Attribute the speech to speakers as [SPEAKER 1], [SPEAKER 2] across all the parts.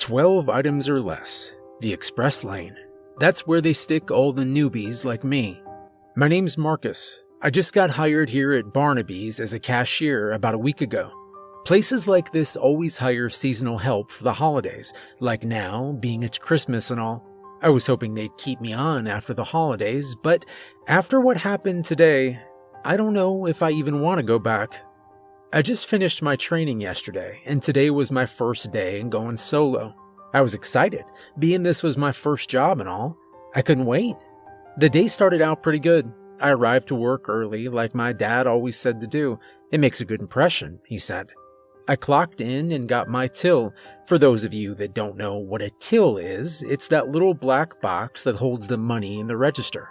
[SPEAKER 1] 12 items or less. The express lane. That's where they stick all the newbies like me. My name's Marcus. I just got hired here at Barnaby's as a cashier about a week ago. Places like this always hire seasonal help for the holidays, like now, being it's Christmas and all. I was hoping they'd keep me on after the holidays, but after what happened today, I don't know if I even want to go back. I just finished my training yesterday, and today was my first day going solo. I was excited, being this was my first job and all. I couldn't wait. The day started out pretty good. I arrived to work early, like my dad always said to do. It makes a good impression, he said. I clocked in and got my till. For those of you that don't know what a till is, it's that little black box that holds the money in the register.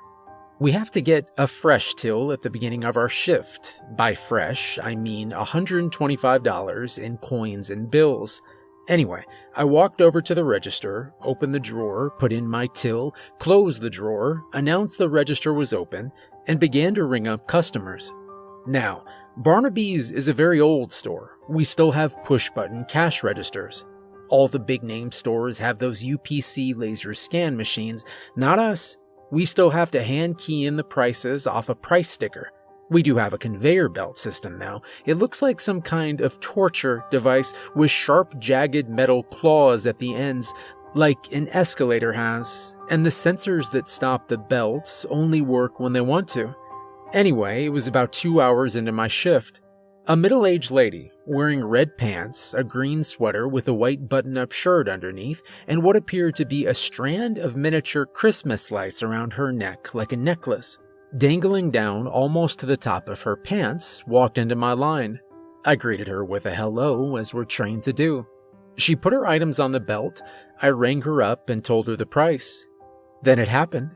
[SPEAKER 1] We have to get a fresh till at the beginning of our shift. By fresh, I mean $125 in coins and bills. Anyway, I walked over to the register, opened the drawer, put in my till, closed the drawer, announced the register was open, and began to ring up customers. Now, Barnaby's is a very old store. We still have push-button cash registers. All the big-name stores have those UPC laser scan machines. Not us. We still have to hand key in the prices off a price sticker. We do have a conveyor belt system now. It looks like some kind of torture device with sharp, jagged metal claws at the ends, like an escalator has, and the sensors that stop the belts only work when they want to. Anyway, it was about 2 hours into my shift. A middle-aged lady, wearing red pants, a green sweater with a white button-up shirt underneath, and what appeared to be a strand of miniature Christmas lights around her neck like a necklace, dangling down almost to the top of her pants, walked into my line. I greeted her with a hello, as we're trained to do. She put her items on the belt. I rang her up and told her the price. Then it happened.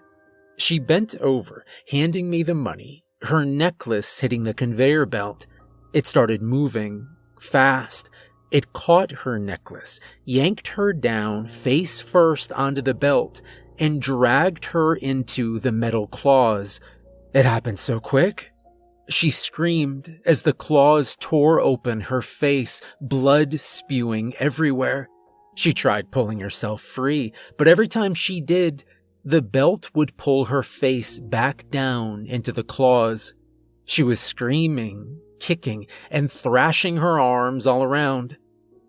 [SPEAKER 1] She bent over, handing me the money, her necklace hitting the conveyor belt. It started moving, fast. It caught her necklace, yanked her down face first onto the belt, and dragged her into the metal claws. It happened so quick. She screamed as the claws tore open her face, blood spewing everywhere. She tried pulling herself free, but every time she did, the belt would pull her face back down into the claws. She was screaming, kicking, and thrashing her arms all around.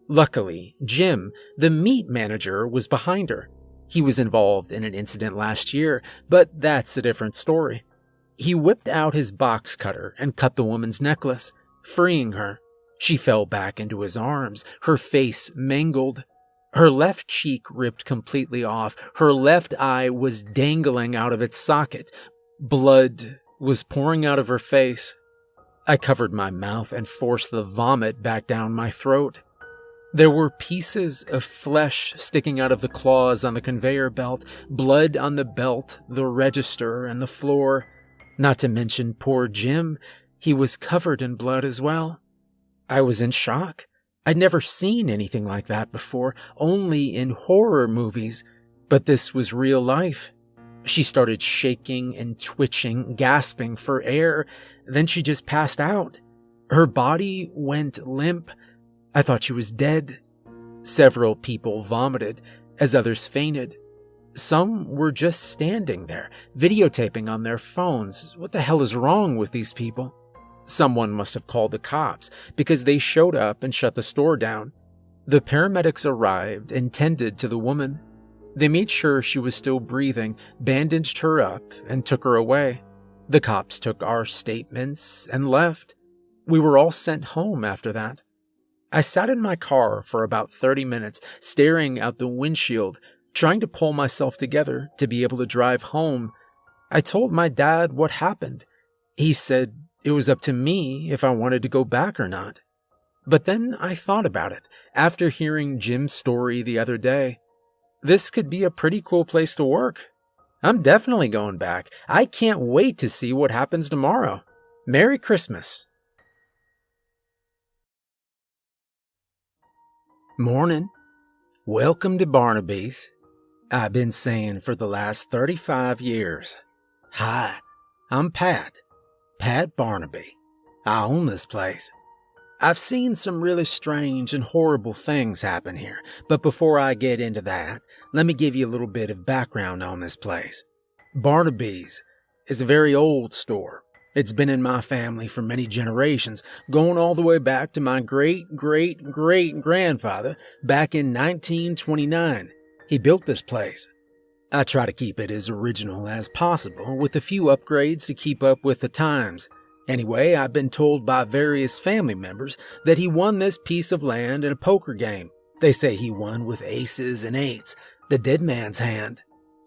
[SPEAKER 1] Luckily, Jim, the meat manager, was behind her. He was involved in an incident last year, but that's a different story. He whipped out his box cutter and cut the woman's necklace, freeing her. She fell back into his arms, her face mangled. Her left cheek ripped completely off. Her left eye was dangling out of its socket. Blood was pouring out of her face. I covered my mouth and forced the vomit back down my throat. There were pieces of flesh sticking out of the claws on the conveyor belt, blood on the belt, the register, and the floor. Not to mention poor Jim. He was covered in blood as well. I was in shock. I'd never seen anything like that before, only in horror movies, but this was real life. She started shaking and twitching, gasping for air. Then she just passed out. Her body went limp. I thought she was dead. Several people vomited, as others fainted. Some were just standing there, videotaping on their phones. What the hell is wrong with these people? Someone must have called the cops, because they showed up and shut the store down. The paramedics arrived and tended to the woman. They made sure she was still breathing, bandaged her up, and took her away. The cops took our statements and left. We were all sent home after that. I sat in my car for about 30 minutes, staring out the windshield, trying to pull myself together to be able to drive home. I told my dad what happened. He said it was up to me if I wanted to go back or not. But then I thought about it after hearing Jim's story the other day. This could be a pretty cool place to work. I'm definitely going back. I can't wait to see what happens tomorrow. Merry Christmas. Morning. Welcome to Barnaby's. I've been saying for the last 35 years. Hi, I'm Pat Barnaby. I own this place. I've seen some really strange and horrible things happen here, but before I get into that, let me give you a little bit of background on this place. Barnaby's is a very old store. It's been in my family for many generations, going all the way back to my great-great-great-grandfather back in 1929. He built this place. I try to keep it as original as possible, with a few upgrades to keep up with the times. Anyway, I've been told by various family members that he won this piece of land in a poker game. They say he won with aces and eights, the dead man's hand.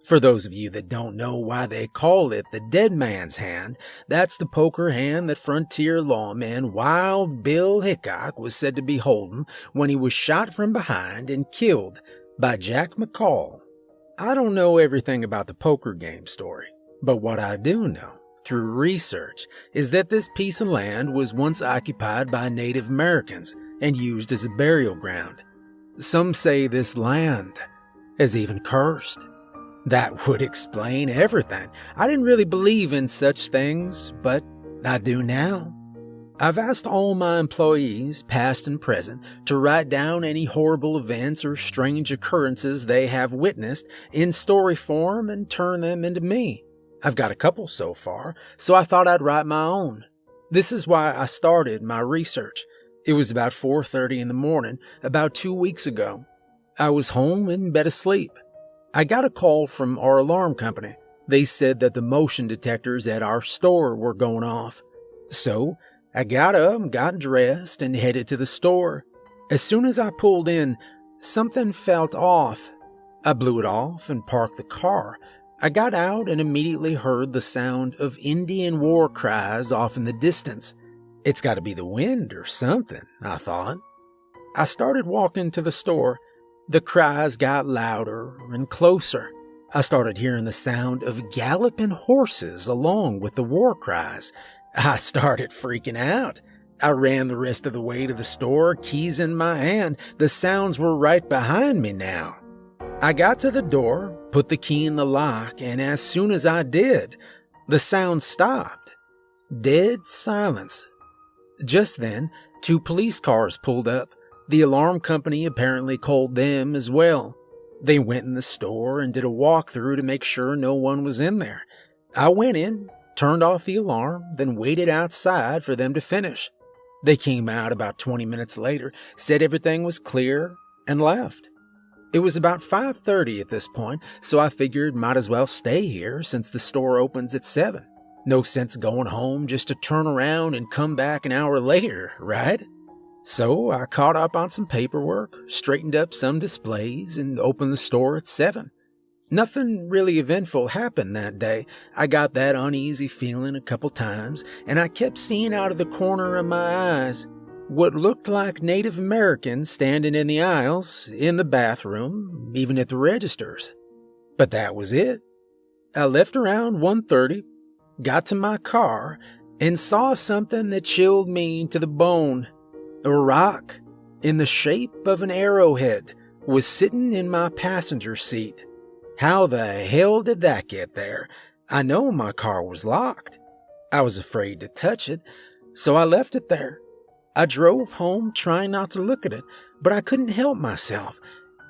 [SPEAKER 1] For those of you that don't know why they call it the dead man's hand, that's the poker hand that frontier lawman Wild Bill Hickok was said to be holding when he was shot from behind and killed by Jack McCall. I don't know everything about the poker game story, but what I do know through research is that this piece of land was once occupied by Native Americans and used as a burial ground. Some say this land is even cursed. That would explain everything. I didn't really believe in such things, but I do now. I've asked all my employees, past and present, to write down any horrible events or strange occurrences they have witnessed in story form and turn them into me. I've got a couple so far, so I thought I'd write my own. This is why I started my research. It was about 4:30 in the morning, about 2 weeks ago. I was home in bed asleep. I got a call from our alarm company. They said that the motion detectors at our store were going off. So I got up, got dressed, and headed to the store. As soon as I pulled in, something felt off. I blew it off and parked the car. I got out and immediately heard the sound of Indian war cries off in the distance. It's got to be the wind or something, I thought. I started walking to the store. The cries got louder and closer. I started hearing the sound of galloping horses along with the war cries. I started freaking out. I ran the rest of the way to the store, keys in my hand. The sounds were right behind me now. I got to the door, put the key in the lock, and as soon as I did, the sound stopped. Dead silence. Just then, 2 police cars pulled up. The alarm company apparently called them as well. They went in the store and did a walkthrough to make sure no one was in there. I went in, turned off the alarm, then waited outside for them to finish. They came out about 20 minutes later, said everything was clear, and left. It was about 5:30 at this point, so I figured might as well stay here since the store opens at 7. No sense going home just to turn around and come back an hour later, right? So I caught up on some paperwork, straightened up some displays, and opened the store at 7. Nothing really eventful happened that day. I got that uneasy feeling a couple times, and I kept seeing out of the corner of my eyes what looked like Native Americans standing in the aisles, in the bathroom, even at the registers. But that was it. I left around 1:30, got to my car, and saw something that chilled me to the bone. A rock in the shape of an arrowhead was sitting in my passenger seat. How the hell did that get there? I know my car was locked. I was afraid to touch it, so I left it there. I drove home trying not to look at it, but I couldn't help myself.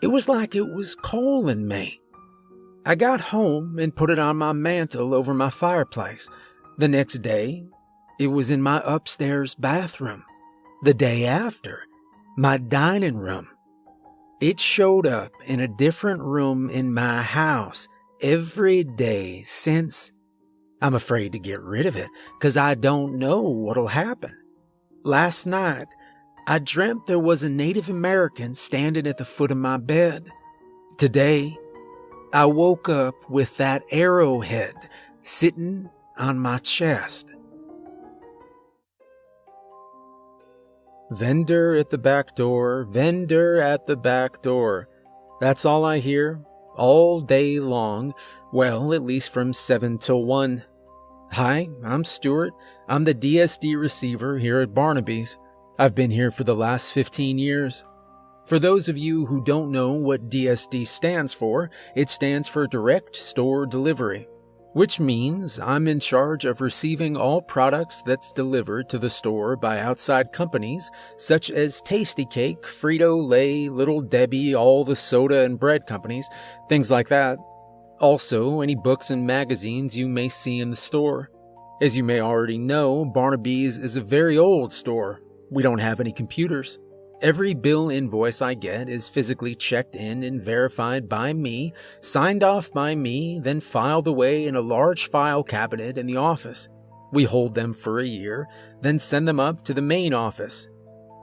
[SPEAKER 1] It was like it was calling me. I got home and put it on my mantle over my fireplace. The next day, it was in my upstairs bathroom. The day after, my dining room. It showed up in a different room in my house every day since. I'm afraid to get rid of it because I don't know what'll happen. Last night, I dreamt there was a Native American standing at the foot of my bed. Today, I woke up with that arrowhead sitting on my chest. Vendor at the back door, vendor at the back door. That's all I hear, all day long, well, at least from 7 till 1. Hi, I'm Stuart. I'm the DSD receiver here at Barnaby's. I've been here for the last 15 years. For those of you who don't know what DSD stands for, it stands for Direct Store Delivery. which means I'm in charge of receiving all products that's delivered to the store by outside companies such as Tastykake, Frito-Lay, Little Debbie, all the soda and bread companies, things like that. Also, any books and magazines you may see in the store. As you may already know, Barnaby's is a very old store. We don't have any computers. Every bill invoice I get is physically checked in and verified by me, signed off by me, then filed away in a large file cabinet in the office. We hold them for a year, then send them up to the main office.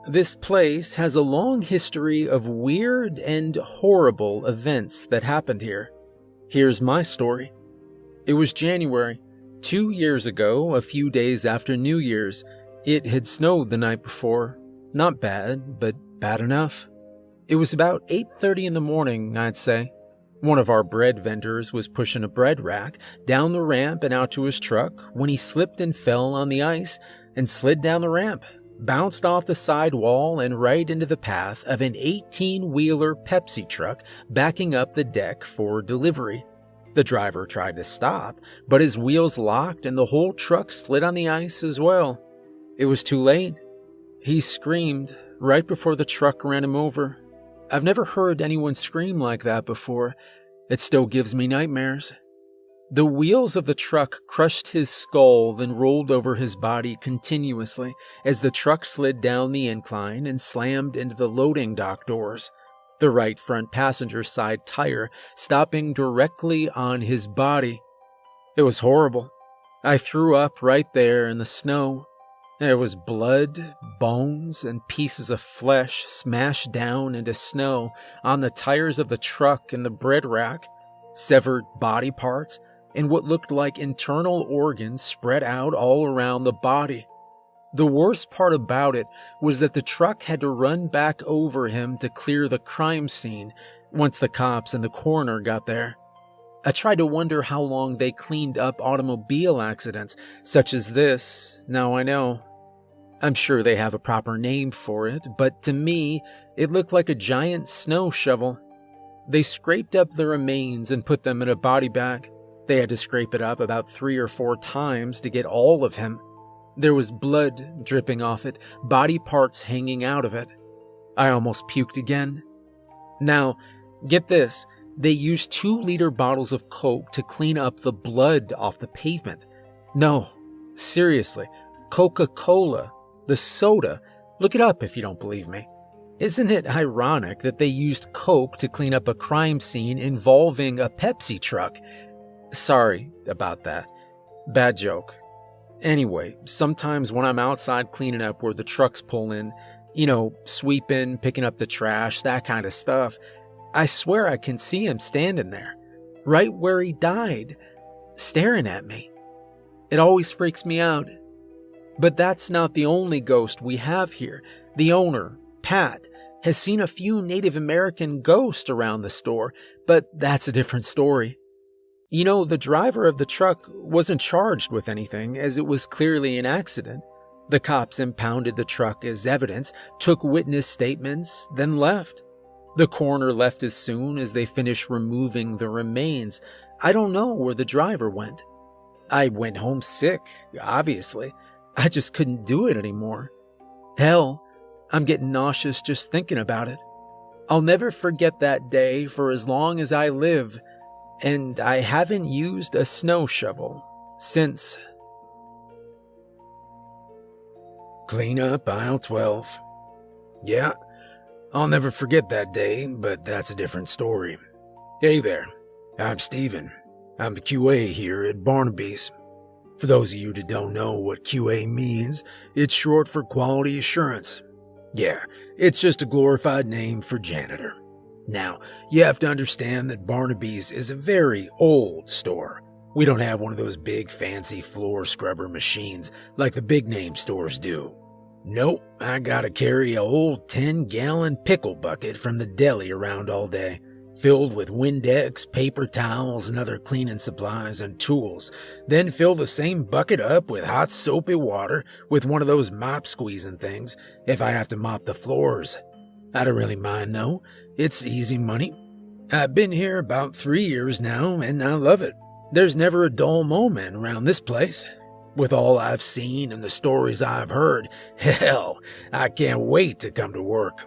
[SPEAKER 1] This place has a long history of weird and horrible events that happened here. Here's my story. It was January, 2 years ago, a few days after New Year's. It had snowed the night before. Not bad, but bad enough. It was about 8:30 in the morning, I'd say. One of our bread vendors was pushing a bread rack down the ramp and out to his truck when he slipped and fell on the ice and slid down the ramp, bounced off the side wall and right into the path of an 18-wheeler Pepsi truck backing up the deck for delivery. The driver tried to stop, but his wheels locked and the whole truck slid on the ice as well. It was too late. He screamed right before the truck ran him over. I've never heard anyone scream like that before. It still gives me nightmares. The wheels of the truck crushed his skull, then rolled over his body continuously as the truck slid down the incline and slammed into the loading dock doors. The right front passenger side tire stopping directly on his body. It was horrible. I threw up right there in the snow. There was blood, bones, and pieces of flesh smashed down into snow on the tires of the truck and the bread rack, severed body parts, and what looked like internal organs spread out all around the body. The worst part about it was that the truck had to run back over him to clear the crime scene once the cops and the coroner got there. I tried to wonder how long they cleaned up automobile accidents such as this. Now I know. I'm sure they have a proper name for it, but to me, it looked like a giant snow shovel. They scraped up the remains and put them in a body bag. They had to scrape it up about 3 or 4 times to get all of him. There was blood dripping off it, body parts hanging out of it. I almost puked again. Now, get this. They used 2-liter bottles of Coke to clean up the blood off the pavement. No, seriously, Coca-Cola. The soda. Look it up if you don't believe me. Isn't it ironic that they used Coke to clean up a crime scene involving a Pepsi truck? Sorry about that. Bad joke. Anyway, sometimes when I'm outside cleaning up where the trucks pull in, sweeping, picking up the trash, that kind of stuff, I swear I can see him standing there, right where he died, staring at me. It always freaks me out. But that's not the only ghost we have here. The owner, Pat, has seen a few Native American ghosts around the store, but that's a different story. The driver of the truck wasn't charged with anything, as it was clearly an accident. The cops impounded the truck as evidence, took witness statements, then left. The coroner left as soon as they finished removing the remains. I don't know where the driver went. I went home sick, obviously. I just couldn't do it anymore. Hell, I'm getting nauseous just thinking about it. I'll never forget that day for as long as I live, and I haven't used a snow shovel since.
[SPEAKER 2] Clean up aisle 12. Yeah, I'll never forget that day, but that's a different story. Hey there, I'm Steven. I'm the QA here at Barnaby's. For those of you that don't know what QA means, it's short for quality assurance. Yeah, it's just a glorified name for janitor. Now, you have to understand that Barnaby's is a very old store. We don't have one of those big fancy floor scrubber machines like the big name stores do. Nope, I gotta carry a old 10-gallon pickle bucket from the deli around all day, filled with Windex, paper towels, and other cleaning supplies and tools, then fill the same bucket up with hot soapy water with one of those mop squeezing things if I have to mop the floors. I don't really mind though, it's easy money. I've been here about 3 years now and I love it. There's never a dull moment around this place. With all I've seen and the stories I've heard, hell, I can't wait to come to work.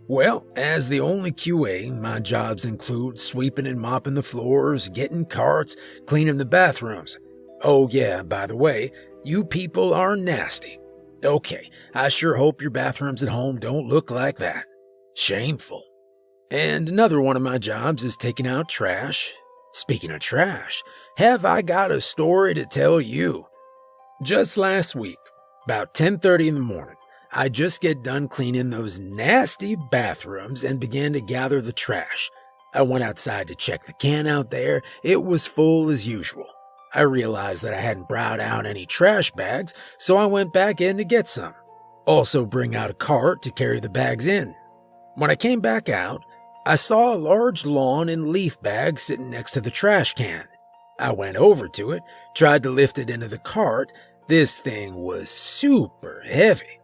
[SPEAKER 2] Well, as the only QA, my jobs include sweeping and mopping the floors, getting carts, cleaning the bathrooms. Oh yeah, by the way, you people are nasty. Okay, I sure hope your bathrooms at home don't look like that. Shameful. And another one of my jobs is taking out trash. Speaking of trash, have I got a story to tell you? Just last week, about 10:30 in the morning, I just get done cleaning those nasty bathrooms and began to gather the trash. I went outside to check the can out there. It was full as usual. I realized that I hadn't brought out any trash bags, so I went back in to get some. Also bring out a cart to carry the bags in. When I came back out, I saw a large lawn and leaf bag sitting next to the trash can. I went over to it, tried to lift it into the cart. This thing was super heavy.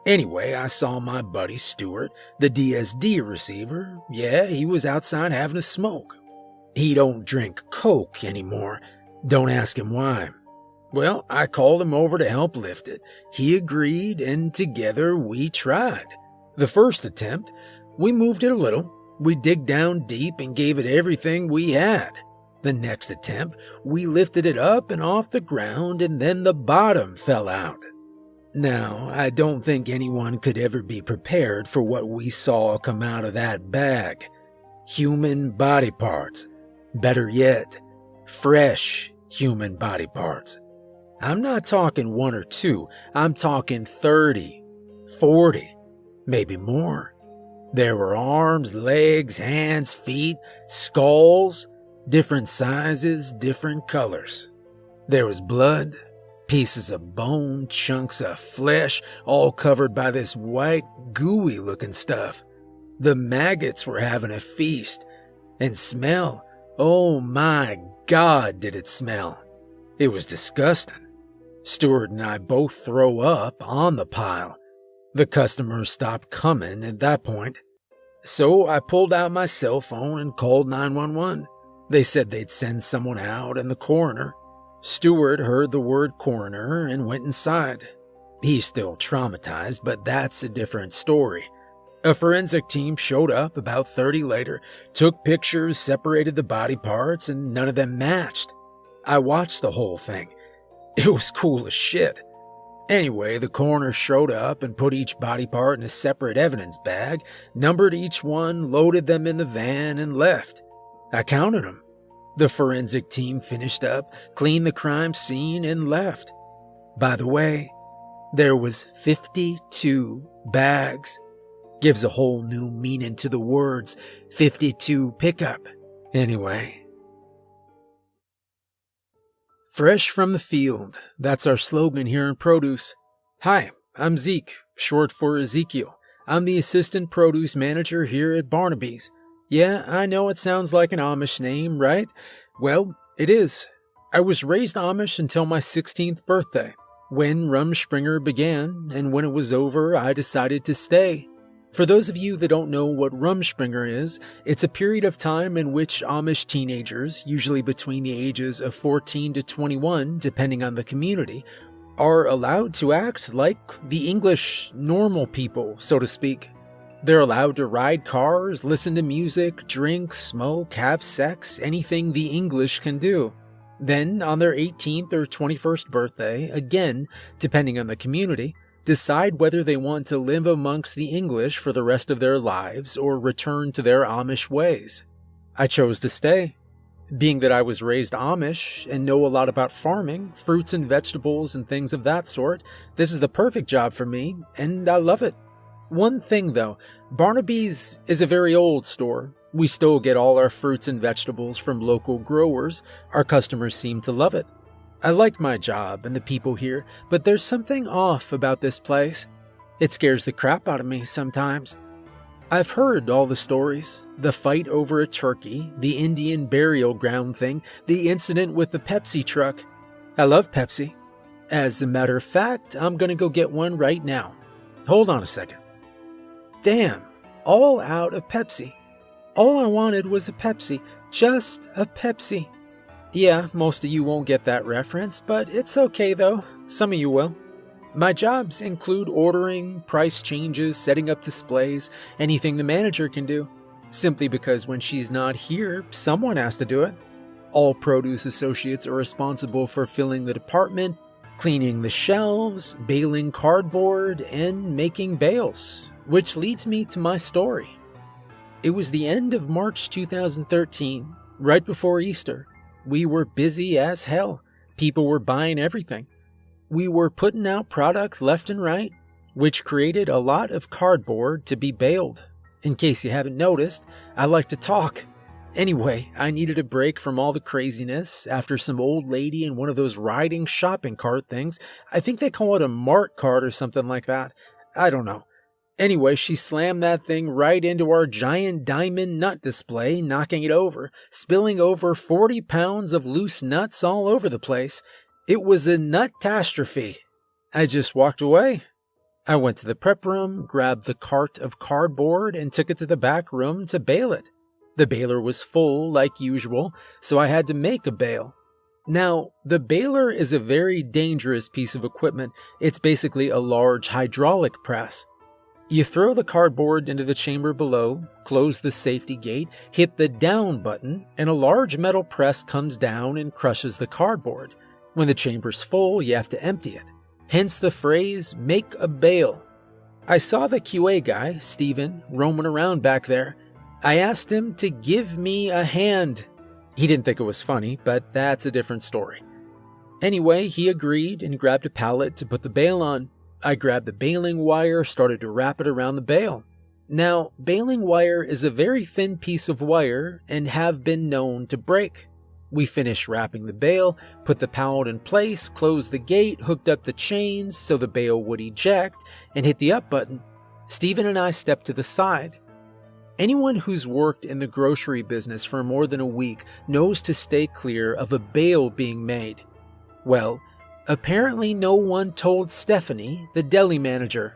[SPEAKER 2] Anyway, I saw my buddy Stuart, the DSD receiver. Yeah, he was outside having a smoke. He don't drink Coke anymore. Don't ask him why. Well, I called him over to help lift it. He agreed, and together we tried. The first attempt, we moved it a little. We digged down deep and gave it everything we had. The next attempt, we lifted it up and off the ground, and then the bottom fell out. Now, I don't think anyone could ever be prepared for what we saw come out of that bag. Human body parts. Better yet, fresh human body parts. I'm not talking 1 or 2, I'm talking 30, 40, maybe more. There were arms, legs, hands, feet, skulls, different sizes, different colors. There was blood, pieces of bone, chunks of flesh, all covered by this white, gooey-looking stuff. The maggots were having a feast. And smell, oh my God, did it smell. It was disgusting. Stuart and I both throw up on the pile. The customers stopped coming at that point. So I pulled out my cell phone and called 911. They said they'd send someone out and the coroner. Stuart heard the word coroner and went inside. He's still traumatized, but that's a different story. A forensic team showed up about 30 later, took pictures, separated the body parts, and none of them matched. I watched the whole thing. It was cool as shit. Anyway, the coroner showed up and put each body part in a separate evidence bag, numbered each one, loaded them in the van, and left. I counted them. The forensic team finished up, cleaned the crime scene, and left. By the way, there was 52 bags. Gives a whole new meaning to the words 52 pickup. Anyway. Fresh from the field. That's our slogan here in produce. Hi, I'm Zeke, short for Ezekiel. I'm the assistant produce manager here at Barnaby's. Yeah, I know it sounds like an Amish name, right? Well, it is. I was raised Amish until my 16th birthday, when Rumspringa began, and when it was over, I decided to stay. For those of you that don't know what Rumspringa is, it's a period of time in which Amish teenagers, usually between the ages of 14 to 21, depending on the community, are allowed to act like the English normal people, so to speak. They're allowed to ride cars, listen to music, drink, smoke, have sex, anything the English can do. Then, on their 18th or 21st birthday, again, depending on the community, decide whether they want to live amongst the English for the rest of their lives or return to their Amish ways. I chose to stay. Being that I was raised Amish and know a lot about farming, fruits and vegetables and things of that sort, this is the perfect job for me, and I love it. One thing though, Barnaby's is a very old store. We still get all our fruits and vegetables from local growers. Our customers seem to love it. I like my job and the people here, but there's something off about this place. It scares the crap out of me sometimes. I've heard all the stories. The fight over a turkey, the Indian burial ground thing, the incident with the Pepsi truck. I love Pepsi. As a matter of fact, I'm gonna go get one right now. Hold on a second. Damn, all out of Pepsi. All I wanted was a Pepsi, just a Pepsi.
[SPEAKER 1] Yeah, most of you won't get that reference, but it's okay though. Some of you will. My jobs include ordering, price changes, setting up displays, anything the manager can do. Simply because when she's not here, someone has to do it. All produce associates are responsible for filling the department, cleaning the shelves, baling cardboard, and making bales, which leads me to my story. It was the end of March 2013, right before Easter. We were busy as hell. People were buying everything. We were putting out product left and right, which created a lot of cardboard to be baled. In case you haven't noticed, I like to talk. Anyway, I needed a break from all the craziness after some old lady in one of those riding shopping cart things. I think they call it a mart cart or something like that. I don't know. Anyway, she slammed that thing right into our giant diamond nut display, knocking it over, spilling over 40 pounds of loose nuts all over the place. It was a nut-tastrophe. I just walked away. I went to the prep room, grabbed the cart of cardboard, and took it to the back room to bale it. The baler was full, like usual, so I had to make a bale. Now, the baler is a very dangerous piece of equipment. It's basically a large hydraulic press. You throw the cardboard into the chamber below, close the safety gate, hit the down button, and a large metal press comes down and crushes the cardboard. When the chamber's full, you have to empty it. Hence the phrase, make a bale. I saw the QA guy, Steven, roaming around back there. I asked him to give me a hand. He didn't think it was funny, but that's a different story. Anyway, he agreed and grabbed a pallet to put the bale on. I grabbed the baling wire, started to wrap it around the bale. Now, baling wire is a very thin piece of wire and have been known to break. We finished wrapping the bale, put the pallet in place, closed the gate, hooked up the chains so the bale would eject, and hit the up button. Steven and I stepped to the side. Anyone who's worked in the grocery business for more than a week knows to stay clear of a bale being made. Well, apparently no one told Stephanie, the deli manager.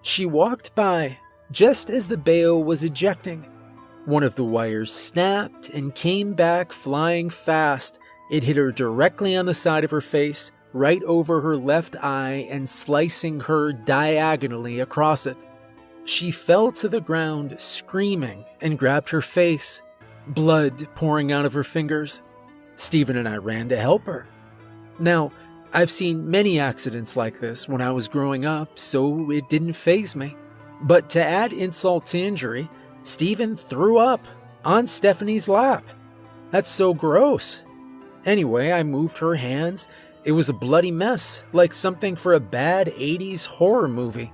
[SPEAKER 1] She walked by just as the bale was ejecting. One of the wires snapped and came back flying fast. It hit her directly on the side of her face, right over her left eye, and slicing her diagonally across it. She fell to the ground screaming and grabbed her face, blood pouring out of her fingers. Steven and I ran to help her. Now, I've seen many accidents like this when I was growing up, so it didn't faze me. But to add insult to injury, Steven threw up on Stephanie's lap. That's so gross. Anyway, I moved her hands. It was a bloody mess, like something for a bad 80s horror movie.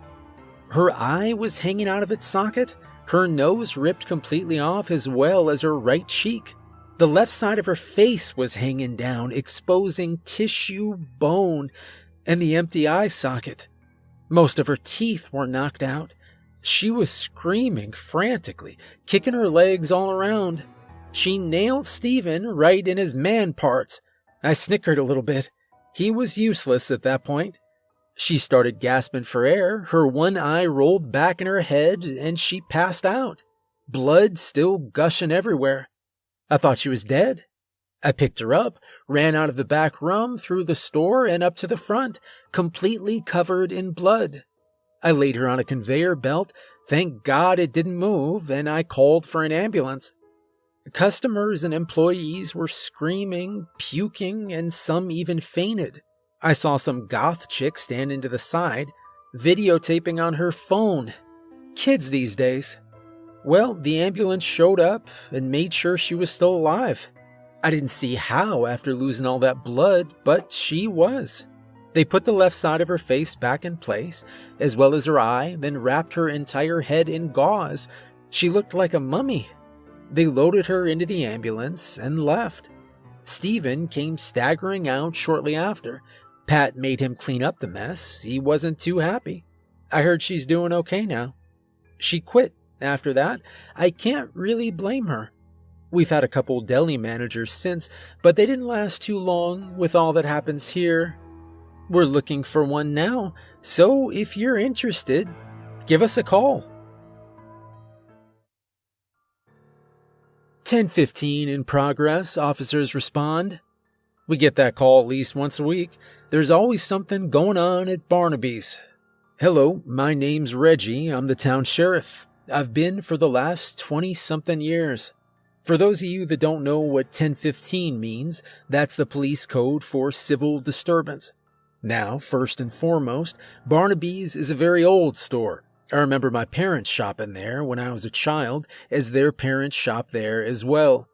[SPEAKER 1] Her eye was hanging out of its socket, her nose ripped completely off as well as her right cheek. The left side of her face was hanging down, exposing tissue, bone, and the empty eye socket. Most of her teeth were knocked out. She was screaming frantically, kicking her legs all around. She nailed Steven right in his man parts. I snickered a little bit. He was useless at that point. She started gasping for air, her one eye rolled back in her head, and she passed out. Blood still gushing everywhere. I thought she was dead. I picked her up, ran out of the back room, through the store, and up to the front, completely covered in blood. I laid her on a conveyor belt. Thank God it didn't move, and I called for an ambulance. Customers and employees were screaming, puking, and some even fainted. I saw some goth chick standing to the side, videotaping on her phone. Kids these days. Well, the ambulance showed up and made sure she was still alive. I didn't see how after losing all that blood, but she was. They put the left side of her face back in place, as well as her eye, then wrapped her entire head in gauze. She looked like a mummy. They loaded her into the ambulance and left. Steven came staggering out shortly after. Pat made him clean up the mess. He wasn't too happy. I heard she's doing okay now. She quit after that. I can't really blame her. We've had a couple deli managers since, but they didn't last too long with all that happens here. We're looking for one now, so if you're interested, give us a call. 10:15 in progress, officers respond. We get that call at least once a week. There's always something going on at Barnaby's. Hello, my name's Reggie. I'm the town sheriff. I've been for the last 20-something years. For those of you that don't know what 1015 means, that's the police code for civil disturbance. Now, first and foremost, Barnaby's is a very old store. I remember my parents shopping there when I was a child, as their parents shopped there as well.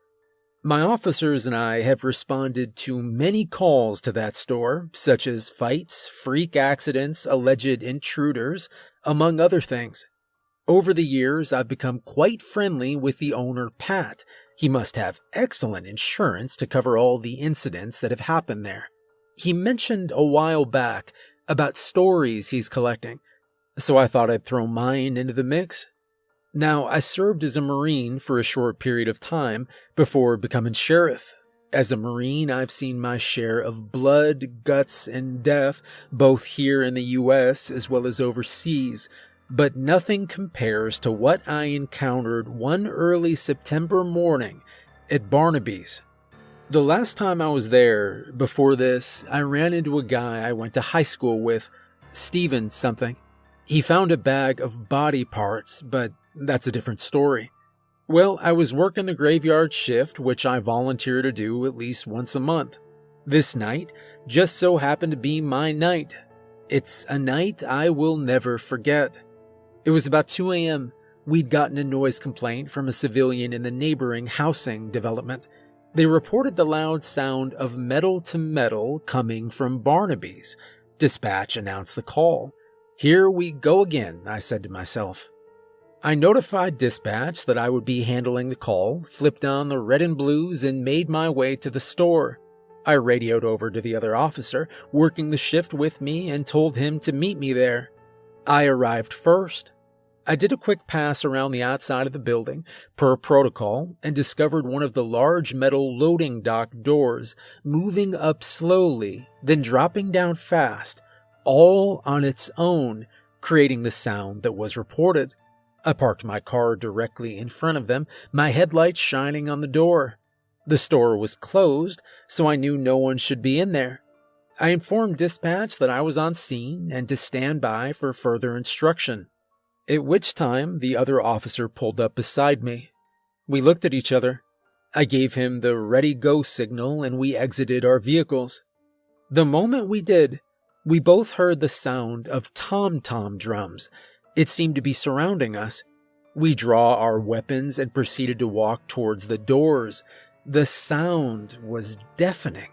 [SPEAKER 1] My officers and I have responded to many calls to that store, such as fights, freak accidents, alleged intruders, among other things. Over the years, I've become quite friendly with the owner, Pat. He must have excellent insurance to cover all the incidents that have happened there. He mentioned a while back about stories he's collecting, so I thought I'd throw mine into the mix. Now, I served as a Marine for a short period of time before becoming sheriff. As a Marine, I've seen my share of blood, guts, and death, both here in the U.S. as well as overseas, but nothing compares to what I encountered one early September morning at Barnaby's. The last time I was there, before this, I ran into a guy I went to high school with, Steven something. He found a bag of body parts, but that's a different story. Well, I was working the graveyard shift, which I volunteer to do at least once a month. This night just so happened to be my night. It's a night I will never forget. It was about 2 a.m. We'd gotten a noise complaint from a civilian in the neighboring housing development. They reported the loud sound of metal to metal coming from Barnaby's. Dispatch announced the call. Here we go again, I said to myself. I notified dispatch that I would be handling the call, flipped on the red and blues, and made my way to the store. I radioed over to the other officer working the shift with me and told him to meet me there. I arrived first. I did a quick pass around the outside of the building, per protocol, and discovered one of the large metal loading dock doors moving up slowly, then dropping down fast, all on its own, creating the sound that was reported. I parked my car directly in front of them, my headlights shining on the door. The store was closed, so I knew no one should be in there. I informed dispatch that I was on scene and to stand by for further instruction. At which time, the other officer pulled up beside me. We looked at each other. I gave him the ready-go signal and we exited our vehicles. The moment we did, we both heard the sound of tom-tom drums. It seemed to be surrounding us. We draw our weapons and proceeded to walk towards the doors. The sound was deafening.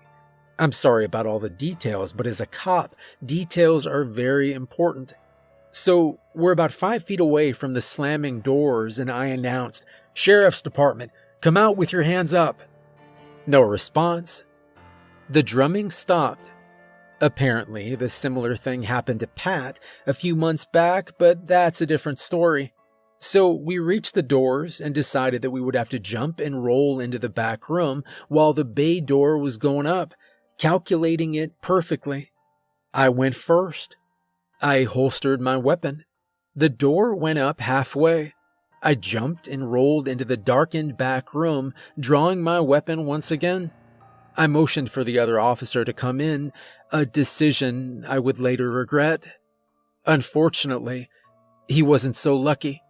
[SPEAKER 1] I'm sorry about all the details, but as a cop, details are very important. So we're about 5 feet away from the slamming doors and I announced, "Sheriff's Department, come out with your hands up." No response. The drumming stopped. Apparently, the similar thing happened to Pat a few months back, but that's a different story. So we reached the doors and decided that we would have to jump and roll into the back room while the bay door was going up, calculating it perfectly. I went first. I holstered my weapon. The door went up halfway. I jumped and rolled into the darkened back room, drawing my weapon once again. I motioned for the other officer to come in, a decision I would later regret. Unfortunately, he wasn't so lucky.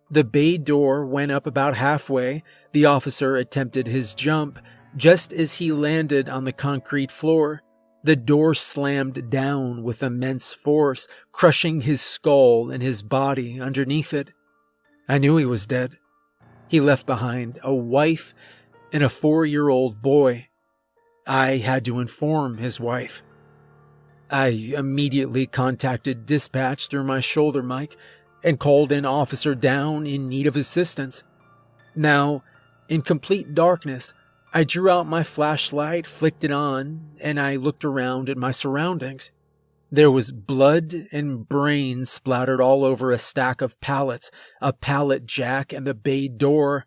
[SPEAKER 1] The bay door went up about halfway. The officer attempted his jump. Just as he landed on the concrete floor, the door slammed down with immense force, crushing his skull and his body underneath it. I knew he was dead. He left behind a wife and a 4-year-old boy. I had to inform his wife. I immediately contacted dispatch through my shoulder mic and called an officer down in need of assistance. Now, in complete darkness, I drew out my flashlight, flicked it on, and I looked around at my surroundings. There was blood and brains splattered all over a stack of pallets, a pallet jack, and the bay door.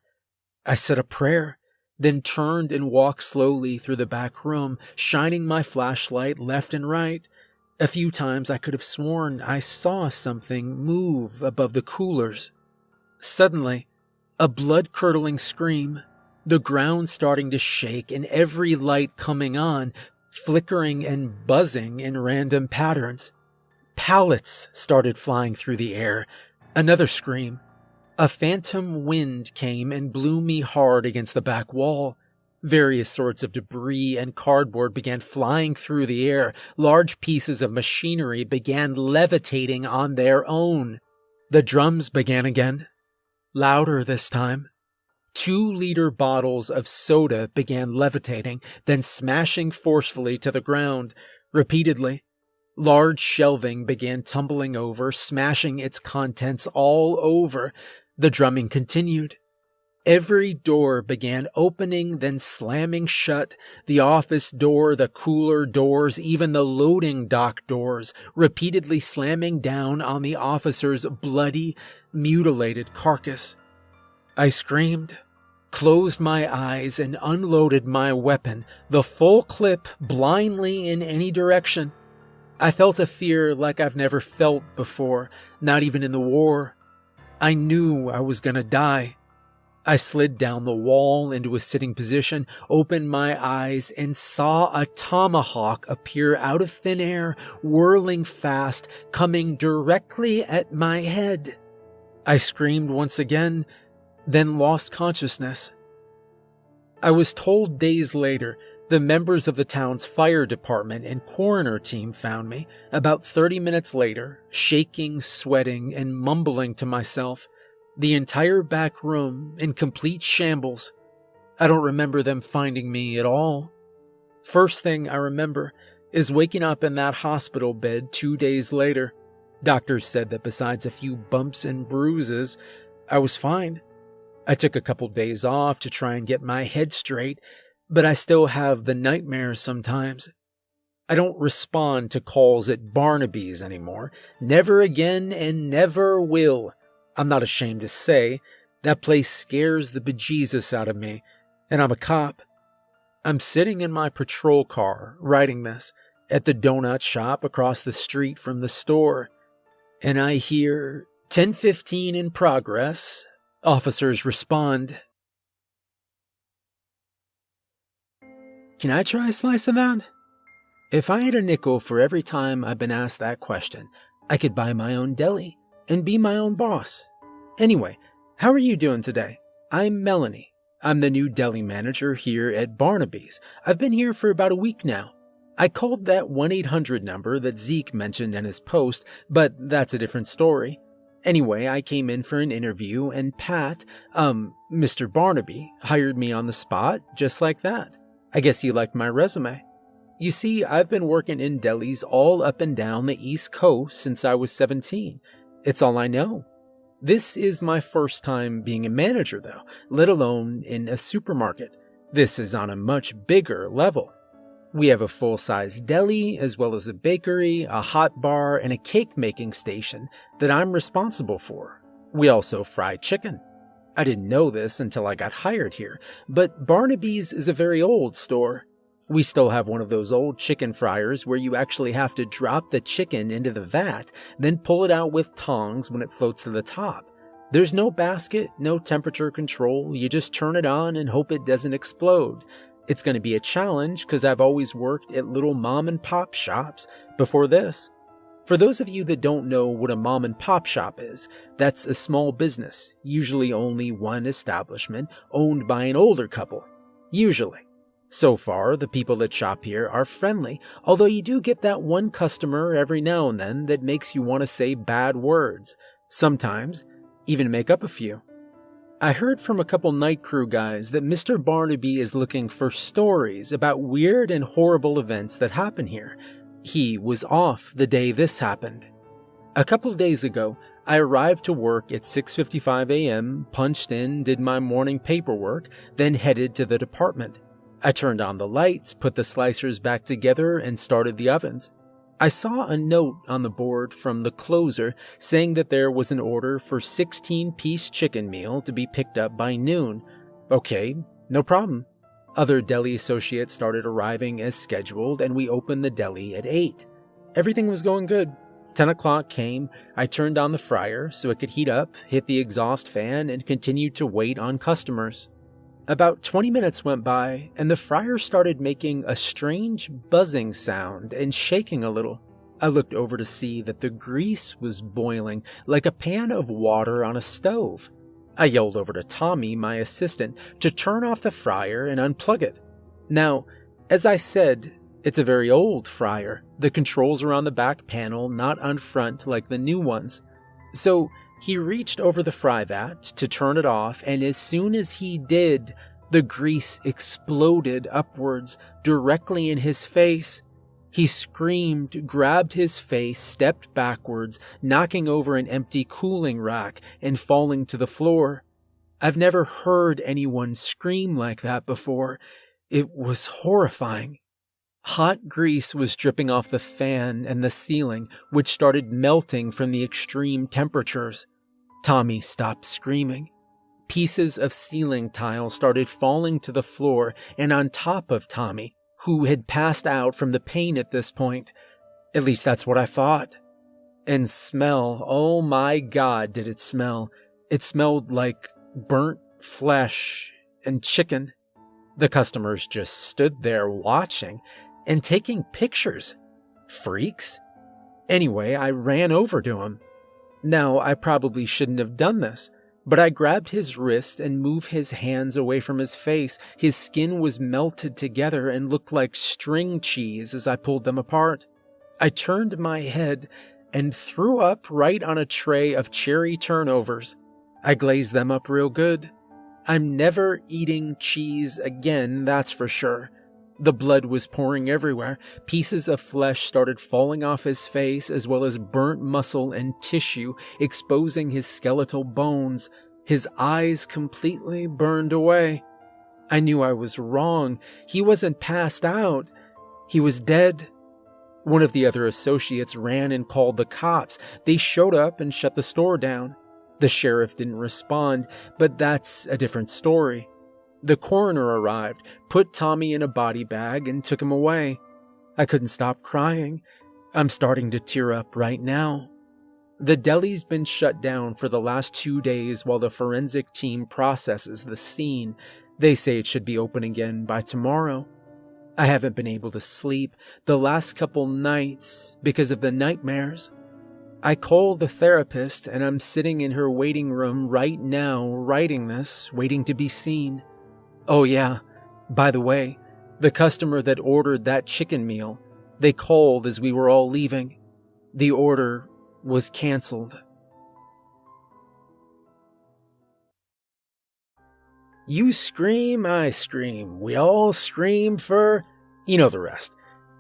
[SPEAKER 1] I said a prayer, then turned and walked slowly through the back room, shining my flashlight left and right. A few times I could have sworn I saw something move above the coolers. Suddenly, a blood-curdling scream. the ground starting to shake and every light coming on, flickering and buzzing in random patterns. Pallets started flying through the air. Another scream. A phantom wind came and blew me hard against the back wall. Various sorts of debris and cardboard began flying through the air. Large pieces of machinery began levitating on their own. The drums began again. Louder this time. 2-liter bottles of soda began levitating, then smashing forcefully to the ground, repeatedly. Large shelving began tumbling over, smashing its contents all over. The drumming continued. Every door began opening, then slamming shut. The office door, the cooler doors, even the loading dock doors, repeatedly slamming down on the officer's bloody, mutilated carcass. I screamed, closed my eyes, and unloaded my weapon, the full clip, blindly in any direction. I felt a fear like I've never felt before, not even in the war. I knew I was gonna die. I slid down the wall into a sitting position, opened my eyes, and saw a tomahawk appear out of thin air, whirling fast, coming directly at my head. I screamed once again, then lost consciousness. I was told days later the members of the town's fire department and coroner team found me, about 30 minutes later, shaking, sweating, and mumbling to myself. The entire back room in complete shambles. I don't remember them finding me at all. First thing I remember is waking up in that hospital bed 2 days later. Doctors said that besides a few bumps and bruises, I was fine. I took a couple days off to try and get my head straight, but I still have the nightmares sometimes. I don't respond to calls at Barnaby's anymore. Never again and never will. I'm not ashamed to say, that place scares the bejesus out of me, and I'm a cop. I'm sitting in my patrol car, writing this, at the donut shop across the street from the store, and I hear 10:15 in progress. Officers respond. Can I try a slice of that? If I had a nickel for every time I've been asked that question, I could buy my own deli and be my own boss. Anyway, how are you doing today? I'm Melanie. I'm the new deli manager here at Barnaby's. I've been here for about a week now. I called that 1-800 number that Zeke mentioned in his post, but that's a different story. Anyway, I came in for an interview and Pat, Mr. Barnaby, hired me on the spot just like that. I guess he liked my resume. You see, I've been working in delis all up and down the East Coast since I was 17. It's all I know. This is my first time being a manager, though, let alone in a supermarket. This is on a much bigger level. We have a full-size deli, as well as a bakery, a hot bar, and a cake-making station that I'm responsible for. We also fry chicken. I didn't know this until I got hired here, but Barnaby's is a very old store. We still have one of those old chicken fryers where you actually have to drop the chicken into the vat, then pull it out with tongs when it floats to the top. There's no basket, no temperature control, you just turn it on and hope it doesn't explode. It's going to be a challenge because I've always worked at little mom and pop shops before this. For those of you that don't know what a mom and pop shop is, that's a small business, usually only one establishment, owned by an older couple. Usually. So far, the people that shop here are friendly, although you do get that one customer every now and then that makes you want to say bad words. Sometimes, even make up a few. I heard from a couple night crew guys that Mr. Barnaby is looking for stories about weird and horrible events that happen here. He was off the day this happened. A couple days ago, I arrived to work at 6:55 a.m., punched in, did my morning paperwork, then headed to the department. I turned on the lights, put the slicers back together, and started the ovens. I saw a note on the board from the closer saying that there was an order for 16-piece chicken meal to be picked up by noon. Okay, no problem. Other deli associates started arriving as scheduled, and we opened the deli at 8. Everything was going good. 10 o'clock came, I turned on the fryer so it could heat up, hit the exhaust fan, and continued to wait on customers. About 20 minutes went by, and the fryer started making a strange buzzing sound and shaking a little. I looked over to see that the grease was boiling like a pan of water on a stove. I yelled over to Tommy, my assistant, to turn off the fryer and unplug it. Now, as I said, it's a very old fryer. The controls are on the back panel, not on front like the new ones. So he reached over the fry vat to turn it off, and as soon as he did, the grease exploded upwards directly in his face. He screamed, grabbed his face, stepped backwards, knocking over an empty cooling rack and falling to the floor. I've never heard anyone scream like that before. It was horrifying. Hot grease was dripping off the fan and the ceiling, which started melting from the extreme temperatures. Tommy stopped screaming. Pieces of ceiling tile started falling to the floor and on top of Tommy, who had passed out from the pain at this point. At least that's what I thought. And smell, oh my God, did it smell. It smelled like burnt flesh and chicken. The customers just stood there watching and taking pictures. Freaks. Anyway, I ran over to him. Now, I probably shouldn't have done this, but I grabbed his wrist and moved his hands away from his face. His skin was melted together and looked like string cheese as I pulled them apart. I turned my head and threw up right on a tray of cherry turnovers. I glazed them up real good. I'm never eating cheese again, that's for sure. The blood was pouring everywhere. Pieces of flesh started falling off his face, as well as burnt muscle and tissue, exposing his skeletal bones. His eyes completely burned away. I knew I was wrong. He wasn't passed out. He was dead. One of the other associates ran and called the cops. They showed up and shut the store down. The sheriff didn't respond, but that's a different story. The coroner arrived, put Tommy in a body bag, and took him away. I couldn't stop crying. I'm starting to tear up right now. The deli's been shut down for the last 2 days while the forensic team processes the scene. They say it should be open again by tomorrow. I haven't been able to sleep the last couple nights because of the nightmares. I called the therapist, and I'm sitting in her waiting room right now writing this, waiting to be seen. Oh yeah, by the way, the customer that ordered that chicken meal, they called as we were all leaving. The order was canceled. You scream, I scream. We all scream for... You know the rest.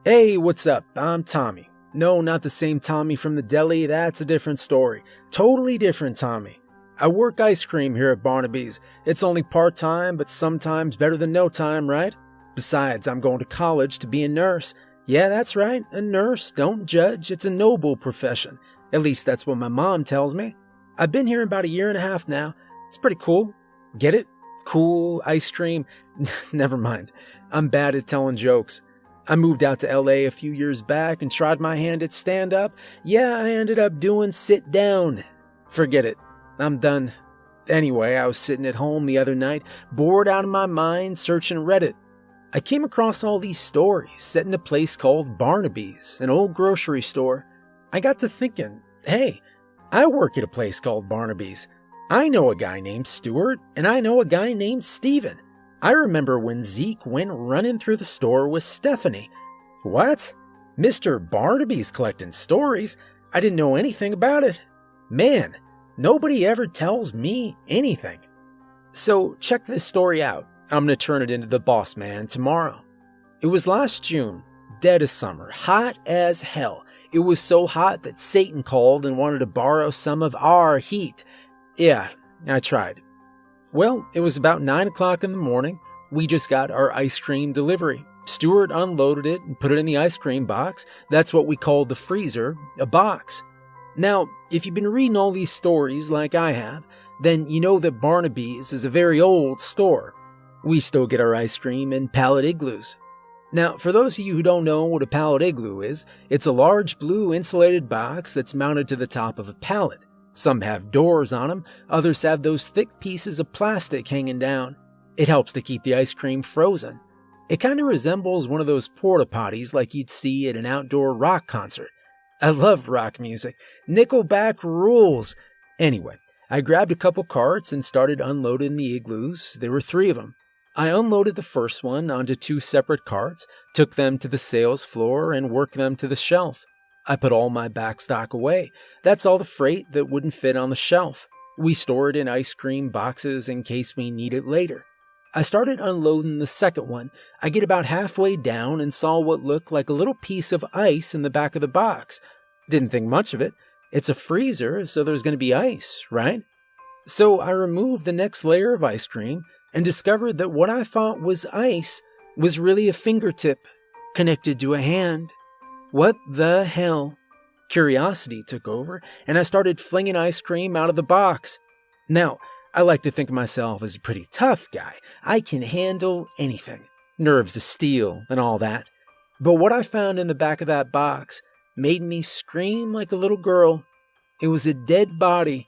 [SPEAKER 1] Hey, what's up? I'm Tommy. No, not the same Tommy from the deli. That's a different story. Totally different Tommy. I work ice cream here at Barnaby's. It's only part-time, but sometimes better than no time, right? Besides, I'm going to college to be a nurse. Yeah, that's right, a nurse. Don't judge. It's a noble profession. At least that's what my mom tells me. I've been here about 1.5 years now. It's pretty cool. Get it? Cool, ice cream. Never mind. I'm bad at telling jokes. I moved out to LA a few years back and tried my hand at stand-up. Yeah, I ended up doing sit down. Forget it. I'm done. Anyway, I was sitting at home the other night, bored out of my mind, searching Reddit. I came across all these stories set in a place called Barnaby's, an old grocery store. I got to thinking, hey, I work at a place called Barnaby's. I know a guy named Stuart, and I know a guy named Steven. I remember when Zeke went running through the store with Stephanie. What? Mr. Barnaby's collecting stories? I didn't know anything about it. Man, nobody ever tells me anything. So check this story out. I'm going to turn it into the boss man tomorrow. It was last June, dead of summer, hot as hell. It was so hot that Satan called and wanted to borrow some of our heat. Yeah, I tried. Well, it was about 9 o'clock in the morning. We just got our ice cream delivery. Stuart unloaded it and put it in the ice cream box. That's what we called the freezer, a box. Now, if you've been reading all these stories like I have, then you know that Barnaby's is a very old store. We still get our ice cream in pallet igloos. Now, for those of you who don't know what a pallet igloo is, it's a large blue insulated box that's mounted to the top of a pallet. Some have doors on them, others have those thick pieces of plastic hanging down. It helps to keep the ice cream frozen. It kind of resembles one of those porta potties like you'd see at an outdoor rock concert. I love rock music. Nickelback rules. Anyway, I grabbed a couple carts and started unloading the igloos. There were 3 of them. I unloaded the first one onto 2 separate carts, took them to the sales floor, and worked them to the shelf. I put all my backstock away. That's all the freight that wouldn't fit on the shelf. We store it in ice cream boxes in case we need it later. I started unloading the second one. I get about halfway down and saw what looked like a little piece of ice in the back of the box. Didn't think much of it. It's a freezer, so there's going to be ice, right? So I removed the next layer of ice cream and discovered that what I thought was ice was really a fingertip connected to a hand. What the hell? Curiosity took over, and I started flinging ice cream out of the box. Now, I like to think of myself as a pretty tough guy. I can handle anything. Nerves of steel and all that. But what I found in the back of that box made me scream like a little girl. It was a dead body.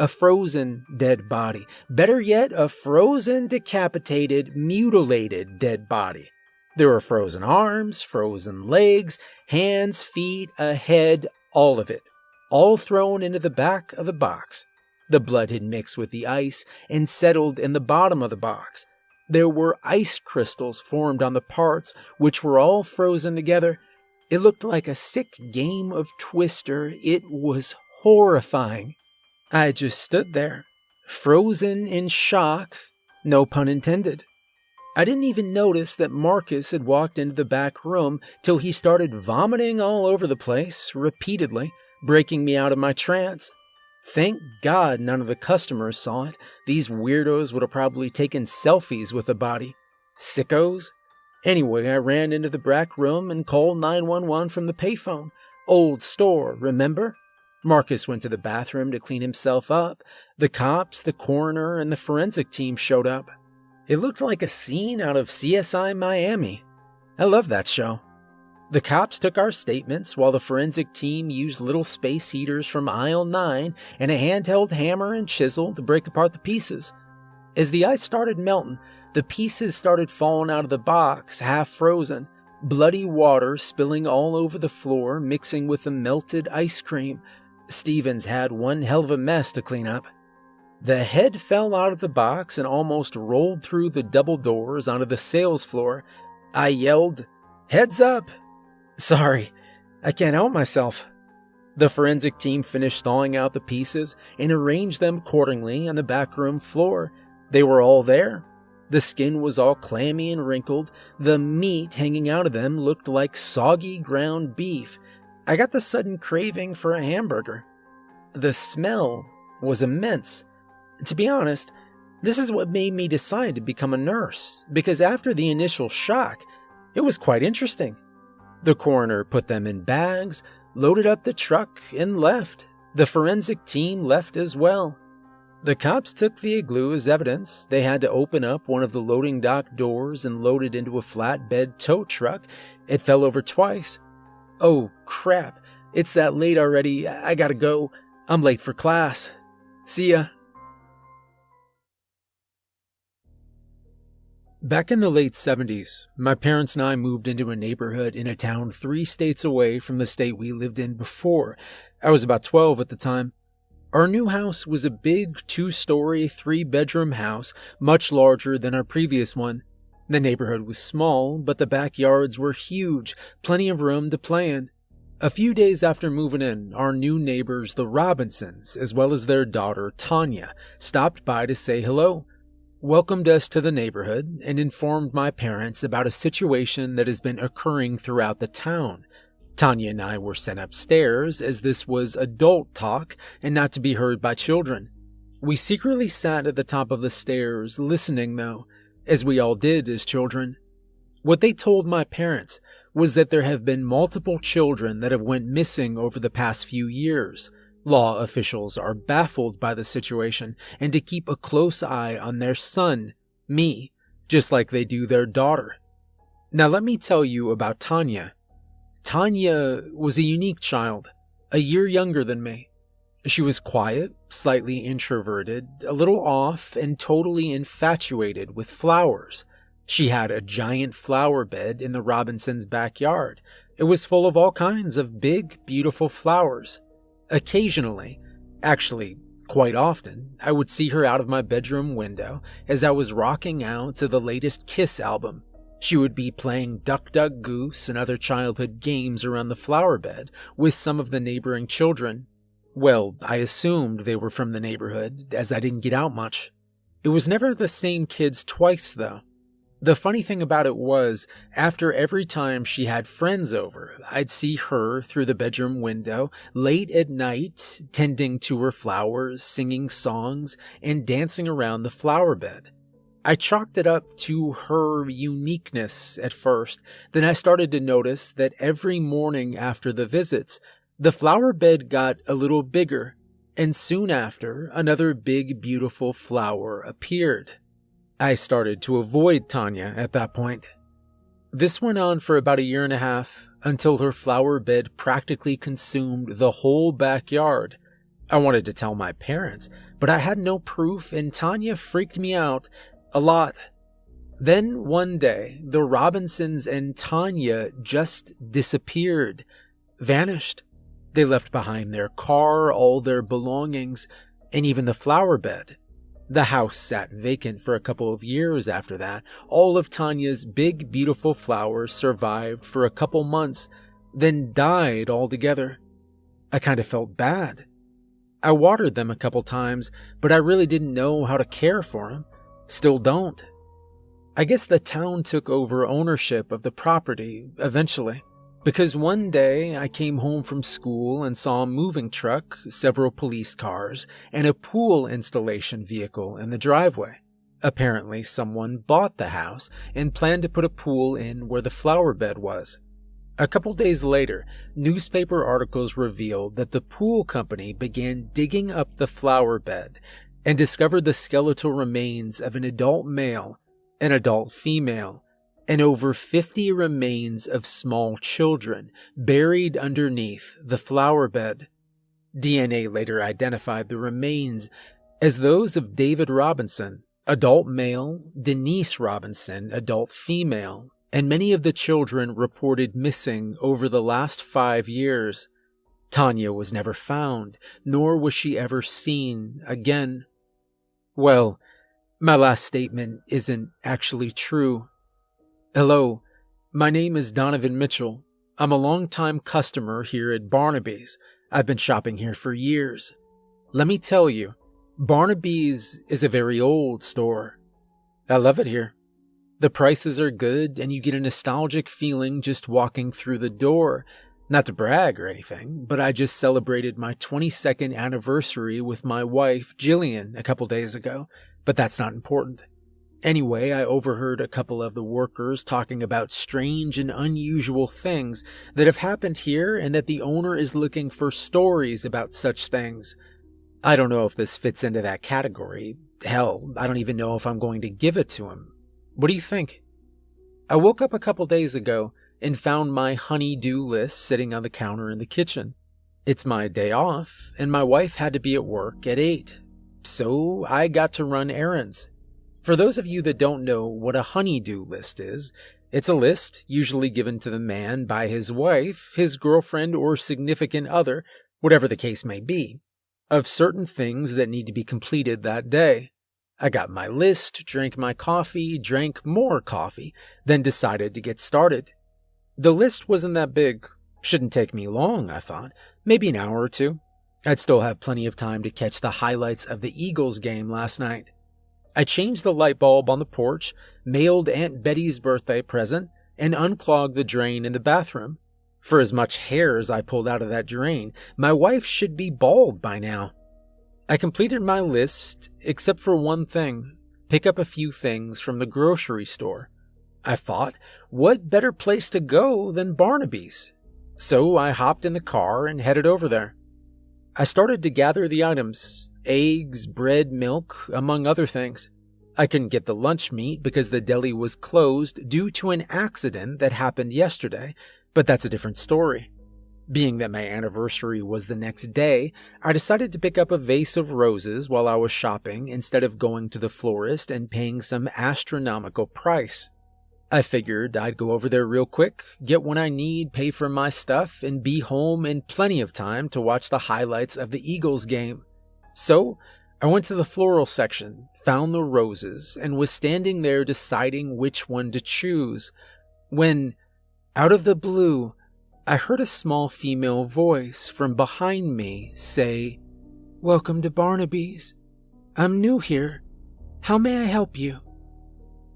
[SPEAKER 1] A frozen dead body. Better yet, a frozen, decapitated, mutilated dead body. There were frozen arms, frozen legs, hands, feet, a head, all of it. All thrown into the back of the box. The blood had mixed with the ice and settled in the bottom of the box. There were ice crystals formed on the parts, which were all frozen together. It looked like a sick game of Twister. It was horrifying. I just stood there, frozen in shock, no pun intended. I didn't even notice that Marcus had walked into the back room till he started vomiting all over the place, repeatedly, breaking me out of my trance. Thank God none of the customers saw it. These weirdos would have probably taken selfies with the body. Sickos. Anyway, I ran into the back room and called 911 from the payphone. Old store, remember? Marcus went to the bathroom to clean himself up. The cops, the coroner, and the forensic team showed up. It looked like a scene out of CSI Miami. I love that show. The cops took our statements while the forensic team used little space heaters from aisle 9 and a handheld hammer and chisel to break apart the pieces. As the ice started melting, the pieces started falling out of the box, half frozen. Bloody water spilling all over the floor, mixing with the melted ice cream. Stevens had one hell of a mess to clean up. The head fell out of the box and almost rolled through the double doors onto the sales floor. I yelled, "Heads up!" Sorry, I can't help myself. The forensic team finished thawing out the pieces and arranged them accordingly on the backroom floor. They were all there. The skin was all clammy and wrinkled. The meat hanging out of them looked like soggy ground beef. I got the sudden craving for a hamburger. The smell was immense. To be honest, this is what made me decide to become a nurse, because after the initial shock, it was quite interesting. The coroner put them in bags, loaded up the truck, and left. The forensic team left as well. The cops took the igloo as evidence. They had to open up one of the loading dock doors and load it into a flatbed tow truck. It fell over twice. Oh, crap. It's that late already. I gotta go. I'm late for class. See ya. Back in the late 70s, my parents and I moved into a neighborhood in a town 3 states away from the state we lived in before. I was about 12 at the time. Our new house was a big 2-story, 3-bedroom house, much larger than our previous one. The neighborhood was small, but the backyards were huge, plenty of room to play in. A few days after moving in, our new neighbors, the Robinsons, as well as their daughter, Tanya, stopped by to say hello, welcomed us to the neighborhood, and informed my parents about a situation that has been occurring throughout the town. Tanya and I were sent upstairs, as this was adult talk and not to be heard by children. We secretly sat at the top of the stairs, listening though, as we all did as children. What they told my parents was that there have been multiple children that have went missing over the past few years. Law officials are baffled by the situation and to keep a close eye on their son, me, just like they do their daughter. Now let me tell you about Tanya. Tanya was a unique child, a year younger than me. She was quiet, slightly introverted, a little off, and totally infatuated with flowers. She had a giant flower bed in the Robinsons' backyard. It was full of all kinds of big, beautiful flowers. Occasionally, actually quite often, I would see her out of my bedroom window as I was rocking out to the latest Kiss album. She would be playing Duck Duck Goose and other childhood games around the flower bed with some of the neighboring children. Well, I assumed they were from the neighborhood, as I didn't get out much. It was never the same kids twice, though. The funny thing about it was, after every time she had friends over, I'd see her through the bedroom window, late at night, tending to her flowers, singing songs, and dancing around the flower bed. I chalked it up to her uniqueness at first, then I started to notice that every morning after the visits, the flower bed got a little bigger, and soon after, another big, beautiful flower appeared. I started to avoid Tanya at that point. This went on for about 1.5 years, until her flower bed practically consumed the whole backyard. I wanted to tell my parents, but I had no proof, and Tanya freaked me out a lot. Then one day, the Robinsons and Tanya just disappeared, vanished. They left behind their car, all their belongings, and even the flower bed. The house sat vacant for a couple of years after that. All of Tanya's big, beautiful flowers survived for a couple months, then died altogether. I kind of felt bad. I watered them a couple times, but I really didn't know how to care for them. Still don't. I guess the town took over ownership of the property eventually, because one day I came home from school and saw a moving truck, several police cars, and a pool installation vehicle in the driveway. Apparently someone bought the house and planned to put a pool in where the flower bed was. A couple days later, newspaper articles revealed that the pool company began digging up the flower bed and discovered the skeletal remains of an adult male, an adult female, and over 50 remains of small children buried underneath the flower bed. DNA later identified the remains as those of David Robinson, adult male, Denise Robinson, adult female, and many of the children reported missing over the last 5 years. Tanya was never found, nor was she ever seen again. Well, my last statement isn't actually true. Hello, my name is Donovan Mitchell. I'm a longtime customer here at Barnaby's. I've been shopping here for years. Let me tell you, Barnaby's is a very old store. I love it here. The prices are good, and you get a nostalgic feeling just walking through the door. Not to brag or anything, but I just celebrated my 22nd anniversary with my wife, Jillian, a couple days ago, but that's not important. Anyway, I overheard a couple of the workers talking about strange and unusual things that have happened here and that the owner is looking for stories about such things. I don't know if this fits into that category. Hell, I don't even know if I'm going to give it to him. What do you think? I woke up a couple days ago and found my honey-do list sitting on the counter in the kitchen. It's my day off, and my wife had to be at work at 8, so I got to run errands. For those of you that don't know what a honey-do list is, it's a list usually given to the man by his wife, his girlfriend, or significant other, whatever the case may be, of certain things that need to be completed that day. I got my list, drank my coffee, drank more coffee, then decided to get started. The list wasn't that big. Shouldn't take me long, I thought. Maybe an hour or two. I'd still have plenty of time to catch the highlights of the Eagles game last night. I changed the light bulb on the porch, mailed Aunt Betty's birthday present, and unclogged the drain in the bathroom. For as much hair as I pulled out of that drain, my wife should be bald by now. I completed my list, except for one thing: pick up a few things from the grocery store. I thought, what better place to go than Barnaby's? So I hopped in the car and headed over there. I started to gather the items: eggs, bread, milk, among other things. I couldn't get the lunch meat because the deli was closed due to an accident that happened yesterday, but that's a different story. Being that my anniversary was the next day, I decided to pick up a vase of roses while I was shopping instead of going to the florist and paying some astronomical price. I figured I'd go over there real quick, get what I need, pay for my stuff, and be home in plenty of time to watch the highlights of the Eagles game. So, I went to the floral section, found the roses, and was standing there deciding which one to choose, when, out of the blue, I heard a small female voice from behind me say, "Welcome to Barnaby's. I'm new here. How may I help you?"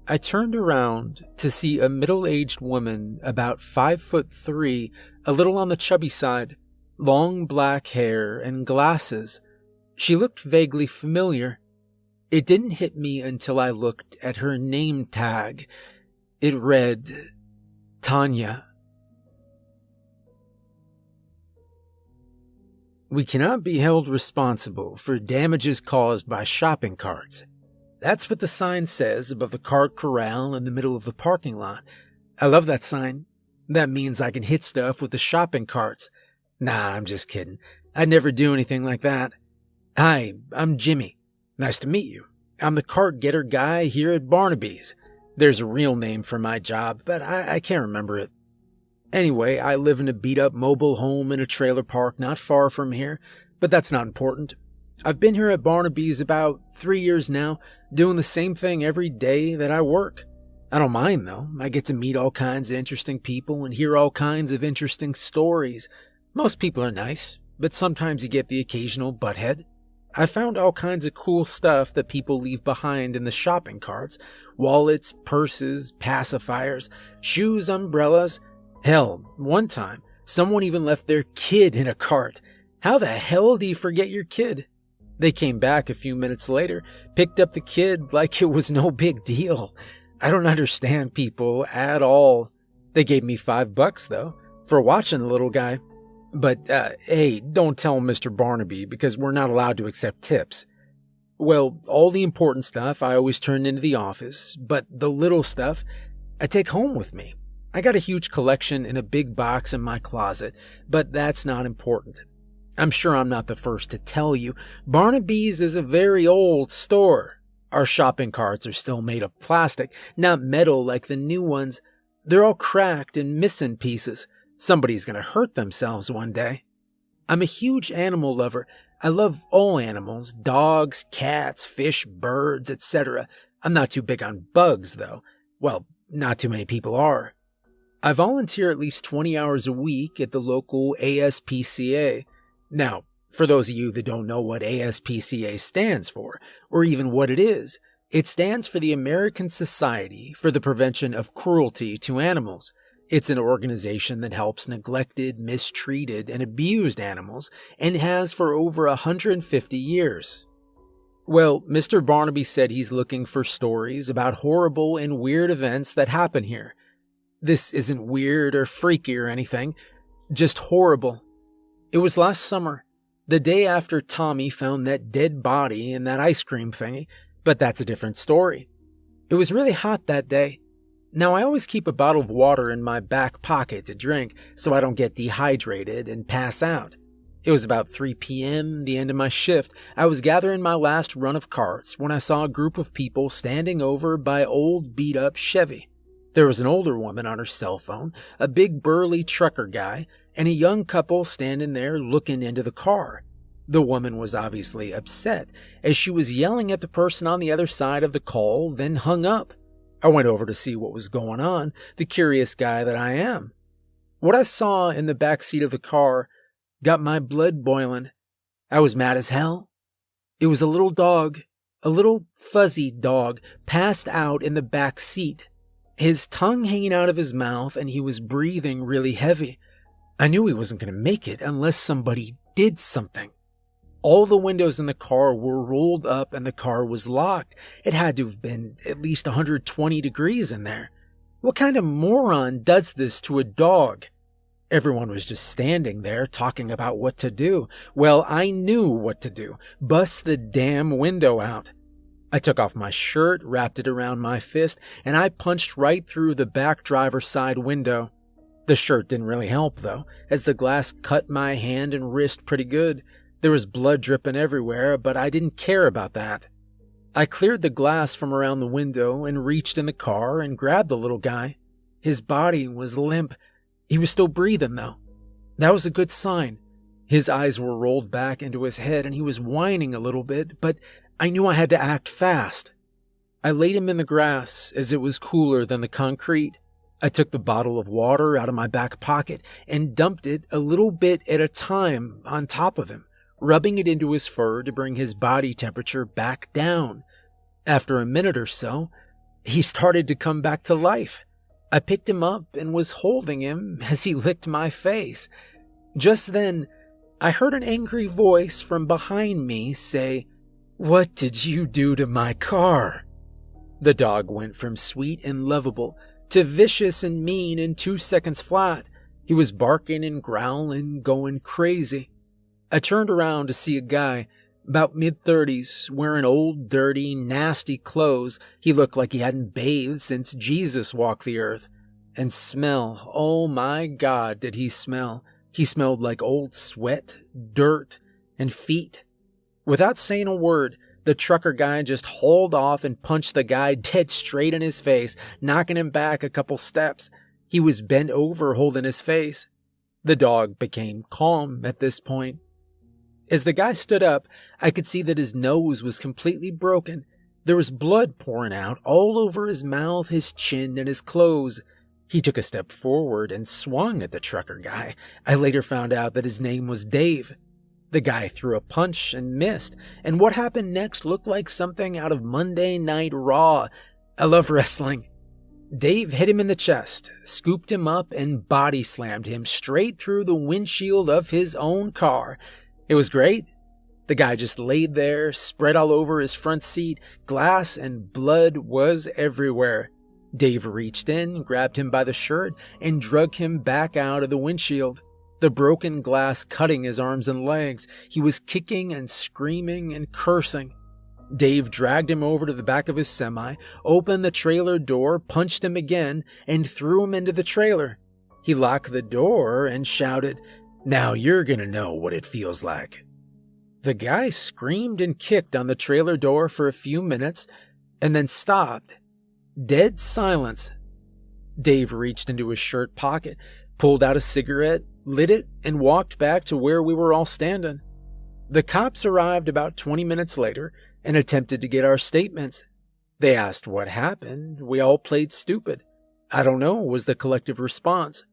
[SPEAKER 1] I turned around to see a middle-aged woman about 5'3", a little on the chubby side, long black hair and glasses. She looked vaguely familiar. It didn't hit me until I looked at her name tag. It read, Tanya. We cannot be held responsible for damages caused by shopping carts. That's what the sign says above the cart corral in the middle of the parking lot. I love that sign. That means I can hit stuff with the shopping carts. Nah, I'm just kidding. I'd never do anything like that. Hi, I'm Jimmy. Nice to meet you. I'm the cart getter guy here at Barnaby's. There's a real name for my job, but I can't remember it. Anyway, I live in a beat-up mobile home in a trailer park not far from here, but that's not important. I've been here at Barnaby's about 3 years now, doing the same thing every day that I work. I don't mind, though. I get to meet all kinds of interesting people and hear all kinds of interesting stories. Most people are nice, but sometimes you get the occasional butthead. I found all kinds of cool stuff that people leave behind in the shopping carts. Wallets, purses, pacifiers, shoes, umbrellas. Hell, one time, someone even left their kid in a cart. How the hell do you forget your kid? They came back a few minutes later, picked up the kid like it was no big deal. I don't understand people at all. They gave me $5 though, for watching the little guy. But, hey, don't tell Mr. Barnaby because we're not allowed to accept tips. Well, all the important stuff I always turn into the office, but the little stuff I take home with me. I got a huge collection in a big box in my closet, but that's not important. I'm sure I'm not the first to tell you, Barnaby's is a very old store. Our shopping carts are still made of plastic, not metal like the new ones. They're all cracked and missing pieces. Somebody's gonna hurt themselves one day. I'm a huge animal lover. I love all animals, dogs, cats, fish, birds, etc. I'm not too big on bugs, though. Well, not too many people are. I volunteer at least 20 hours a week at the local ASPCA. Now, for those of you that don't know what ASPCA stands for, or even what it is, it stands for the American Society for the Prevention of Cruelty to Animals. It's an organization that helps neglected, mistreated, and abused animals, and has for over 150 years. Well, Mr. Barnaby said he's looking for stories about horrible and weird events that happen here. This isn't weird or freaky or anything, just horrible. It was last summer, the day after Tommy found that dead body in that ice cream thingy, but that's a different story. It was really hot that day. Now, I always keep a bottle of water in my back pocket to drink so I don't get dehydrated and pass out. It was about 3 p.m., the end of my shift. I was gathering my last run of carts when I saw a group of people standing over by old beat-up Chevy. There was an older woman on her cell phone, a big burly trucker guy, and a young couple standing there looking into the car. The woman was obviously upset, as she was yelling at the person on the other side of the call, then hung up. I went over to see what was going on, the curious guy that I am. What I saw in the back seat of the car got my blood boiling. I was mad as hell. It was a little dog, a little fuzzy dog, passed out in the back seat. His tongue hanging out of his mouth, and he was breathing really heavy. I knew he wasn't going to make it unless somebody did something. All the windows in the car were rolled up and the car was locked. It had to have been at least 120 degrees in there. What kind of moron does this to a dog? Everyone was just standing there talking about what to do. Well, I knew what to do. Bust the damn window out. I took off my shirt, wrapped it around my fist, and I punched right through the back driver's side window. The shirt didn't really help, though, as the glass cut my hand and wrist pretty good. There was blood dripping everywhere, but I didn't care about that. I cleared the glass from around the window and reached in the car and grabbed the little guy. His body was limp. He was still breathing, though. That was a good sign. His eyes were rolled back into his head and he was whining a little bit, but I knew I had to act fast. I laid him in the grass as it was cooler than the concrete. I took the bottle of water out of my back pocket and dumped it a little bit at a time on top of him, rubbing it into his fur to bring his body temperature back down. After a minute or so, he started to come back to life. I picked him up and was holding him as he licked my face. Just then, I heard an angry voice from behind me say, "What did you do to my car?" The dog went from sweet and lovable to vicious and mean in 2 seconds flat. He was barking and growling, going crazy. I turned around to see a guy, about mid-30s, wearing old, dirty, nasty clothes. He looked like he hadn't bathed since Jesus walked the earth. And smell, oh my God, did he smell. He smelled like old sweat, dirt, and feet. Without saying a word, the trucker guy just hauled off and punched the guy dead straight in his face, knocking him back a couple steps. He was bent over holding his face. The dog became calm at this point. As the guy stood up, I could see that his nose was completely broken. There was blood pouring out all over his mouth, his chin, and his clothes. He took a step forward and swung at the trucker guy. I later found out that his name was Dave. The guy threw a punch and missed, and what happened next looked like something out of Monday Night Raw. I love wrestling. Dave hit him in the chest, scooped him up, and body slammed him straight through the windshield of his own car. It was great. The guy just laid there, spread all over his front seat. Glass and blood was everywhere. Dave reached in, grabbed him by the shirt, and dragged him back out of the windshield. The broken glass cutting his arms and legs. He was kicking and screaming and cursing. Dave dragged him over to the back of his semi, opened the trailer door, punched him again, and threw him into the trailer. He locked the door and shouted, "Now you're gonna know what it feels like." The guy screamed and kicked on the trailer door for a few minutes and then stopped. Dead silence. Dave reached into his shirt pocket, pulled out a cigarette, lit it, and walked back to where we were all standing. The cops arrived about 20 minutes later and attempted to get our statements. They asked what happened. We all played stupid. "I don't know," was the collective response.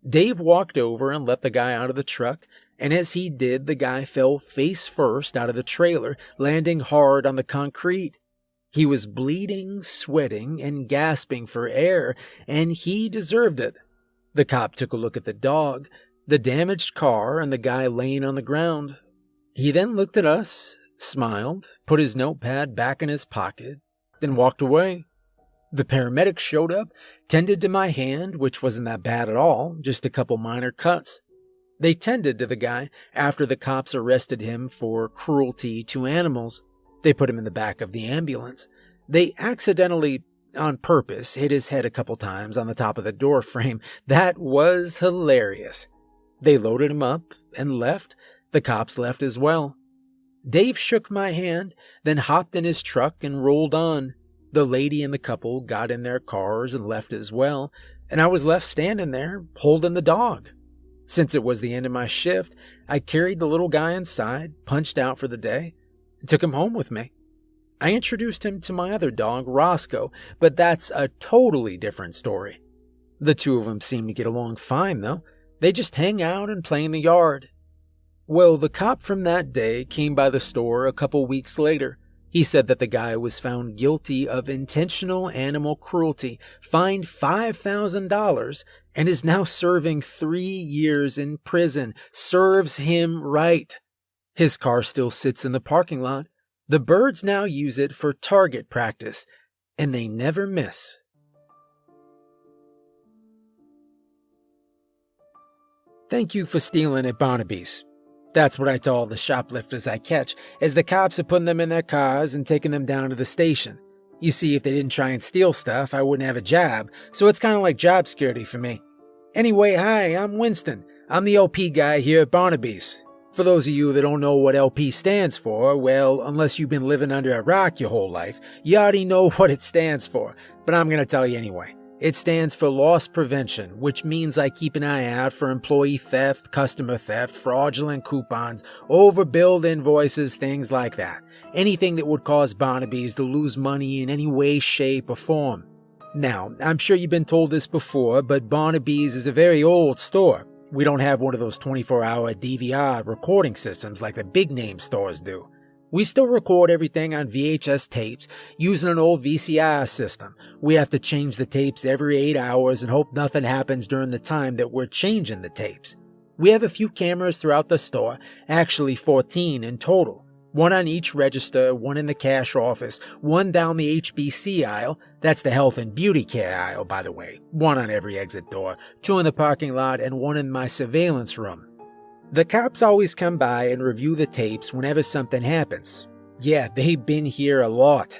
[SPEAKER 1] Dave walked over and let the guy out of the truck, and as he did, the guy fell face first out of the trailer, landing hard on the concrete. He was bleeding, sweating, and gasping for air, and he deserved it. The cop took a look at the dog, the damaged car, and the guy laying on the ground. He then looked at us, smiled, put his notepad back in his pocket, then walked away. The paramedics showed up, tended to my hand, which wasn't that bad at all, just a couple minor cuts. They tended to the guy after the cops arrested him for cruelty to animals. They put him in the back of the ambulance. They accidentally, on purpose, hit his head a couple times on the top of the door frame. That was hilarious. They loaded him up and left. The cops left as well. Dave shook my hand, then hopped in his truck and rolled on. The lady and the couple got in their cars and left as well, and I was left standing there, holding the dog. Since it was the end of my shift, I carried the little guy inside, punched out for the day, and took him home with me. I introduced him to my other dog, Roscoe, but that's a totally different story. The two of them seem to get along fine, though. They just hang out and play in the yard. Well, the cop from that day came by the store a couple weeks later. He said that the guy was found guilty of intentional animal cruelty, fined $5,000, and is now serving 3 years in prison. Serves him right. His car still sits in the parking lot. The birds now use it for target practice, and they never miss. Thank you for stealing at Barnaby's. That's what I tell all the shoplifters I catch, as the cops are putting them in their cars and taking them down to the station. You see, if they didn't try and steal stuff, I wouldn't have a job, so it's kind of like job security for me. Anyway, hi, I'm Winston. I'm the LP guy here at Barnaby's. For those of you that don't know what LP stands for, well, unless you've been living under a rock your whole life, you already know what it stands for, but I'm going to tell you anyway. It stands for Loss Prevention, which means I keep an eye out for employee theft, customer theft, fraudulent coupons, overbilled invoices, things like that. Anything that would cause Barnaby's to lose money in any way, shape, or form. Now, I'm sure you've been told this before, but Barnaby's is a very old store. We don't have one of those 24-hour DVR recording systems like the big-name stores do. We still record everything on VHS tapes using an old VCR system. We have to change the tapes every 8 hours and hope nothing happens during the time that we're changing the tapes. We have a few cameras throughout the store, actually 14 in total. One on each register, one in the cash office, one down the HBC aisle, that's the health and beauty care aisle, by the way, one on every exit door, two in the parking lot, and one in my surveillance room. The cops always come by and review the tapes whenever something happens. Yeah, they've been here a lot.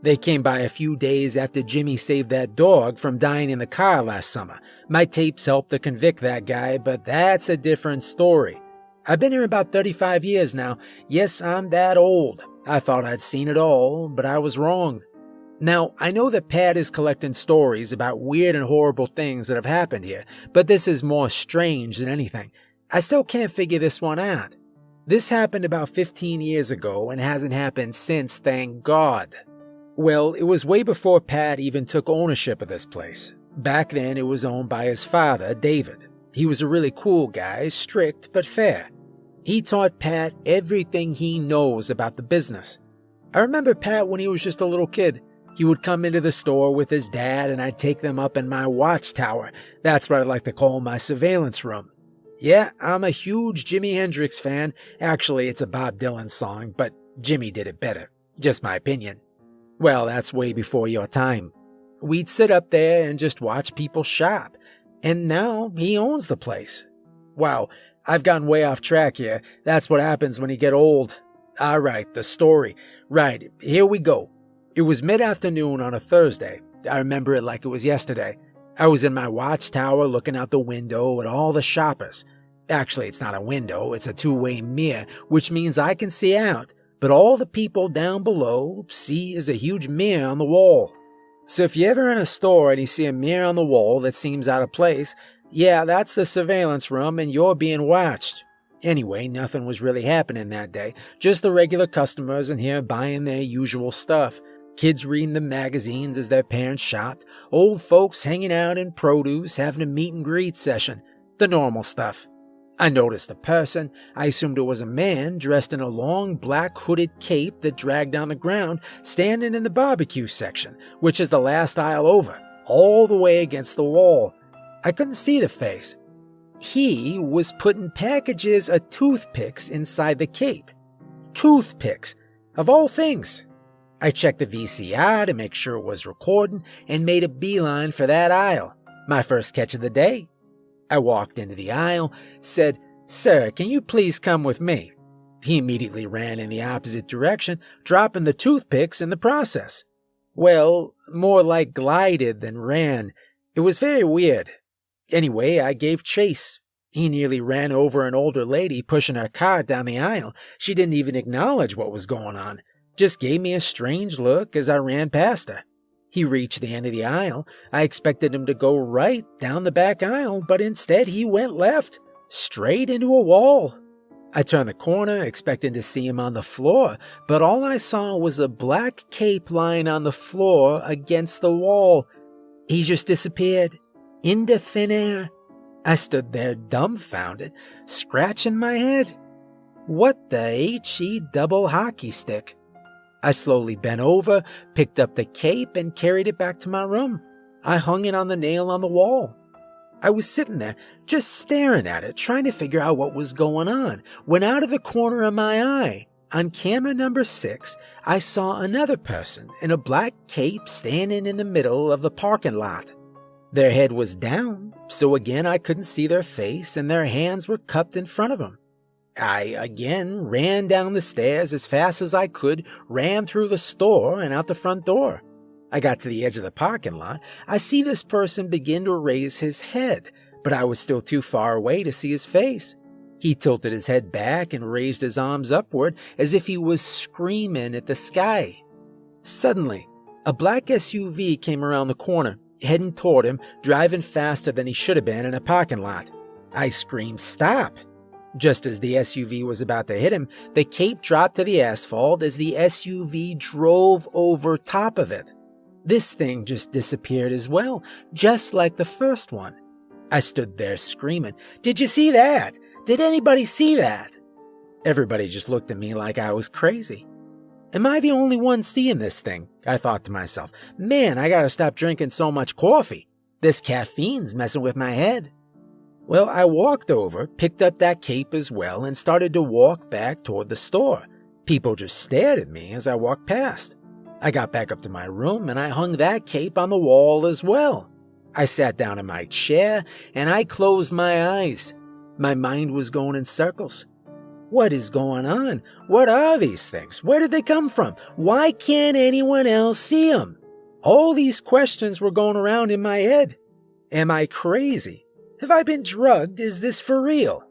[SPEAKER 1] They came by a few days after Jimmy saved that dog from dying in the car last summer. My tapes helped to convict that guy, but that's a different story. I've been here about 35 years now. Yes, I'm that old. I thought I'd seen it all, but I was wrong. Now, I know that Pat is collecting stories about weird and horrible things that have happened here, but this is more strange than anything. I still can't figure this one out. This happened about 15 years ago and hasn't happened since, thank God. Well, it was way before Pat even took ownership of this place. Back then, it was owned by his father, David. He was a really cool guy, strict but fair. He taught Pat everything he knows about the business. I remember Pat when he was just a little kid. He would come into the store with his dad and I'd take them up in my watchtower. That's what I like to call my surveillance room. Yeah, I'm a huge Jimi Hendrix fan. Actually, it's a Bob Dylan song, but Jimmy did it better. Just my opinion. Well, that's way before your time. We'd sit up there and just watch people shop. And now he owns the place. Wow, I've gotten way off track here. That's what happens when you get old. All right, the story. Right, here we go. It was mid-afternoon on a Thursday. I remember it like it was yesterday. I was in my watchtower looking out the window at all the shoppers. Actually, it's not a window, it's a two-way mirror, which means I can see out, but all the people down below see is a huge mirror on the wall. So if you're ever in a store and you see a mirror on the wall that seems out of place, yeah, that's the surveillance room and you're being watched. Anyway, nothing was really happening that day, just the regular customers in here buying their usual stuff. Kids reading the magazines as their parents shopped, old folks hanging out in produce, having a meet and greet session, the normal stuff. I noticed a person. I assumed it was a man dressed in a long black hooded cape that dragged down the ground, standing in the barbecue section, which is the last aisle over, all the way against the wall. I couldn't see the face. He was putting packages of toothpicks inside the cape. Toothpicks, of all things. I checked the VCR to make sure it was recording and made a beeline for that aisle. My first catch of the day. I walked into the aisle, said, "Sir, can you please come with me?" He immediately ran in the opposite direction, dropping the toothpicks in the process. Well, more like glided than ran. It was very weird. Anyway, I gave chase. He nearly ran over an older lady pushing her cart down the aisle. She didn't even acknowledge what was going on. Just gave me a strange look as I ran past her. He reached the end of the aisle. I expected him to go right down the back aisle, but instead he went left, straight into a wall. I turned the corner, expecting to see him on the floor, but all I saw was a black cape lying on the floor against the wall. He just disappeared, into thin air. I stood there dumbfounded, scratching my head. What the H-E double hockey stick? I slowly bent over, picked up the cape, and carried it back to my room. I hung it on the nail on the wall. I was sitting there, just staring at it, trying to figure out what was going on, when out of the corner of my eye, on camera number 6, I saw another person in a black cape standing in the middle of the parking lot. Their head was down, so again I couldn't see their face, and their hands were cupped in front of them. I again ran down the stairs as fast as I could, ran through the store and out the front door. I got to the edge of the parking lot. I see this person begin to raise his head, but I was still too far away to see his face. He tilted his head back and raised his arms upward as if he was screaming at the sky. Suddenly, a black SUV came around the corner, heading toward him, driving faster than he should have been in a parking lot. I screamed, "Stop!" Just as the SUV was about to hit him, the cape dropped to the asphalt as the SUV drove over top of it. This thing just disappeared as well, just like the first one. I stood there screaming, "Did you see that? Did anybody see that?" Everybody just looked at me like I was crazy. Am I the only one seeing this thing? I thought to myself. Man, I gotta stop drinking so much coffee. This caffeine's messing with my head. Well, I walked over, picked up that cape as well, and started to walk back toward the store. People just stared at me as I walked past. I got back up to my room and I hung that cape on the wall as well. I sat down in my chair and I closed my eyes. My mind was going in circles. What is going on? What are these things? Where did they come from? Why can't anyone else see them? All these questions were going around in my head. Am I crazy? Have I been drugged? Is this for real?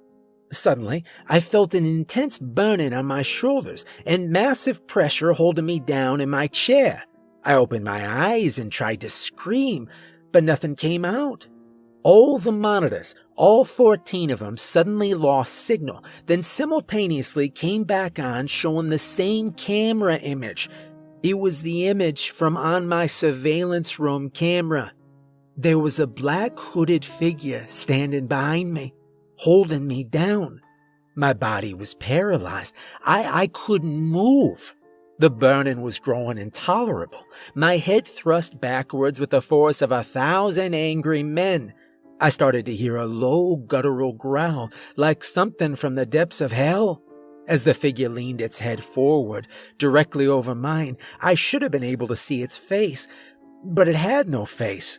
[SPEAKER 1] Suddenly, I felt an intense burning on my shoulders and massive pressure holding me down in my chair. I opened my eyes and tried to scream, but nothing came out. All the monitors, all 14 of them, suddenly lost signal, then simultaneously came back on showing the same camera image. It was the image from on my surveillance room camera. There was a black hooded figure standing behind me, holding me down. My body was paralyzed. I couldn't move. The burning was growing intolerable. My head thrust backwards with the force of 1,000 angry men. I started to hear a low guttural growl, like something from the depths of hell. As the figure leaned its head forward, directly over mine, I should have been able to see its face, but it had no face.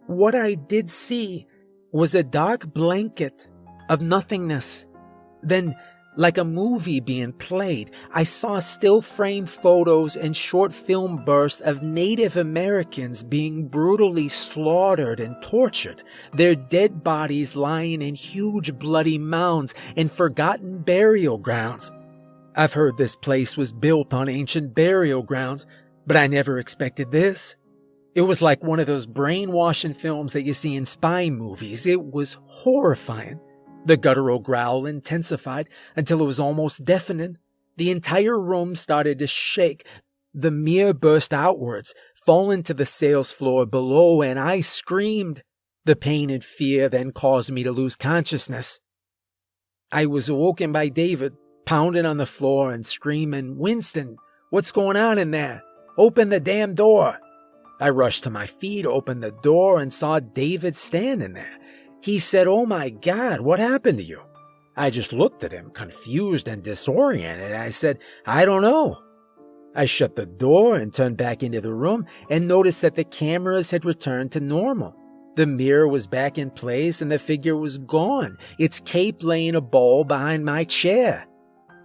[SPEAKER 1] What I did see was a dark blanket of nothingness. Then, like a movie being played, I saw still frame photos and short film bursts of Native Americans being brutally slaughtered and tortured, their dead bodies lying in huge bloody mounds and forgotten burial grounds. I've heard this place was built on ancient burial grounds, but I never expected this. It was like one of those brainwashing films that you see in spy movies. It was horrifying. The guttural growl intensified until it was almost deafening. The entire room started to shake. The mirror burst outwards, falling to the sales floor below, and I screamed. The pain and fear then caused me to lose consciousness. I was awoken by David, pounding on the floor and screaming, "Winston, what's going on in there? Open the damn door." I rushed to my feet, opened the door, and saw David standing there. He said, "Oh my God, what happened to you?" I just looked at him, confused and disoriented. I said, "I don't know." I shut the door and turned back into the room and noticed that the cameras had returned to normal. The mirror was back in place and the figure was gone, its cape lay in a ball behind my chair.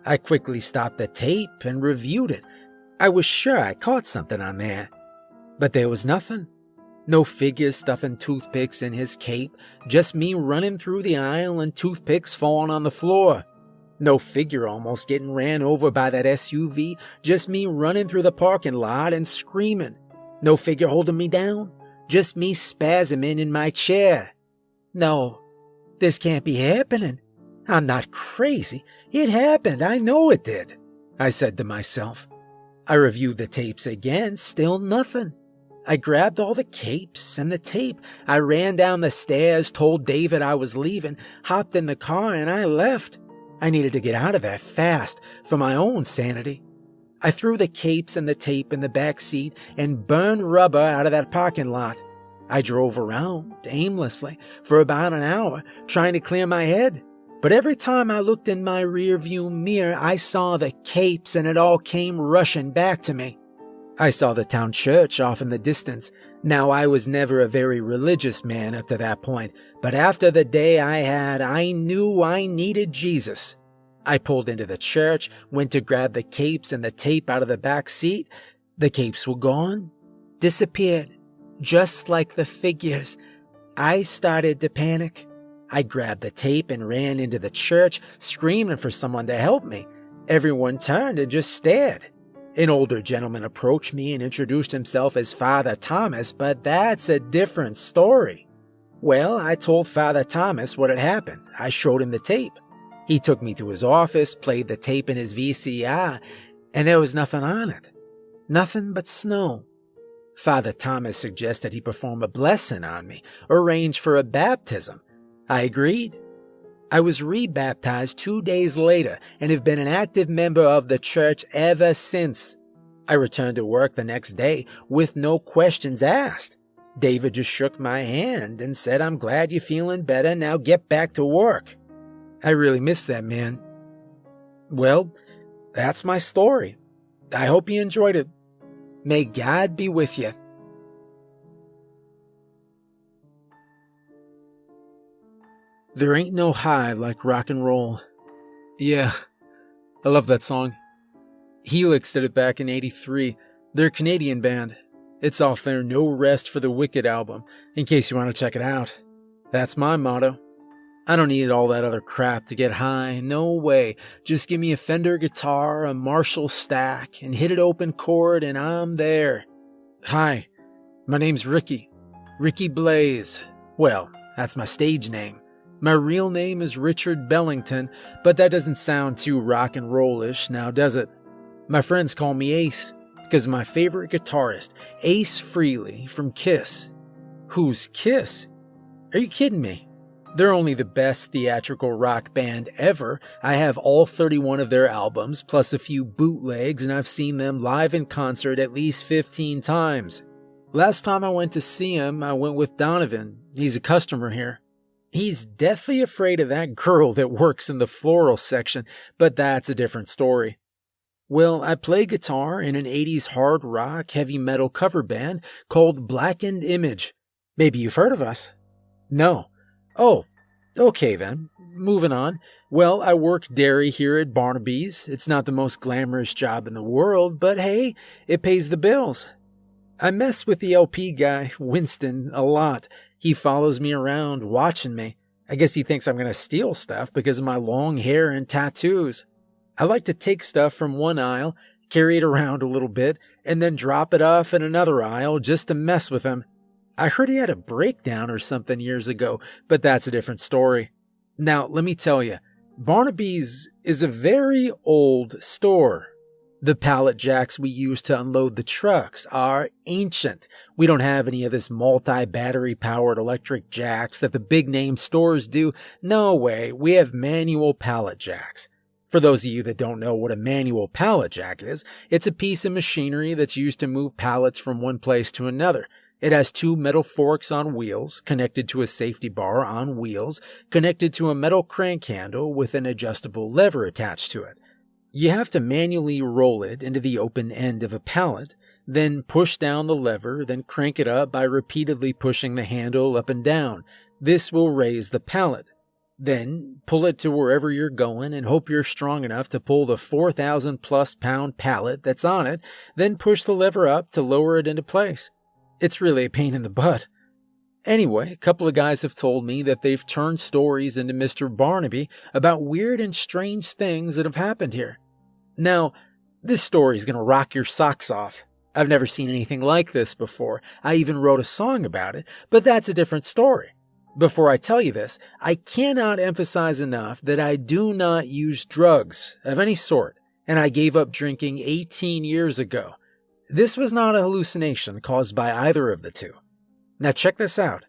[SPEAKER 1] I quickly stopped the tape and reviewed it. I was sure I caught something on there. But there was nothing. No figure stuffing toothpicks in his cape, just me running through the aisle and toothpicks falling on the floor. No figure almost getting ran over by that SUV, just me running through the parking lot and screaming. No figure holding me down, just me spasming in my chair. No, this can't be happening. I'm not crazy. It happened. I know it did, I said to myself. I reviewed the tapes again, still nothing. I grabbed all the capes and the tape. I ran down the stairs, told David I was leaving, hopped in the car, and I left. I needed to get out of there fast for my own sanity. I threw the capes and the tape in the back seat and burned rubber out of that parking lot. I drove around aimlessly for about an hour, trying to clear my head. But every time I looked in my rearview mirror, I saw the capes and it all came rushing back to me. I saw the town church off in the distance. Now, I was never a very religious man up to that point, but after the day I had, I knew I needed Jesus. I pulled into the church, went to grab the capes and the tape out of the back seat. The capes were gone, disappeared, just like the figures. I started to panic. I grabbed the tape and ran into the church, screaming for someone to help me. Everyone turned and just stared. An older gentleman approached me and introduced himself as Father Thomas, but that's a different story. Well, I told Father Thomas what had happened. I showed him the tape. He took me to his office, played the tape in his VCR, and there was nothing on it. Nothing but snow. Father Thomas suggested he perform a blessing on me, arrange for a baptism. I agreed. I was rebaptized 2 days later and have been an active member of the church ever since. I returned to work the next day with no questions asked. David just shook my hand and said, "I'm glad you're feeling better. Now get back to work." I really miss that man. Well, that's my story. I hope you enjoyed it. May God be with you. There ain't no high like rock and roll. Yeah, I love that song. Helix did it back in '83. They're a Canadian band. It's off their No Rest for the Wicked album, in case you want to check it out. That's my motto. I don't need all that other crap to get high. No way. Just give me a Fender guitar, a Marshall stack, and hit it open chord, and I'm there. Hi, my name's Ricky. Ricky Blaze. Well, that's my stage name. My real name is Richard Bellington, but that doesn't sound too rock and roll-ish now, does it? My friends call me Ace, because my favorite guitarist, Ace Frehley from Kiss. Who's Kiss? Are you kidding me? They're only the best theatrical rock band ever. I have all 31 of their albums, plus a few bootlegs, and I've seen them live in concert at least 15 times. Last time I went to see him, I went with Donovan. He's a customer here. He's deathly afraid of that girl that works in the floral section, but that's a different story. Well, I play guitar in an 80s hard rock, heavy metal cover band called Blackened Image. Maybe you've heard of us? No. Oh, okay then. Moving on. Well, I work dairy here at Barnaby's. It's not the most glamorous job in the world, but hey, it pays the bills. I mess with the LP guy, Winston, a lot. He follows me around, watching me. I guess he thinks I'm going to steal stuff because of my long hair and tattoos. I like to take stuff from one aisle, carry it around a little bit, and then drop it off in another aisle just to mess with him. I heard he had a breakdown or something years ago, but that's a different story. Now, let me tell you, Barnaby's is a very old store. The pallet jacks we use to unload the trucks are ancient. We don't have any of this multi-battery powered electric jacks that the big name stores do. No way, we have manual pallet jacks. For those of you that don't know what a manual pallet jack is, it's a piece of machinery that's used to move pallets from one place to another. It has two metal forks on wheels, connected to a safety bar on wheels, connected to a metal crank handle with an adjustable lever attached to it. You have to manually roll it into the open end of a pallet, then push down the lever, then crank it up by repeatedly pushing the handle up and down. This will raise the pallet. Then pull it to wherever you're going and hope you're strong enough to pull the 4,000 plus pound pallet that's on it, then push the lever up to lower it into place. It's really a pain in the butt. Anyway, a couple of guys have told me that they've turned stories into Mr. Barnaby about weird and strange things that have happened here. Now, this story's gonna rock your socks off. I've never seen anything like this before. I even wrote a song about it, but that's a different story. Before I tell you this, I cannot emphasize enough that I do not use drugs of any sort, and I gave up drinking 18 years ago. This was not a hallucination caused by either of the two. Now check this out.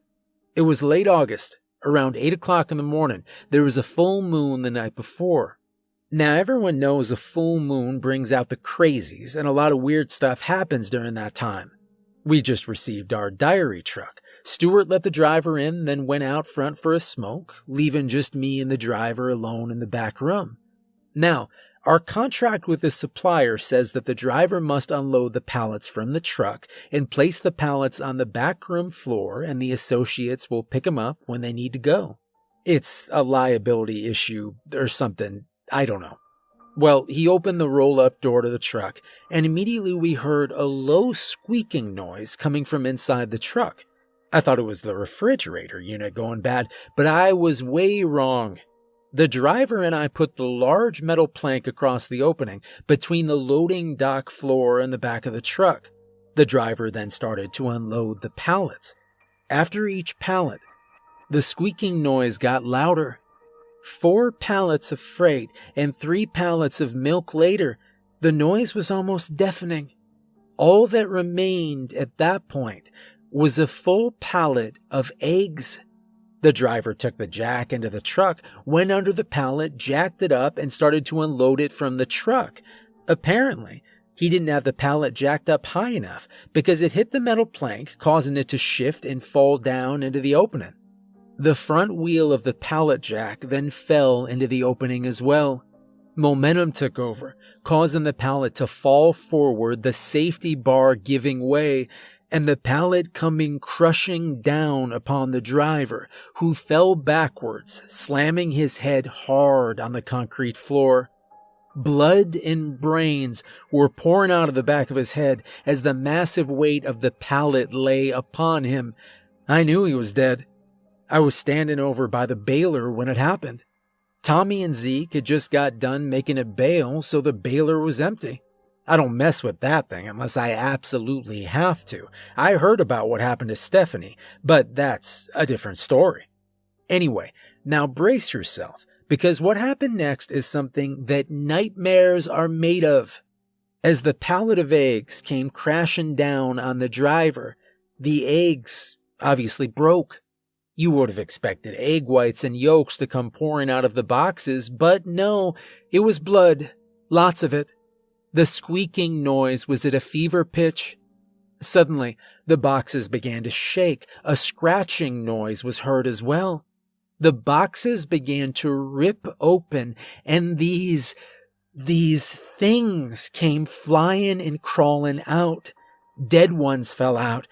[SPEAKER 1] It was late August, around 8 o'clock in the morning. There was a full moon the night before. Now everyone knows a full moon brings out the crazies, and a lot of weird stuff happens during that time. We just received our diary truck. Stuart let the driver in, then went out front for a smoke, leaving just me and the driver alone in the back room. Now, our contract with the supplier says that the driver must unload the pallets from the truck and place the pallets on the back room floor, and the associates will pick them up when they need to go. It's a liability issue or something, I don't know. Well, he opened the roll-up door to the truck, and immediately we heard a low squeaking noise coming from inside the truck. I thought it was the refrigerator unit going bad, but I was way wrong. The driver and I put the large metal plank across the opening between the loading dock floor and the back of the truck. The driver then started to unload the pallets. After each pallet, the squeaking noise got louder. 4 pallets of freight and 3 pallets of milk later, the noise was almost deafening. All that remained at that point was a full pallet of eggs. The driver took the jack into the truck, went under the pallet, jacked it up, and started to unload it from the truck. Apparently, he didn't have the pallet jacked up high enough because it hit the metal plank, causing it to shift and fall down into the opening. The front wheel of the pallet jack then fell into the opening as well. Momentum took over, causing the pallet to fall forward, the safety bar giving way, and the pallet coming crushing down upon the driver, who fell backwards, slamming his head hard on the concrete floor. Blood and brains were pouring out of the back of his head as the massive weight of the pallet lay upon him. I knew he was dead. I was standing over by the baler when it happened. Tommy and Zeke had just got done making a bale, so the baler was empty. I don't mess with that thing unless I absolutely have to. I heard about what happened to Stephanie, but that's a different story. Anyway, now brace yourself, because what happened next is something that nightmares are made of. As the pallet of eggs came crashing down on the driver, the eggs obviously broke. You would have expected egg whites and yolks to come pouring out of the boxes, but no, it was blood, lots of it. The squeaking noise was at a fever pitch. Suddenly, the boxes began to shake. A scratching noise was heard as well. The boxes began to rip open, and these things came flying and crawling out. Dead ones fell out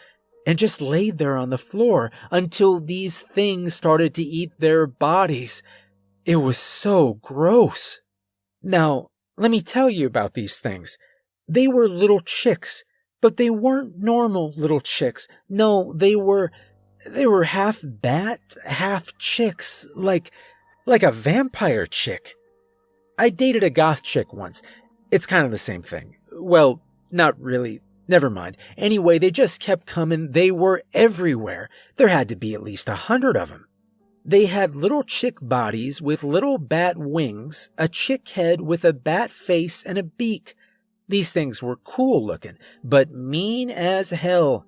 [SPEAKER 1] and just laid there on the floor until these things started to eat their bodies. It was so gross. Now, let me tell you about these things. They were little chicks, but they weren't normal little chicks. No, they were half bat, half chicks, like a vampire chick. I dated a goth chick once. It's kind of the same thing. Well, not really. Never mind. Anyway, they just kept coming. They were everywhere. There had to be at least 100 of them. They had little chick bodies with little bat wings, a chick head with a bat face and a beak. These things were cool looking, but mean as hell.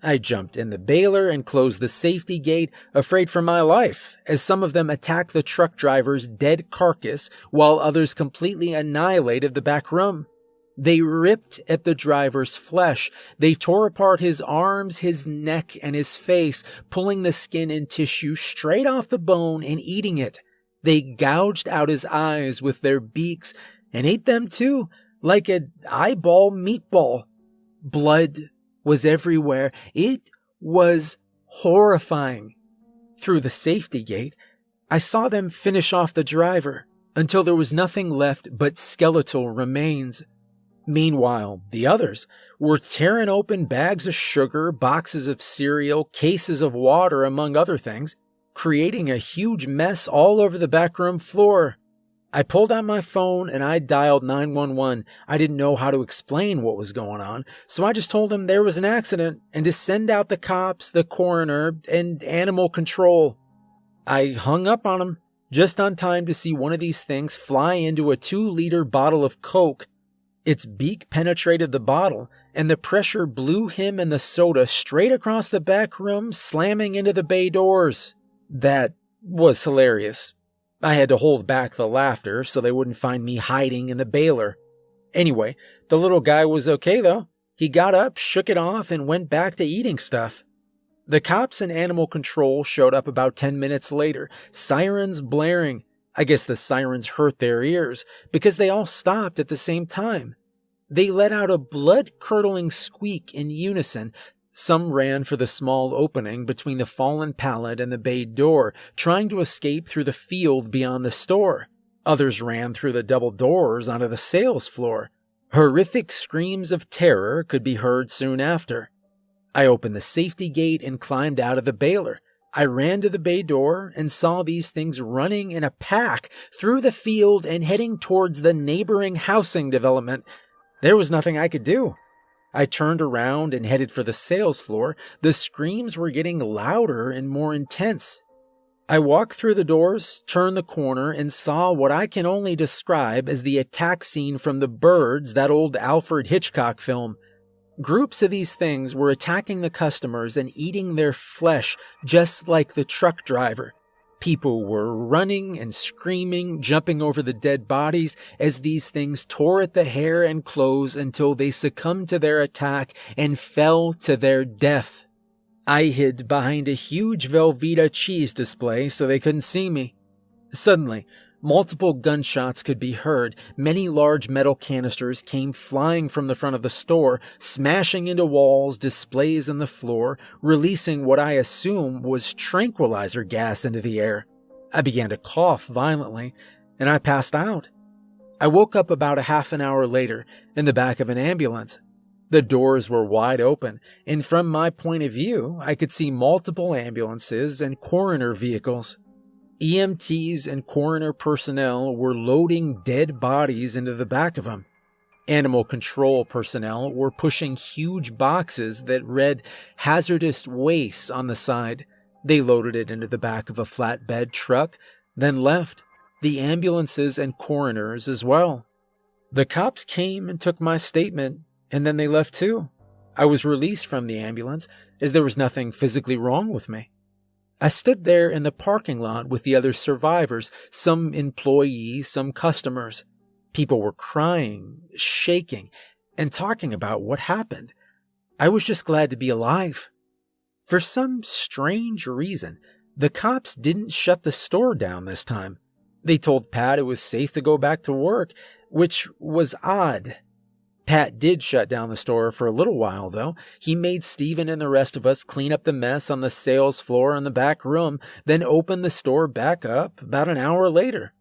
[SPEAKER 1] I jumped in the baler and closed the safety gate, afraid for my life, as some of them attacked the truck driver's dead carcass while others completely annihilated the back room. They ripped at the driver's flesh. They tore apart his arms, his neck, and his face, pulling the skin and tissue straight off the bone and eating it. They gouged out his eyes with their beaks and ate them too, like an eyeball meatball. Blood was everywhere. It was horrifying. Through the safety gate, I saw them finish off the driver until there was nothing left but skeletal remains. Meanwhile, the others were tearing open bags of sugar, boxes of cereal, cases of water, among other things, creating a huge mess all over the backroom floor. I pulled out my phone and I dialed 911. I didn't know how to explain what was going on, so I just told them there was an accident and to send out the cops, the coroner, and animal control. I hung up on him just on time to see one of these things fly into a 2-liter bottle of Coke. Its beak penetrated the bottle, and the pressure blew him and the soda straight across the back room, slamming into the bay doors. That was hilarious. I had to hold back the laughter so they wouldn't find me hiding in the baler. Anyway, the little guy was okay though. He got up, shook it off, and went back to eating stuff. The cops and animal control showed up about 10 minutes later, sirens blaring. I guess the sirens hurt their ears because they all stopped at the same time. They let out a blood-curdling squeak in unison. Some ran for the small opening between the fallen pallet and the bay door, trying to escape through the field beyond the store. Others ran through the double doors onto the sales floor. Horrific screams of terror could be heard soon after. I opened the safety gate and climbed out of the baler. I ran to the bay door and saw these things running in a pack through the field and heading towards the neighboring housing development. There was nothing I could do. I turned around and headed for the sales floor. The screams were getting louder and more intense. I walked through the doors, turned the corner, and saw what I can only describe as the attack scene from The Birds, that old Alfred Hitchcock film. Groups of these things were attacking the customers and eating their flesh just like the truck driver. People were running and screaming, jumping over the dead bodies as these things tore at the hair and clothes until they succumbed to their attack and fell to their death. I hid behind a huge Velveeta cheese display so they couldn't see me. Suddenly, multiple gunshots could be heard. Many large metal canisters came flying from the front of the store, smashing into walls, displays, and the floor, releasing what I assume was tranquilizer gas into the air. I began to cough violently, and I passed out. I woke up about a half an hour later in the back of an ambulance. The doors were wide open, and from my point of view, I could see multiple ambulances and coroner vehicles. EMTs and coroner personnel were loading dead bodies into the back of them. Animal control personnel were pushing huge boxes that read hazardous waste on the side. They loaded it into the back of a flatbed truck, then left. The ambulances and coroners as well. The cops came and took my statement, and then they left too. I was released from the ambulance as there was nothing physically wrong with me. I stood there in the parking lot with the other survivors, some employees, some customers. People were crying, shaking, and talking about what happened. I was just glad to be alive. For some strange reason, the cops didn't shut the store down this time. They told Pat it was safe to go back to work, which was odd. Pat did shut down the store for a little while, though. He made Steven and the rest of us clean up the mess on the sales floor in the back room, then opened the store back up about an hour later.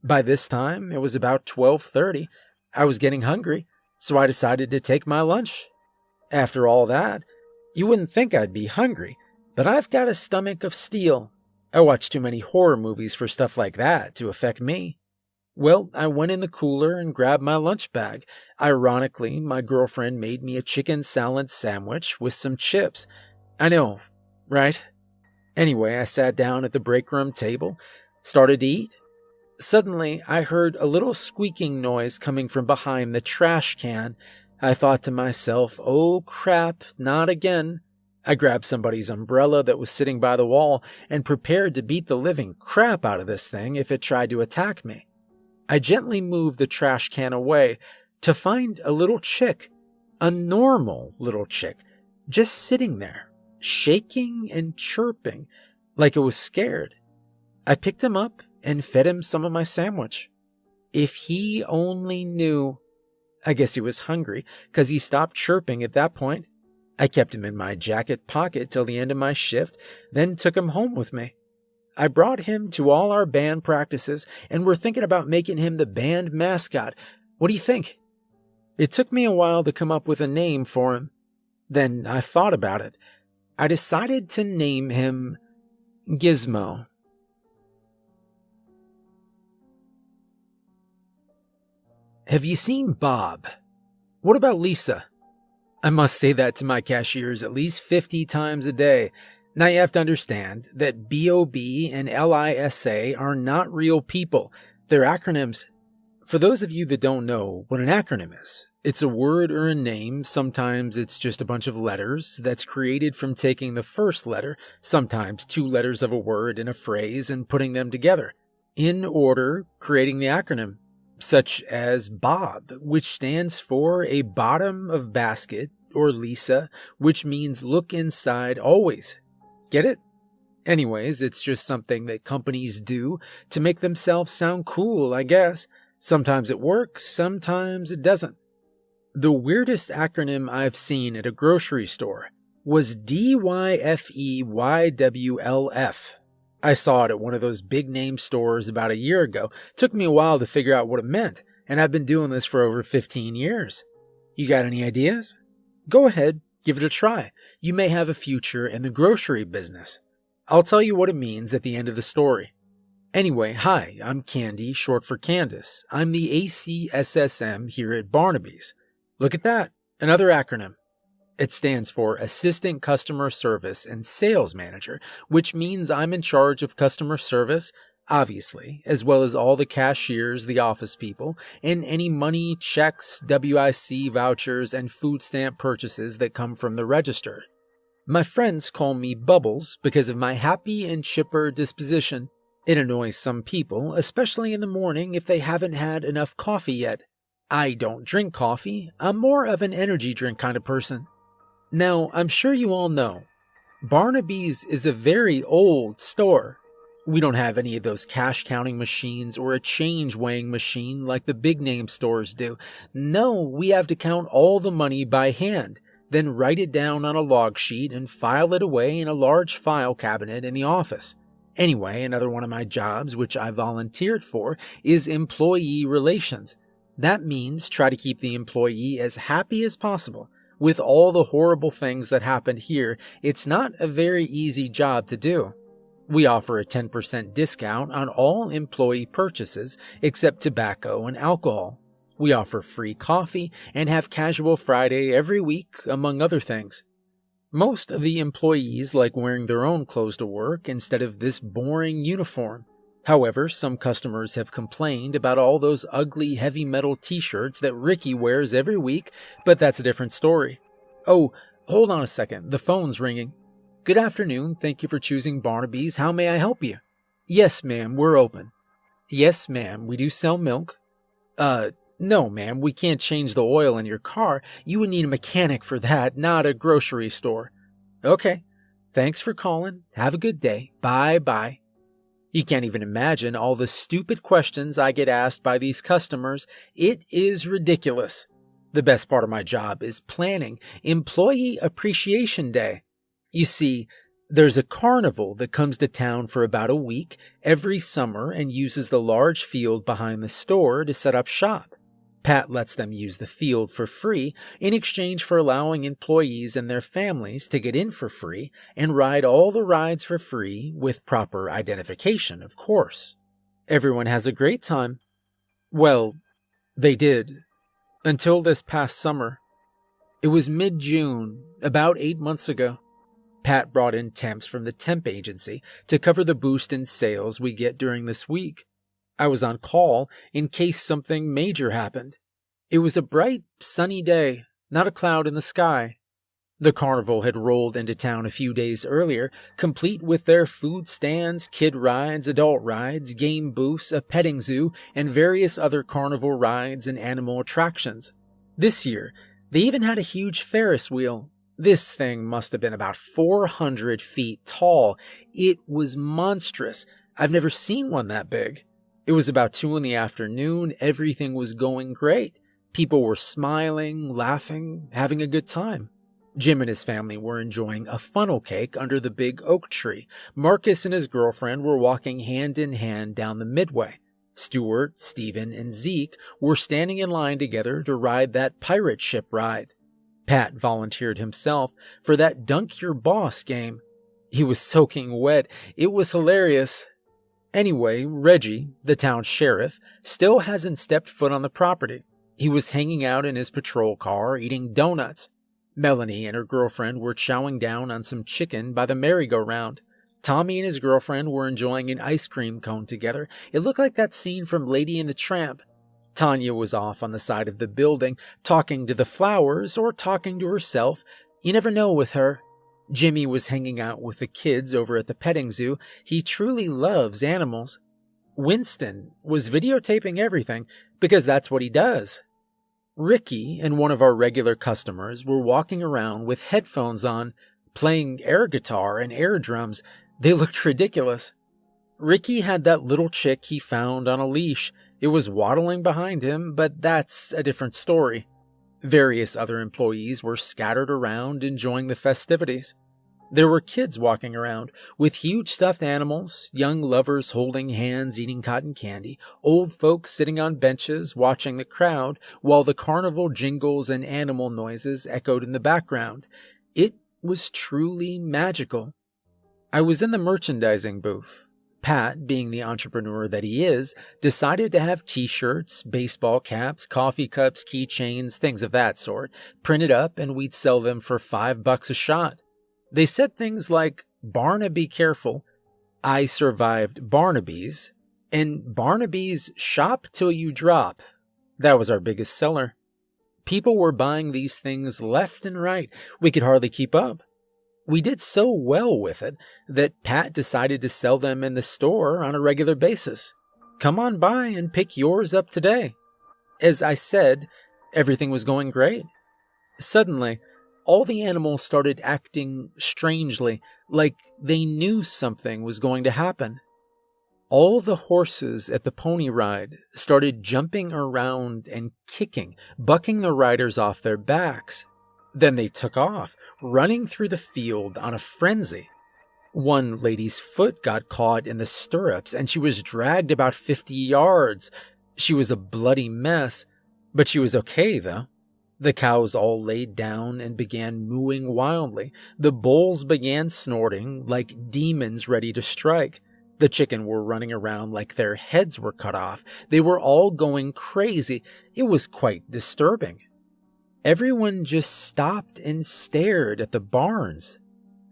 [SPEAKER 1] By this time, it was about 12:30. I was getting hungry, so I decided to take my lunch. After all that, you wouldn't think I'd be hungry, but I've got a stomach of steel. I watch too many horror movies for stuff like that to affect me. Well, I went in the cooler and grabbed my lunch bag. Ironically, my girlfriend made me a chicken salad sandwich with some chips. I know, right? Anyway, I sat down at the break room table, started to eat. Suddenly, I heard a little squeaking noise coming from behind the trash can. I thought to myself, oh crap, not again. I grabbed somebody's umbrella that was sitting by the wall and prepared to beat the living crap out of this thing if it tried to attack me. I gently moved the trash can away to find a little chick, a normal little chick, just sitting there, shaking and chirping like it was scared. I picked him up and fed him some of my sandwich. If he only knew. I guess he was hungry, 'cause he stopped chirping at that point. I kept him in my jacket pocket till the end of my shift, then took him home with me. I brought him to all our band practices, and we're thinking about making him the band mascot. What do you think? It took me a while to come up with a name for him. Then I thought about it. I decided to name him Gizmo. Have you seen Bob? What about Lisa? I must say that to my cashiers at least 50 times a day. Now you have to understand that BOB and LISA are not real people. They're acronyms. For those of you that don't know what an acronym is, it's a word or a name. Sometimes it's just a bunch of letters that's created from taking the first letter, sometimes 2 letters of a word in a phrase, and putting them together in order, creating the acronym. Such as Bob, which stands for a bottom of basket, or Lisa, which means look inside always. Get it? Anyways, it's just something that companies do to make themselves sound cool, I guess. Sometimes it works, sometimes it doesn't. The weirdest acronym I've seen at a grocery store was DYFEYWLF. I saw it at one of those big name stores about a year ago. Took me a while to figure out what it meant, and I've been doing this for over 15 years. You got any ideas? Go ahead, give it a try. you may have a future in the grocery business. I'll tell you what it means at the end of the story. Anyway, hi, I'm Candy, short for Candace. I'm the ACSSM here at Barnaby's. Look at that, another acronym. It stands for Assistant Customer Service and Sales Manager, which means I'm in charge of customer service, obviously, as well as all the cashiers, the office people, and any money, checks, WIC vouchers, and food stamp purchases that come from the register. My friends call me Bubbles because of my happy and chipper disposition. It annoys some people, especially in the morning if they haven't had enough coffee yet. I don't drink coffee. I'm more of an energy drink kind of person. Now, I'm sure you all know, Barnaby's is a very old store. We don't have any of those cash counting machines or a change weighing machine like the big name stores do. No, we have to count all the money by hand, then write it down on a log sheet and file it away in a large file cabinet in the office. Anyway, another one of my jobs, which I volunteered for, is employee relations. That means try to keep the employee as happy as possible. With all the horrible things that happened here, it's not a very easy job to do. We offer a 10% discount on all employee purchases except tobacco and alcohol. We offer free coffee and have Casual Friday every week, among other things. Most of the employees like wearing their own clothes to work instead of this boring uniform. However, some customers have complained about all those ugly heavy metal t-shirts that Ricky wears every week, but that's a different story. Oh, hold on a second, the phone's ringing. Good afternoon, thank you for choosing Barnaby's, how may I help you? Yes, ma'am, we're open. Yes, ma'am, we do sell milk. No, ma'am, we can't change the oil in your car. You would need a mechanic for that, not a grocery store. Okay, thanks for calling. Have a good day. Bye-bye. You can't even imagine all the stupid questions I get asked by these customers. It is ridiculous. The best part of my job is planning Employee Appreciation Day. You see, there's a carnival that comes to town for about a week every summer and uses the large field behind the store to set up shop. Pat lets them use the field for free in exchange for allowing employees and their families to get in for free and ride all the rides for free with proper identification, of course. Everyone has a great time. Well, they did. Until this past summer. It was mid-June, about 8 months ago. Pat brought in temps from the temp agency to cover the boost in sales we get during this week. I was on call in case something major happened. It was a bright, sunny day, not a cloud in the sky. The carnival had rolled into town a few days earlier, complete with their food stands, kid rides, adult rides, game booths, a petting zoo, and various other carnival rides and animal attractions. This year, they even had a huge Ferris wheel. This thing must have been about 400 feet tall. It was monstrous. I've never seen one that big. It was about 2 in the afternoon. Everything was going great. People were smiling, laughing, having a good time. Jim and his family were enjoying a funnel cake under the big oak tree. Marcus and his girlfriend were walking hand in hand down the midway. Stuart, Stephen, and Zeke were standing in line together to ride that pirate ship ride. Pat volunteered himself for that Dunk Your Boss game. He was soaking wet. It was hilarious. Anyway, Reggie, the town sheriff, still hasn't stepped foot on the property. He was hanging out in his patrol car eating donuts. Melanie and her girlfriend were chowing down on some chicken by the merry-go-round. Tommy and his girlfriend were enjoying an ice cream cone together. It looked like that scene from Lady and the Tramp. Tanya was off on the side of the building, talking to the flowers or talking to herself. You never know with her. Jimmy was hanging out with the kids over at the petting zoo. He truly loves animals. Winston was videotaping everything because that's what he does. Ricky and one of our regular customers were walking around with headphones on, playing air guitar and air drums. They looked ridiculous. Ricky had that little chick he found on a leash. It was waddling behind him, but that's a different story. Various other employees were scattered around enjoying the festivities. There were kids walking around with huge stuffed animals, young lovers holding hands eating cotton candy, old folks sitting on benches watching the crowd while the carnival jingles and animal noises echoed in the background. It was truly magical. I was in the merchandising booth. Pat, being the entrepreneur that he is, decided to have t-shirts, baseball caps, coffee cups, keychains, things of that sort, printed up, and we'd sell them for $5 a shot. They said things like, "Barnaby careful," "I survived Barnaby's," and "Barnaby's shop till you drop." That was our biggest seller. People were buying these things left and right. We could hardly keep up. We did so well with it that Pat decided to sell them in the store on a regular basis. Come on by and pick yours up today. As I said, everything was going great. Suddenly, all the animals started acting strangely, like they knew something was going to happen. All the horses at the pony ride started jumping around and kicking, bucking the riders off their backs. Then they took off, running through the field on a frenzy. One lady's foot got caught in the stirrups, and she was dragged about 50 yards. She was a bloody mess, but she was okay, though. The cows all laid down and began mooing wildly. The bulls began snorting like demons ready to strike. The chicken were running around like their heads were cut off. They were all going crazy. It was quite disturbing. Everyone just stopped and stared at the barns.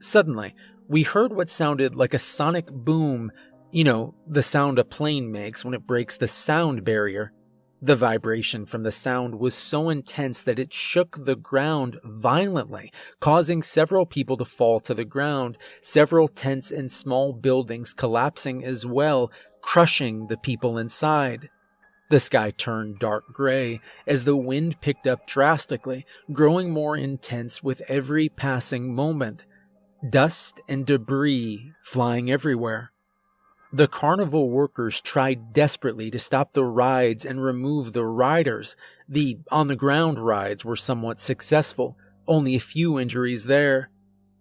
[SPEAKER 1] Suddenly, we heard what sounded like a sonic boom. You know, the sound a plane makes when it breaks the sound barrier. The vibration from the sound was so intense that it shook the ground violently, causing several people to fall to the ground, several tents and small buildings collapsing as well, crushing the people inside. The sky turned dark gray as the wind picked up drastically, growing more intense with every passing moment. Dust and debris flying everywhere. The carnival workers tried desperately to stop the rides and remove the riders. The on-the-ground rides were somewhat successful, only a few injuries there.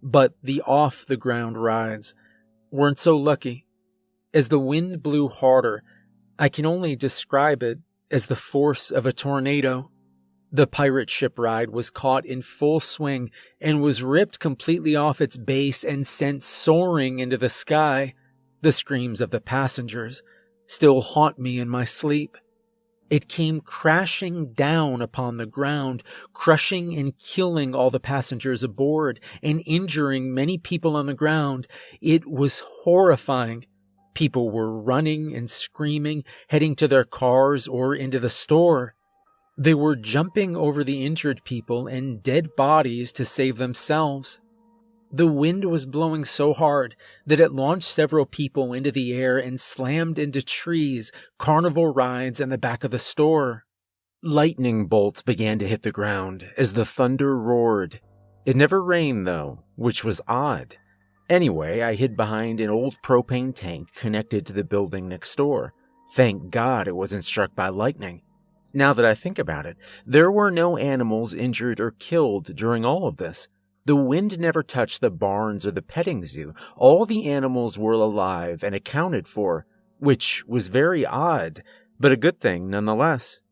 [SPEAKER 1] But the off-the-ground rides weren't so lucky. As the wind blew harder, I can only describe it as the force of a tornado. The pirate ship ride was caught in full swing and was ripped completely off its base and sent soaring into the sky. The screams of the passengers still haunt me in my sleep. It came crashing down upon the ground, crushing and killing all the passengers aboard and injuring many people on the ground. It was horrifying. People were running and screaming, heading to their cars or into the store. They were jumping over the injured people and dead bodies to save themselves. The wind was blowing so hard that it launched several people into the air and slammed into trees, carnival rides, and the back of the store. Lightning bolts began to hit the ground as the thunder roared. It never rained, though, which was odd. Anyway, I hid behind an old propane tank connected to the building next door. Thank God it wasn't struck by lightning. Now that I think about it, there were no animals injured or killed during all of this. The wind never touched the barns or the petting zoo. All the animals were alive and accounted for, which was very odd, but a good thing nonetheless.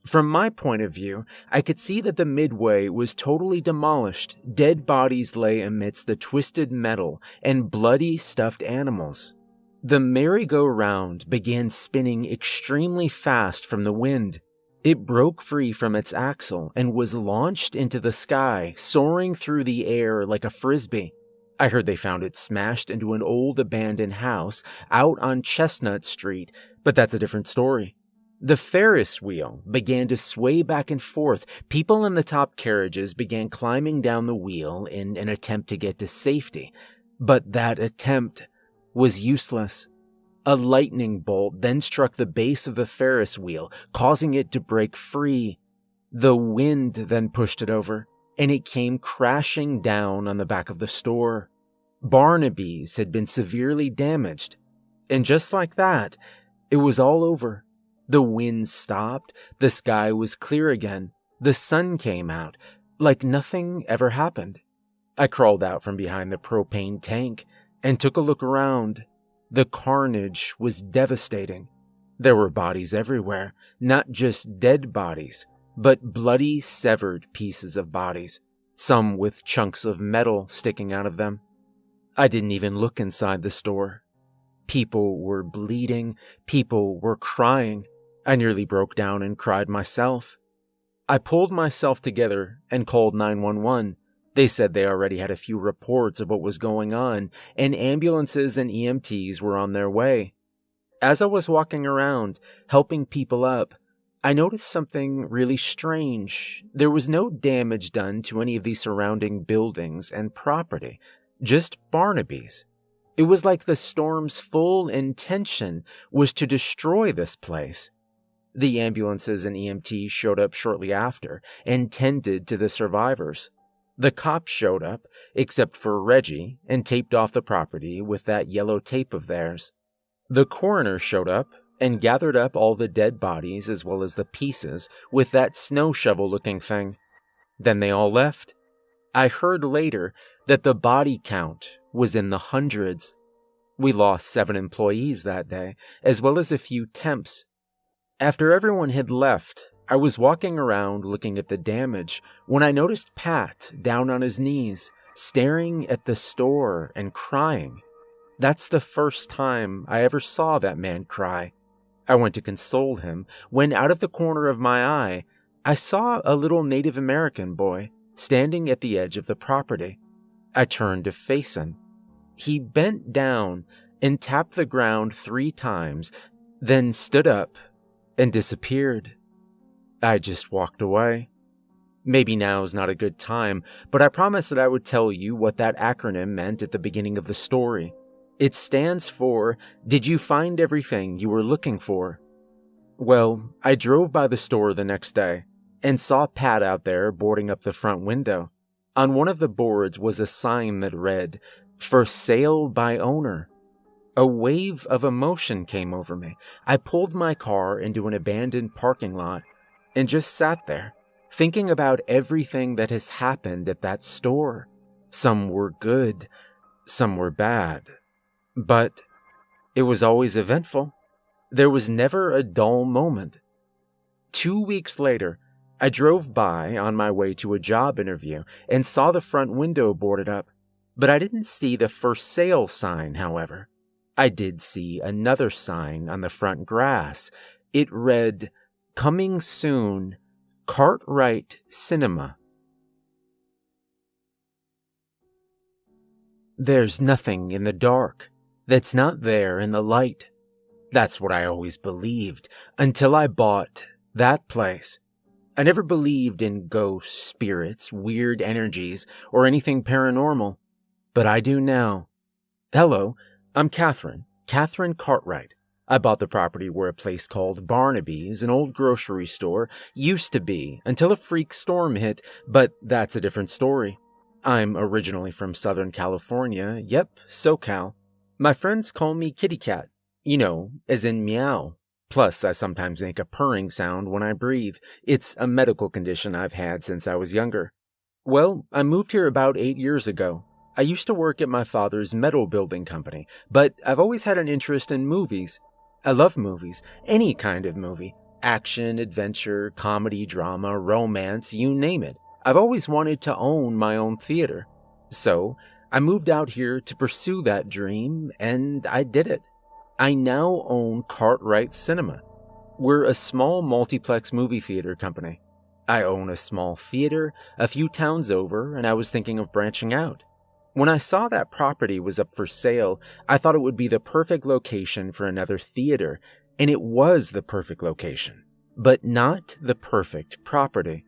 [SPEAKER 1] From my point of view, I could see that the midway was totally demolished. Dead bodies lay amidst the twisted metal and bloody stuffed animals. The merry-go-round began spinning extremely fast from the wind. It broke free from its axle and was launched into the sky, soaring through the air like a frisbee. I heard they found it smashed into an old abandoned house out on Chestnut Street, but that's a different story. The Ferris wheel began to sway back and forth. People in the top carriages began climbing down the wheel in an attempt to get to safety, but that attempt was useless. A lightning bolt then struck the base of the Ferris wheel, causing it to break free. The wind then pushed it over, and it came crashing down on the back of the store. Barnaby's had been severely damaged, and just like that, it was all over. The wind stopped, the sky was clear again, the sun came out, like nothing ever happened. I crawled out from behind the propane tank and took a look around. The carnage was devastating. There were bodies everywhere, not just dead bodies, but bloody, severed pieces of bodies. some with chunks of metal sticking out of them. I didn't even look inside the store. People were bleeding, people were crying. I nearly broke down and cried myself. I pulled myself together and called 911. They said they already had a few reports of what was going on, and ambulances and EMTs were on their way. As I was walking around, helping people up, I noticed something really strange. There was no damage done to any of the surrounding buildings and property, just Barnaby's. It was like the storm's full intention was to destroy this place. The ambulances and EMTs showed up shortly after and tended to the survivors. The cops showed up, except for Reggie, and taped off the property with that yellow tape of theirs. The coroner showed up and gathered up all the dead bodies as well as the pieces with that snow shovel-looking thing. Then they all left. I heard later that the body count was in the hundreds. We lost 7 employees that day, as well as a few temps. After everyone had left, I was walking around looking at the damage when I noticed Pat down on his knees, staring at the store and crying. That's the first time I ever saw that man cry. I went to console him when out of the corner of my eye, I saw a little Native American boy standing at the edge of the property. I turned to face him. He bent down and tapped the ground 3 times, then stood up and disappeared. I just walked away. Maybe now's not a good time, but I promised that I would tell you what that acronym meant at the beginning of the story. It stands for, Did you find everything you were looking for? Well, I drove by the store the next day and saw Pat out there boarding up the front window. On one of the boards was a sign that read, For sale by owner. A wave of emotion came over me. I pulled my car into an abandoned parking lot and just sat there, thinking about everything that has happened at that store. Some were good, some were bad, but it was always eventful. There was never a dull moment. 2 weeks later, I drove by on my way to a job interview and saw the front window boarded up, but I didn't see the for sale sign, however. I did see another sign on the front grass. It read, Coming soon, Cartwright Cinema. There's nothing in the dark that's not there in the light. That's what I always believed until I bought that place. I never believed in ghosts, spirits, weird energies, or anything paranormal, but I do now. Hello. I'm Catherine Cartwright. I bought the property where a place called Barnaby's, an old grocery store, used to be until a freak storm hit, but that's a different story. I'm originally from Southern California, yep, SoCal. My friends call me Kitty Cat, as in meow. Plus, I sometimes make a purring sound when I breathe. It's a medical condition I've had since I was younger. Well, I moved here about 8 years ago. I used to work at my father's metal building company, but I've always had an interest in movies. I love movies, any kind of movie. Action, adventure, comedy, drama, romance, you name it. I've always wanted to own my own theater. So, I moved out here to pursue that dream, and I did it. I now own Cartwright Cinema. We're a small multiplex movie theater company. I own a small theater a few towns over, and I was thinking of branching out. When I saw that property was up for sale, I thought it would be the perfect location for another theater, and it was the perfect location, but not the perfect property.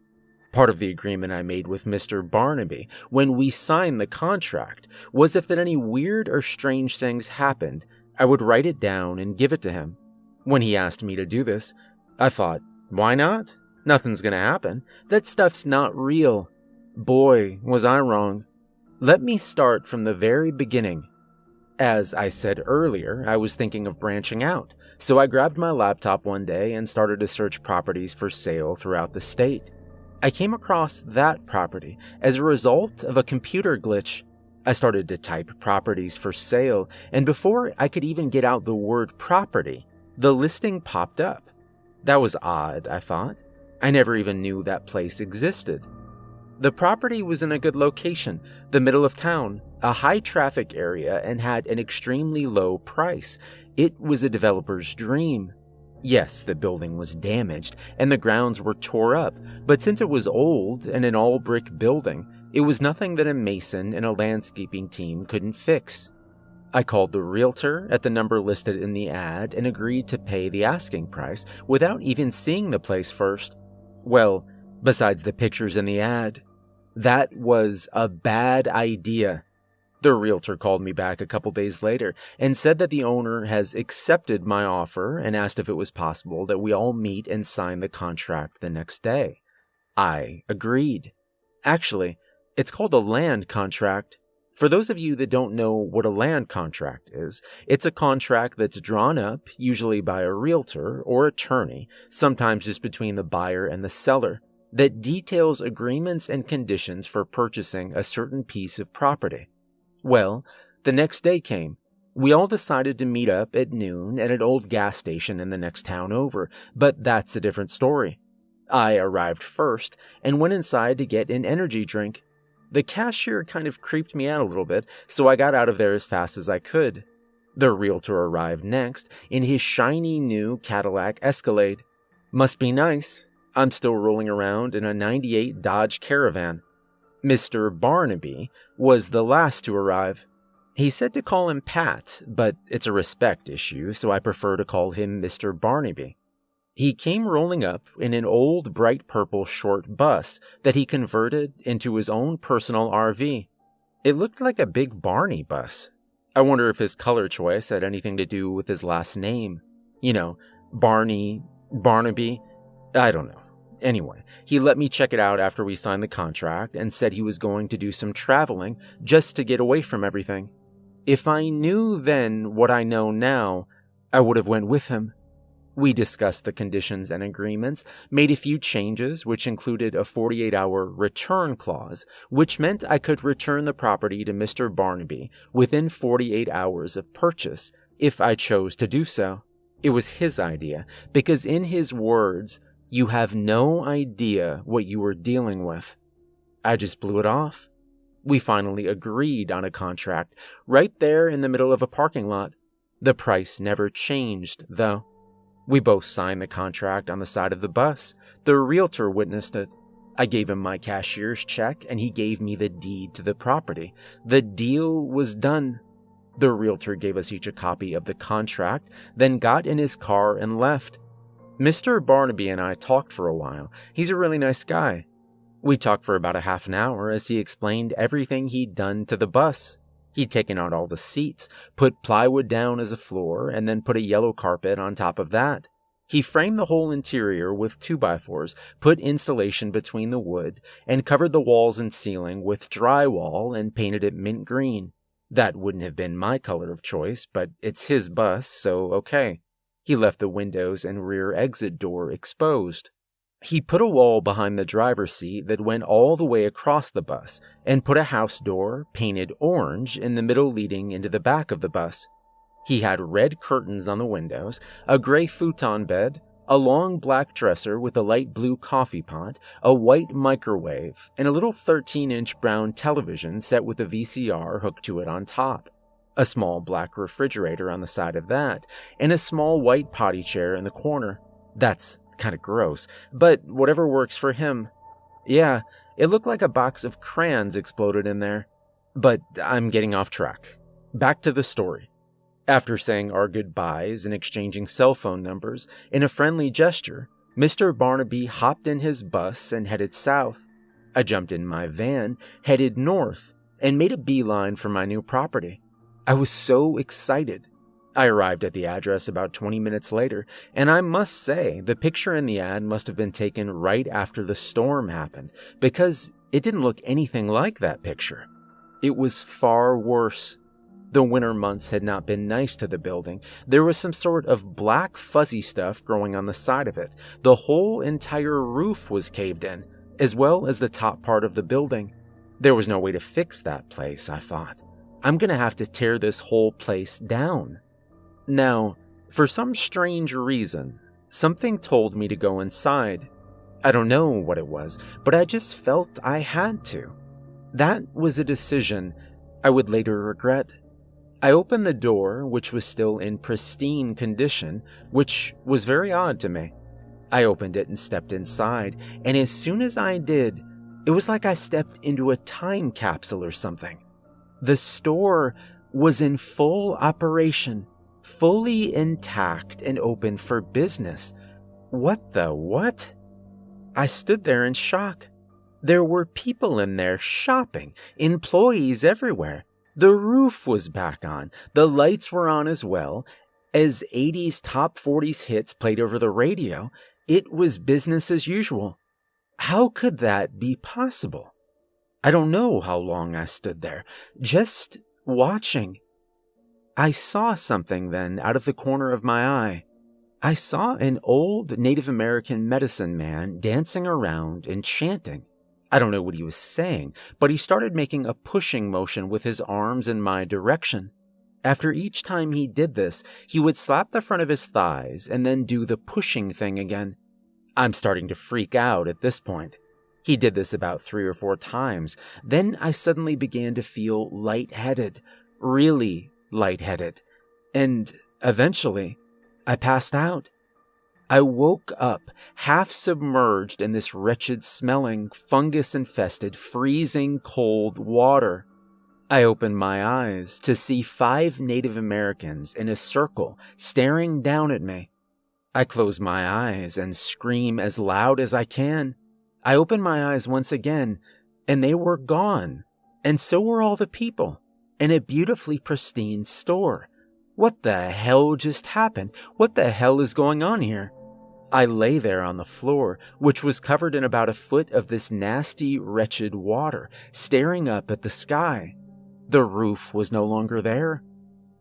[SPEAKER 1] Part of the agreement I made with Mr. Barnaby when we signed the contract was if any weird or strange things happened, I would write it down and give it to him. When he asked me to do this, I thought, why not? Nothing's gonna happen. That stuff's not real. Boy, was I wrong. Let me start from the very beginning. As I said earlier, I was thinking of branching out, so I grabbed my laptop one day and started to search properties for sale throughout the state. I came across that property as a result of a computer glitch. I started to type properties for sale, and before I could even get out the word property, the listing popped up. That was odd, I thought. I never even knew that place existed. The property was in a good location, the middle of town, a high-traffic area, and had an extremely low price. It was a developer's dream. Yes, the building was damaged, and the grounds were tore up, but since it was old and an all-brick building, it was nothing that a mason and a landscaping team couldn't fix. I called the realtor at the number listed in the ad and agreed to pay the asking price without even seeing the place first. Well, besides the pictures in the ad, that was a bad idea. The realtor called me back a couple days later and said that the owner has accepted my offer and asked if it was possible that we all meet and sign the contract the next day. I agreed. Actually, it's called a land contract. For those of you that don't know what a land contract is, it's a contract that's drawn up, usually by a realtor or attorney, sometimes just between the buyer and the seller, that details agreements and conditions for purchasing a certain piece of property. Well, the next day came. We all decided to meet up at noon at an old gas station in the next town over, but that's a different story. I arrived first and went inside to get an energy drink. The cashier kind of creeped me out a little bit, so I got out of there as fast as I could. The realtor arrived next in his shiny new Cadillac Escalade. Must be nice. I'm still rolling around in a '98 Dodge Caravan. Mr. Barnaby was the last to arrive. He said to call him Pat, but it's a respect issue, so I prefer to call him Mr. Barnaby. He came rolling up in an old bright purple short bus that he converted into his own personal RV. It looked like a big Barney bus. I wonder if his color choice had anything to do with his last name. You know, Barney, Barnaby, I don't know. Anyway, he let me check it out after we signed the contract and said he was going to do some traveling just to get away from everything. If I knew then what I know now, I would have went with him. We discussed the conditions and agreements, made a few changes which included a 48-hour return clause, which meant I could return the property to Mr. Barnaby within 48 hours of purchase if I chose to do so. It was his idea, because in his words, "You have no idea what you are dealing with." I just blew it off. We finally agreed on a contract right there in the middle of a parking lot. The price never changed, though. We both signed the contract on the side of the bus. The realtor witnessed it. I gave him my cashier's check and he gave me the deed to the property. The deal was done. The realtor gave us each a copy of the contract, then got in his car and left. Mr. Barnaby and I talked for a while. He's a really nice guy. We talked for about a half an hour as he explained everything he'd done to the bus. He'd taken out all the seats, put plywood down as a floor, and then put a yellow carpet on top of that. He framed the whole interior with 2x4s, put insulation between the wood, and covered the walls and ceiling with drywall and painted it mint green. That wouldn't have been my color of choice, but it's his bus, so okay. He left the windows and rear exit door exposed. He put a wall behind the driver's seat that went all the way across the bus and put a house door, painted orange, in the middle leading into the back of the bus. He had red curtains on the windows, a gray futon bed, a long black dresser with a light blue coffee pot, a white microwave, and a little 13-inch brown television set with a VCR hooked to it on top. A small black refrigerator on the side of that, and a small white potty chair in the corner. That's kind of gross, but whatever works for him. Yeah, it looked like a box of crayons exploded in there. But I'm getting off track. Back to the story. After saying our goodbyes and exchanging cell phone numbers in a friendly gesture, Mr. Barnaby hopped in his bus and headed south. I jumped in my van, headed north, and made a beeline for my new property. I was so excited. I arrived at the address about 20 minutes later, and I must say the picture in the ad must have been taken right after the storm happened, because it didn't look anything like that picture. It was far worse. The winter months had not been nice to the building. There was some sort of black fuzzy stuff growing on the side of it. The whole entire roof was caved in, as well as the top part of the building. There was no way to fix that place, I thought. I'm gonna have to tear this whole place down. Now, for some strange reason, something told me to go inside.
[SPEAKER 3] I don't know what it was, but I just felt I had to. That was a decision I would later regret. I opened the door, which was still in pristine condition, which was very odd to me. I opened it and stepped inside, and as soon as I did, it was like I stepped into a time capsule or something. The store was in full operation, fully intact and open for business. What the what? I stood there in shock. There were people in there shopping, employees everywhere. The roof was back on, the lights were on as well. As 80s top 40s hits played over the radio, it was business as usual. How could that be possible? I don't know how long I stood there, just watching. I saw something then out of the corner of my eye. I saw an old Native American medicine man dancing around and chanting. I don't know what he was saying, but he started making a pushing motion with his arms in my direction. After each time he did this, he would slap the front of his thighs and then do the pushing thing again. I'm starting to freak out at this point. He did this about 3 or 4 times. Then I suddenly began to feel lightheaded, really lightheaded. And eventually, I passed out. I woke up, half submerged in this wretched-smelling, fungus-infested, freezing cold water. I opened my eyes to see 5 Native Americans in a circle staring down at me. I close my eyes and scream as loud as I can. I open my eyes once again, and they were gone, and so were all the people, in a beautifully pristine store. What the hell just happened? What the hell is going on here? I lay there on the floor, which was covered in about a foot of this nasty, wretched water, staring up at the sky. The roof was no longer there.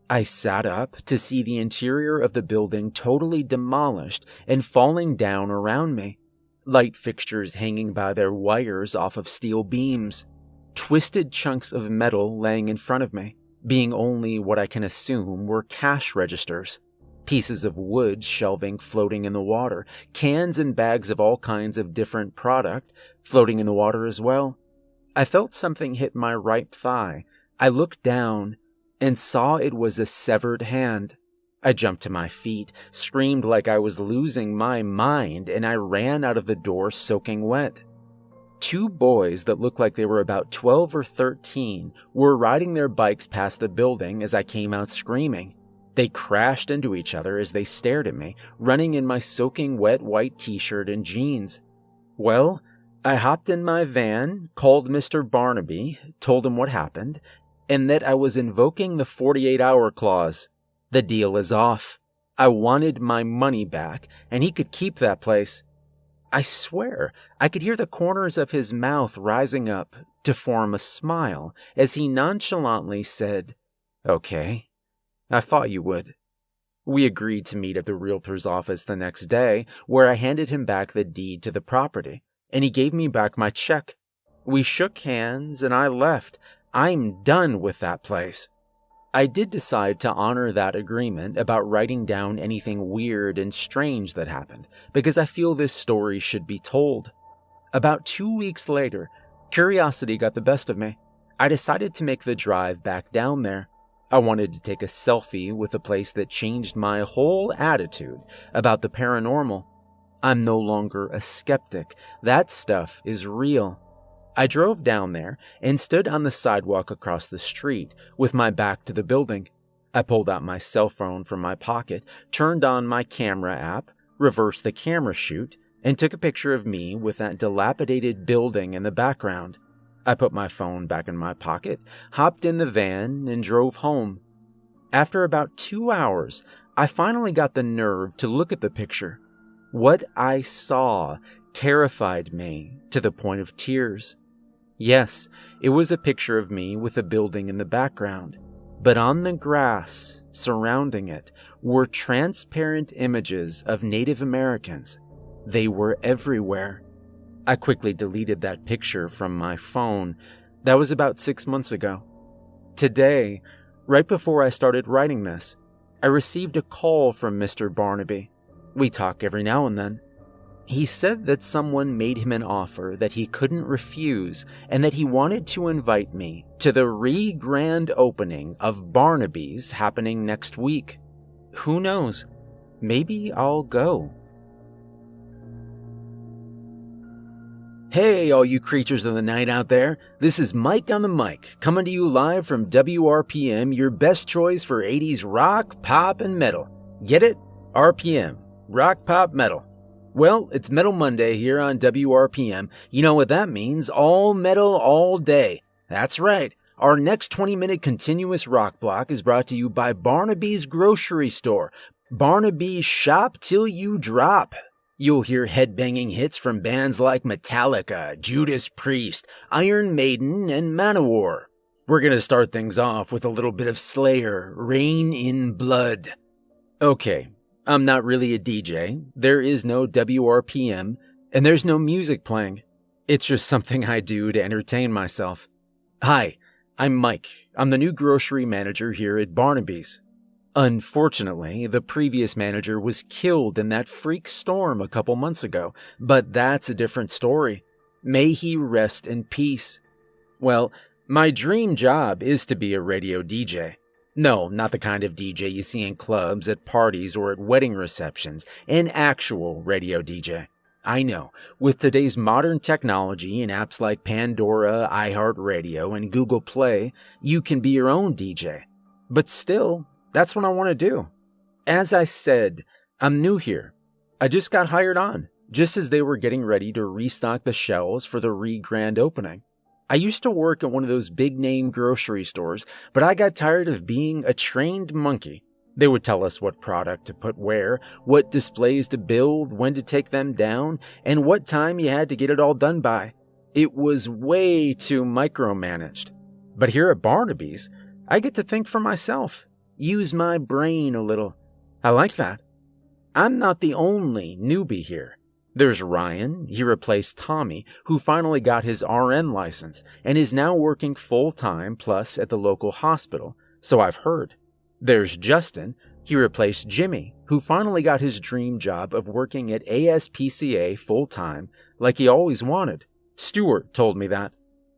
[SPEAKER 3] I sat up to see the interior of the building totally demolished and falling down around me. Light fixtures hanging by their wires off of steel beams. Twisted chunks of metal laying in front of me, being only what I can assume were cash registers. Pieces of wood shelving floating in the water, cans and bags of all kinds of different product floating in the water as well. I felt something hit my right thigh. I looked down and saw it was a severed hand. I jumped to my feet, screamed like I was losing my mind, and I ran out of the door soaking wet. 2 boys that looked like they were about 12 or 13 were riding their bikes past the building as I came out screaming. They crashed into each other as they stared at me, running in my soaking wet white t-shirt and jeans. Well, I hopped in my van, called Mr. Barnaby, told him what happened, and that I was invoking the 48-hour clause. The deal is off. I wanted my money back, and he could keep that place. I swear, I could hear the corners of his mouth rising up to form a smile as he nonchalantly said, "Okay, I thought you would." We agreed to meet at the realtor's office the next day, where I handed him back the deed to the property, and he gave me back my check. We shook hands, and I left. I'm done with that place. I did decide to honor that agreement about writing down anything weird and strange that happened, because I feel this story should be told. About 2 weeks later, curiosity got the best of me. I decided to make the drive back down there. I wanted to take a selfie with a place that changed my whole attitude about the paranormal. I'm no longer a skeptic. That stuff is real. I drove down there and stood on the sidewalk across the street with my back to the building. I pulled out my cell phone from my pocket, turned on my camera app, reversed the camera shoot, and took a picture of me with that dilapidated building in the background. I put my phone back in my pocket, hopped in the van, and drove home. After about 2 hours, I finally got the nerve to look at the picture. What I saw terrified me to the point of tears. Yes, it was a picture of me with a building in the background, but on the grass surrounding it were transparent images of Native Americans. They were everywhere. I quickly deleted that picture from my phone. That was about 6 months ago. Today, right before I started writing this, I received a call from Mr. Barnaby. We talk every now and then. He said that someone made him an offer that he couldn't refuse and that he wanted to invite me to the grand opening of Barnaby's happening next week. Who knows? Maybe I'll go.
[SPEAKER 2] Hey, all you creatures of the night out there. This is Mike on the mic, coming to you live from WRPM, your best choice for 80s rock, pop, and metal. Get it? RPM. Rock, pop, metal. Well, it's Metal Monday here on WRPM. You know what that means. All metal, all day. That's right. Our next 20-minute continuous rock block is brought to you by Barnaby's Grocery Store. Barnaby's Shop Till You Drop. You'll hear headbanging hits from bands like Metallica, Judas Priest, Iron Maiden, and Manowar. We're going to start things off with a little bit of Slayer, Rain in Blood. Okay, I'm not really a DJ. There is no WRPM, and there's no music playing. It's just something I do to entertain myself. Hi, I'm Mike. I'm the new grocery manager here at Barnaby's. Unfortunately, the previous manager was killed in that freak storm a couple months ago, but that's a different story. May he rest in peace. Well, my dream job is to be a radio DJ. No, not the kind of DJ you see in clubs, at parties, or at wedding receptions. An actual radio DJ. I know, with today's modern technology and apps like Pandora, iHeartRadio, and Google Play, you can be your own DJ. But still, that's what I want to do. As I said, I'm new here. I just got hired on, just as they were getting ready to restock the shelves for the grand opening. I used to work at one of those big-name grocery stores, but I got tired of being a trained monkey. They would tell us what product to put where, what displays to build, when to take them down, and what time you had to get it all done by. It was way too micromanaged. But here at Barnaby's, I get to think for myself. Use my brain a little. I like that. I'm not the only newbie here. There's Ryan, he replaced Tommy, who finally got his RN license and is now working full-time plus at the local hospital, so I've heard. There's Justin, he replaced Jimmy, who finally got his dream job of working at ASPCA full-time like he always wanted. Stuart told me that.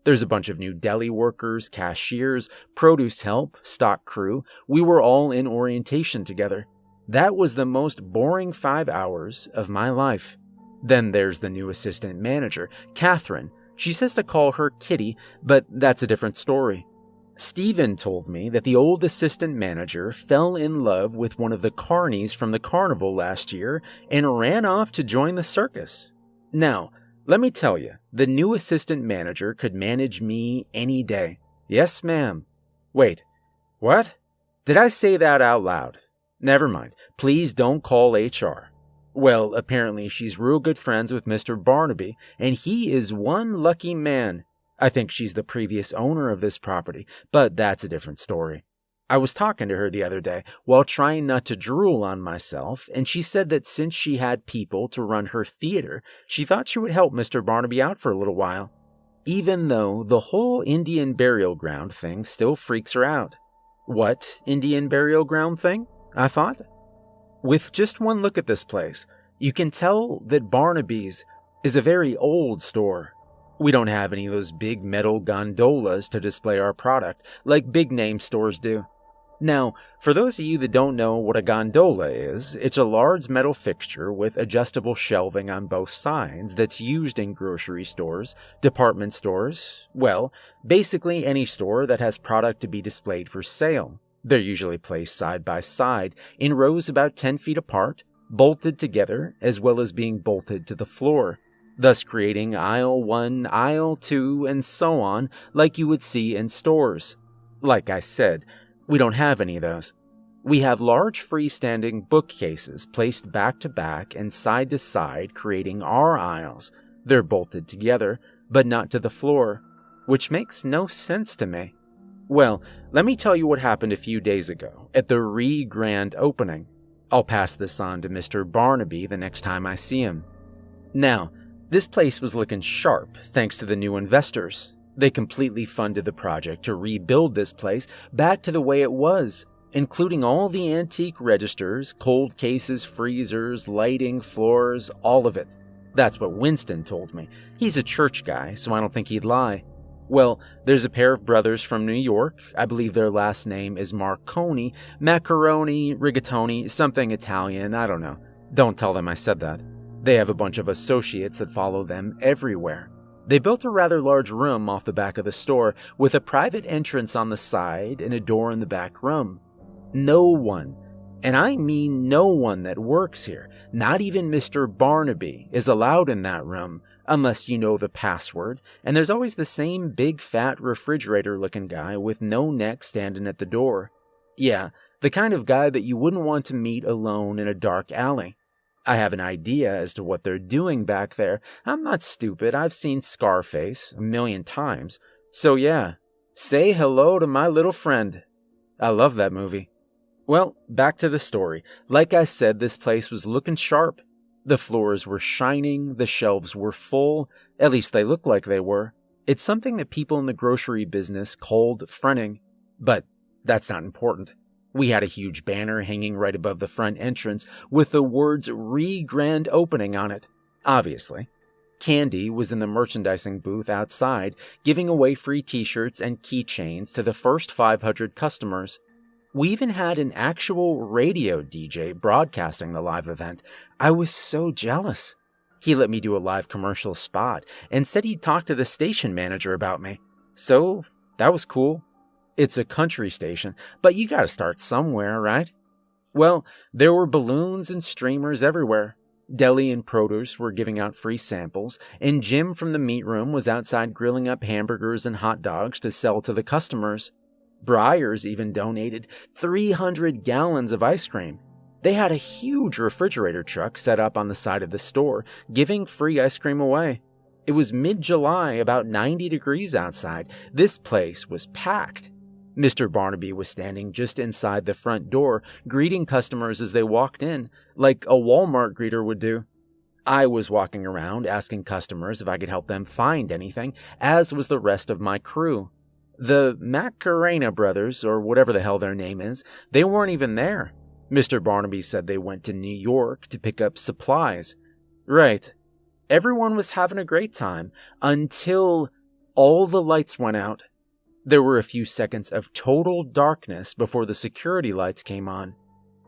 [SPEAKER 2] There's a bunch of new deli workers, cashiers, produce help, stock crew. We were all in orientation together. That was the most boring 5 hours of my life. Then there's the new assistant manager, Catherine. She says to call her Kitty, but that's a different story. Steven told me that the old assistant manager fell in love with one of the carnies from the carnival last year and ran off to join the circus. Now, let me tell you, the new assistant manager could manage me any day. Yes, ma'am. Wait, what? Did I say that out loud? Never mind. Please don't call HR. Well, apparently she's real good friends with Mr. Barnaby, and he is one lucky man. I think she's the previous owner of this property, but that's a different story. I was talking to her the other day while trying not to drool on myself, and she said that since she had people to run her theater, she thought she would help Mr. Barnaby out for a little while. Even though the whole Indian burial ground thing still freaks her out. What Indian burial ground thing? I thought. With just one look at this place, you can tell that Barnaby's is a very old store. We don't have any of those big metal gondolas to display our product like big name stores do. Now, for those of you that don't know what a gondola is, it's a large metal fixture with adjustable shelving on both sides that's used in grocery stores, department stores, well, basically any store that has product to be displayed for sale. They're usually placed side by side, in rows about 10 feet apart, bolted together, as well as being bolted to the floor, thus creating aisle 1, aisle 2, and so on, like you would see in stores. Like I said, we don't have any of those. We have large freestanding bookcases placed back to back and side to side, creating our aisles. They're bolted together, but not to the floor, which makes no sense to me. Well, let me tell you what happened a few days ago at the grand opening. I'll pass this on to Mr. Barnaby the next time I see him. Now, this place was looking sharp thanks to the new investors. They completely funded the project to rebuild this place back to the way it was, including all the antique registers, cold cases, freezers, lighting, floors, all of it.
[SPEAKER 3] That's what Winston told me. He's a church guy, so I don't think he'd lie. Well, there's a pair of brothers from New York. I believe their last name is Marconi, Macaroni, Rigatoni, something Italian, I don't know. Don't tell them I said that. They have a bunch of associates that follow them everywhere. They built a rather large room off the back of the store with a private entrance on the side and a door in the back room. No one, and I mean no one that works here, not even Mr. Barnaby, is allowed in that room unless you know the password, and there's always the same big fat refrigerator-looking guy with no neck standing at the door. Yeah, the kind of guy that you wouldn't want to meet alone in a dark alley. I have an idea as to what they're doing back there. I'm not stupid. I've seen Scarface 1,000,000 times. So yeah, say hello to my little friend. I love that movie. Well, back to the story. Like I said, this place was looking sharp. The floors were shining, the shelves were full, at least they looked like they were. It's something that people in the grocery business called fronting, but that's not important. We had a huge banner hanging right above the front entrance with the words "Re-Grand Opening" on it. Obviously. Candy was in the merchandising booth outside, giving away free t-shirts and keychains to the first 500 customers. We even had an actual radio DJ broadcasting the live event. I was so jealous. He let me do a live commercial spot and said he'd talk to the station manager about me. So, that was cool. It's a country station, but you gotta start somewhere, right? Well, there were balloons and streamers everywhere. Deli and produce were giving out free samples, and Jim from the meat room was outside grilling up hamburgers and hot dogs to sell to the customers. Breyers even donated 300 gallons of ice cream. They had a huge refrigerator truck set up on the side of the store, giving free ice cream away. It was mid-July, about 90 degrees outside. This place was packed. Mr. Barnaby was standing just inside the front door, greeting customers as they walked in, like a Walmart greeter would do. I was walking around asking customers if I could help them find anything, as was the rest of my crew. The Macarena brothers, or whatever the hell their name is, they weren't even there. Mr. Barnaby said they went to New York to pick up supplies. Right. Everyone was having a great time, until all the lights went out. There were a few seconds of total darkness before the security lights came on.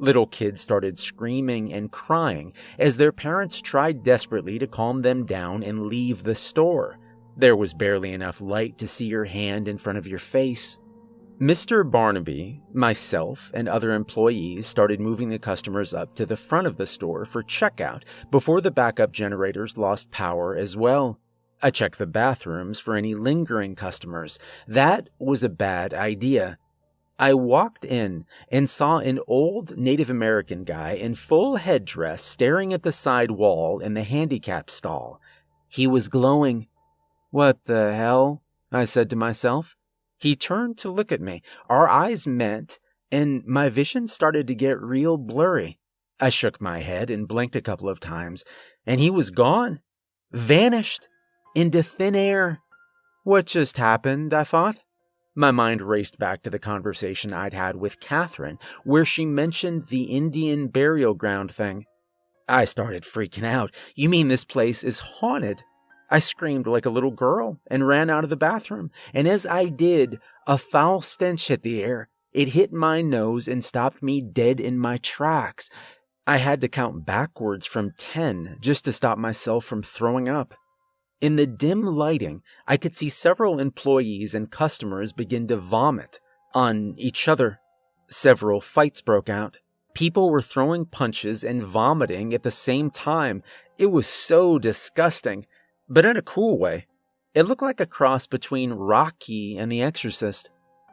[SPEAKER 3] Little kids started screaming and crying as their parents tried desperately to calm them down and leave the store. There was barely enough light to see your hand in front of your face. Mr. Barnaby, myself, and other employees started moving the customers up to the front of the store for checkout before the backup generators lost power as well. I checked the bathrooms for any lingering customers. That was a bad idea. I walked in and saw an old Native American guy in full headdress staring at the side wall in the handicap stall. He was glowing. "What the hell?" I said to myself. He turned to look at me. Our eyes met, and my vision started to get real blurry. I shook my head and blinked a couple of times, and he was gone. Vanished. Into thin air. What just happened, I thought? My mind raced back to the conversation I'd had with Catherine, where she mentioned the Indian burial ground thing. I started freaking out. You mean this place is haunted? I screamed like a little girl and ran out of the bathroom, and as I did, a foul stench hit the air. It hit my nose and stopped me dead in my tracks. I had to count backwards from 10 just to stop myself from throwing up. In the dim lighting, I could see several employees and customers begin to vomit on each other. Several fights broke out. People were throwing punches and vomiting at the same time. It was so disgusting, but in a cool way. It looked like a cross between Rocky and The Exorcist.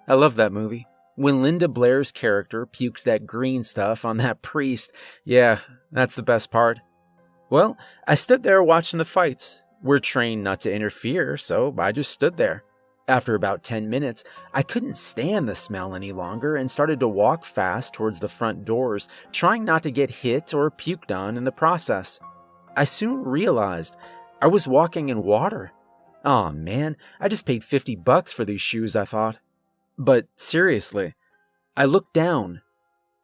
[SPEAKER 3] I love that movie. When Linda Blair's character pukes that green stuff on that priest, yeah, that's the best part. Well, I stood there watching the fights. We're trained not to interfere, so I just stood there. After about 10 minutes, I couldn't stand the smell any longer and started to walk fast towards the front doors, trying not to get hit or puked on in the process. I soon realized I was walking in water. Aw man, I just paid $50 for these shoes, I thought. But seriously, I looked down.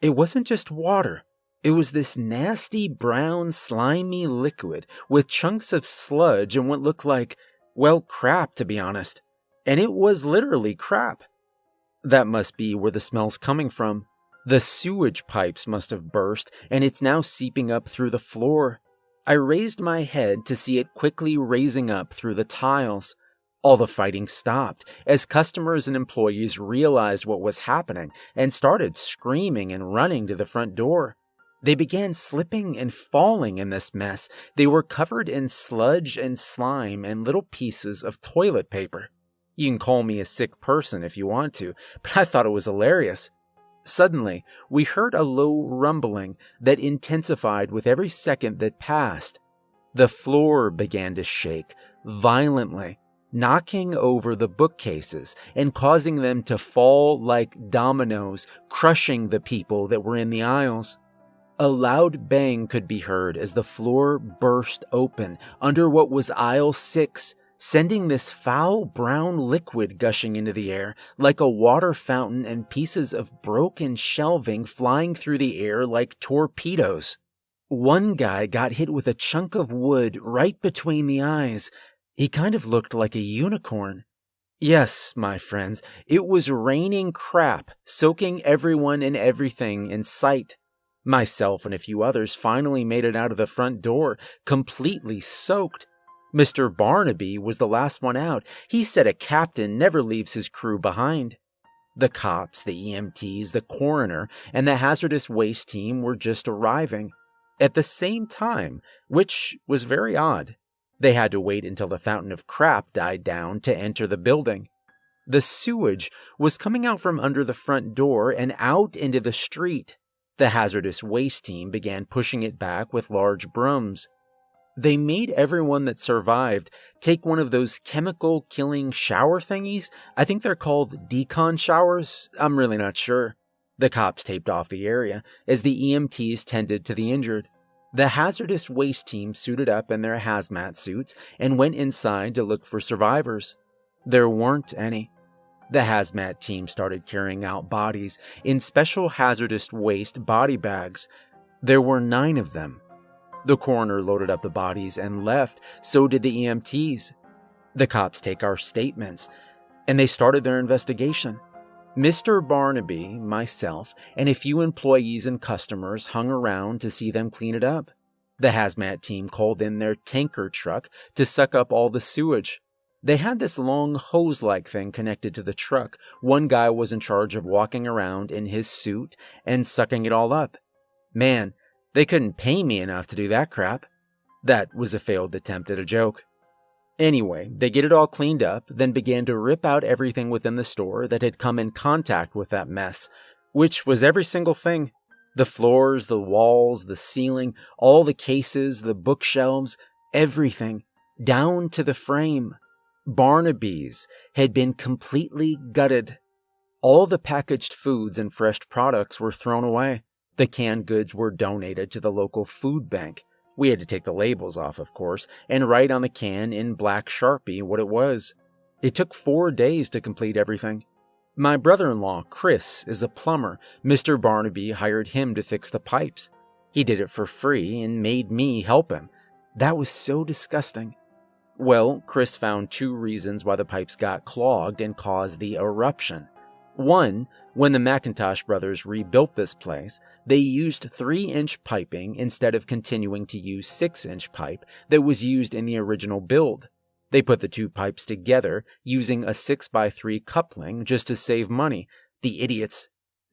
[SPEAKER 3] It wasn't just water. It was this nasty brown slimy liquid with chunks of sludge and what looked like, well, crap to be honest. And it was literally crap. That must be where the smell's coming from. The sewage pipes must have burst and it's now seeping up through the floor. I raised my head to see it quickly raising up through the tiles. All the fighting stopped as customers and employees realized what was happening and started screaming and running to the front door. They began slipping and falling in this mess. They were covered in sludge and slime and little pieces of toilet paper. You can call me a sick person if you want to, but I thought it was hilarious. Suddenly, we heard a low rumbling that intensified with every second that passed. The floor began to shake violently, knocking over the bookcases and causing them to fall like dominoes, crushing the people that were in the aisles. A loud bang could be heard as the floor burst open under what was aisle 6, sending this foul brown liquid gushing into the air like a water fountain and pieces of broken shelving flying through the air like torpedoes. One guy got hit with a chunk of wood right between the eyes. He kind of looked like a unicorn. Yes, my friends, it was raining crap, soaking everyone and everything in sight. Myself and a few others finally made it out of the front door, completely soaked. Mr. Barnaby was the last one out. He said a captain never leaves his crew behind. The cops, the EMTs, the coroner, and the hazardous waste team were just arriving at the same time, which was very odd. They had to wait until the fountain of crap died down to enter the building. The sewage was coming out from under the front door and out into the street. The hazardous waste team began pushing it back with large brooms. They made everyone that survived take one of those chemical-killing shower thingies. I think they're called decon showers. I'm really not sure. The cops taped off the area as the EMTs tended to the injured. The hazardous waste team suited up in their hazmat suits and went inside to look for survivors. There weren't any. The hazmat team started carrying out bodies in special hazardous waste body bags. There were 9 of them. The coroner loaded up the bodies and left, so did the EMTs. The cops take our statements, and they started their investigation. Mr. Barnaby, myself, and a few employees and customers hung around to see them clean it up. The hazmat team called in their tanker truck to suck up all the sewage. They had this long hose-like thing connected to the truck. One guy was in charge of walking around in his suit and sucking it all up. Man, they couldn't pay me enough to do that crap. That was a failed attempt at a joke. Anyway, they get it all cleaned up, then began to rip out everything within the store that had come in contact with that mess, which was every single thing. The floors, the walls, the ceiling, all the cases, the bookshelves, everything, down to the frame. Barnaby's had been completely gutted. All the packaged foods and fresh products were thrown away. The canned goods were donated to the local food bank. We had to take the labels off, of course, and write on the can in black Sharpie what it was. It took 4 days to complete everything. My brother-in-law, Chris, is a plumber. Mr. Barnaby hired him to fix the pipes. He did it for free and made me help him. That was so disgusting. Well, Chris found 2 reasons why the pipes got clogged and caused the eruption. One, when the McIntosh brothers rebuilt this place, they used 3-inch piping instead of continuing to use 6-inch pipe that was used in the original build. They put the 2 pipes together using a 6x3 coupling just to save money. The idiots.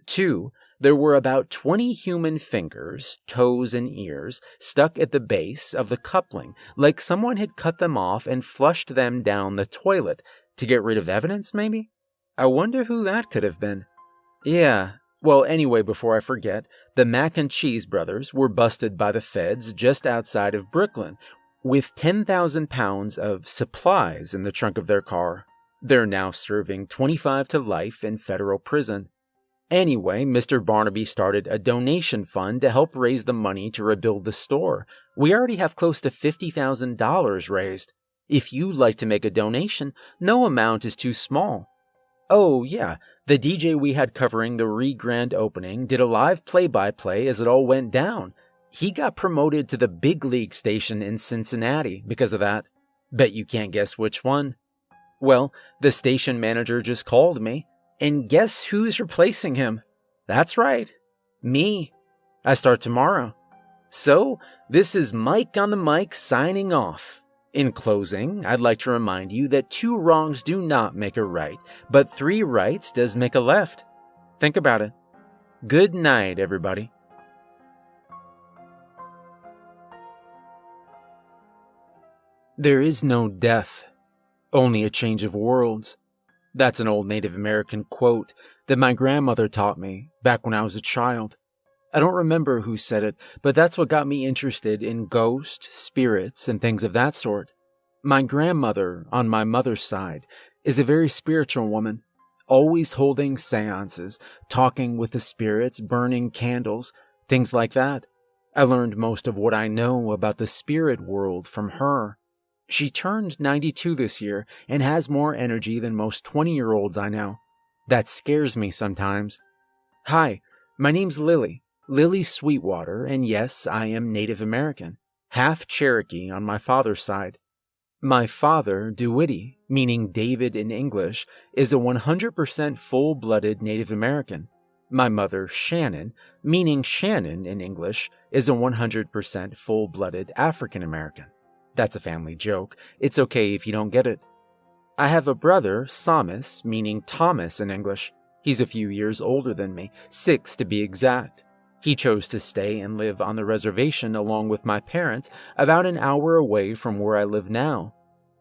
[SPEAKER 3] 2, there were about 20 human fingers, toes, and ears stuck at the base of the coupling, like someone had cut them off and flushed them down the toilet to get rid of evidence, maybe? I wonder who that could have been. Yeah. Well, anyway, before I forget, the Mac and Cheese brothers were busted by the feds just outside of Brooklyn with 10,000 pounds of supplies in the trunk of their car. They're now serving 25 to life in federal prison. Anyway, Mr. Barnaby started a donation fund to help raise the money to rebuild the store. We already have close to $50,000 raised. If you'd like to make a donation, no amount is too small. Oh, yeah, The DJ we had covering the re-grand opening did a live play-by-play as it all went down. He got promoted to the big league station in Cincinnati because of that. Bet you can't guess which one. Well, the station manager just called me, and guess who's replacing him? That's right, me. I start tomorrow. So, this is Mike on the mic signing off. In closing, I'd like to remind you that 2 wrongs do not make a right, but 3 rights does make a left. Think about it. Good night, everybody. There is no death, only a change of worlds. That's an old Native American quote that my grandmother taught me back when I was a child. I don't remember who said it, but that's what got me interested in ghosts, spirits, and things of that sort. My grandmother, on my mother's side, is a very spiritual woman, always holding seances, talking with the spirits, burning candles, things like that. I learned most of what I know about the spirit world from her. She turned 92 this year and has more energy than most 20-year-olds I know. That scares me sometimes. Hi, my name's Lily. Lily Sweetwater, and yes, I am Native American, half Cherokee on my father's side. My father, DeWitty, meaning David in English, is a 100% full-blooded Native American. My mother, Shannon, meaning Shannon in English, is a 100% full-blooded African American. That's a family joke. It's okay if you don't get it. I have a brother, Samus, meaning Thomas in English. He's a few years older than me, 6 to be exact. He chose to stay and live on the reservation along with my parents, about an hour away from where I live now.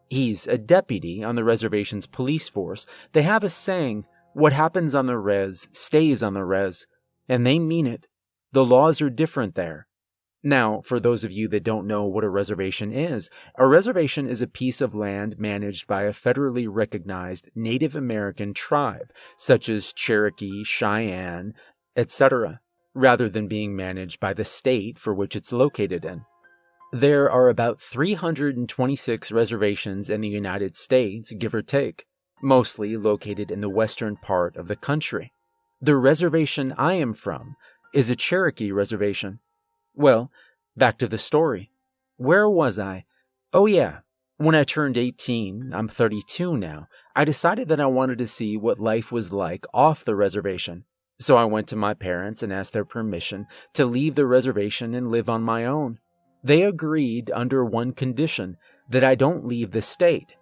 [SPEAKER 3] He's a deputy on the reservation's police force. They have a saying, what happens on the res stays on the res, and they mean it. The laws are different there. Now, for those of you that don't know what a reservation is a piece of land managed by a federally recognized Native American tribe, such as Cherokee, Cheyenne, etc., rather than being managed by the state for which it's located in. There are about 326 reservations in the United States, give or take, mostly located in the western part of the country. The reservation I am from is a Cherokee reservation. Well, back to the story. Where was I? Oh yeah, when I turned 18, I'm 32 now, I decided that I wanted to see what life was like off the reservation. So I went to my parents and asked their permission to leave the reservation and live on my own. They agreed under one condition, that I don't leave the state.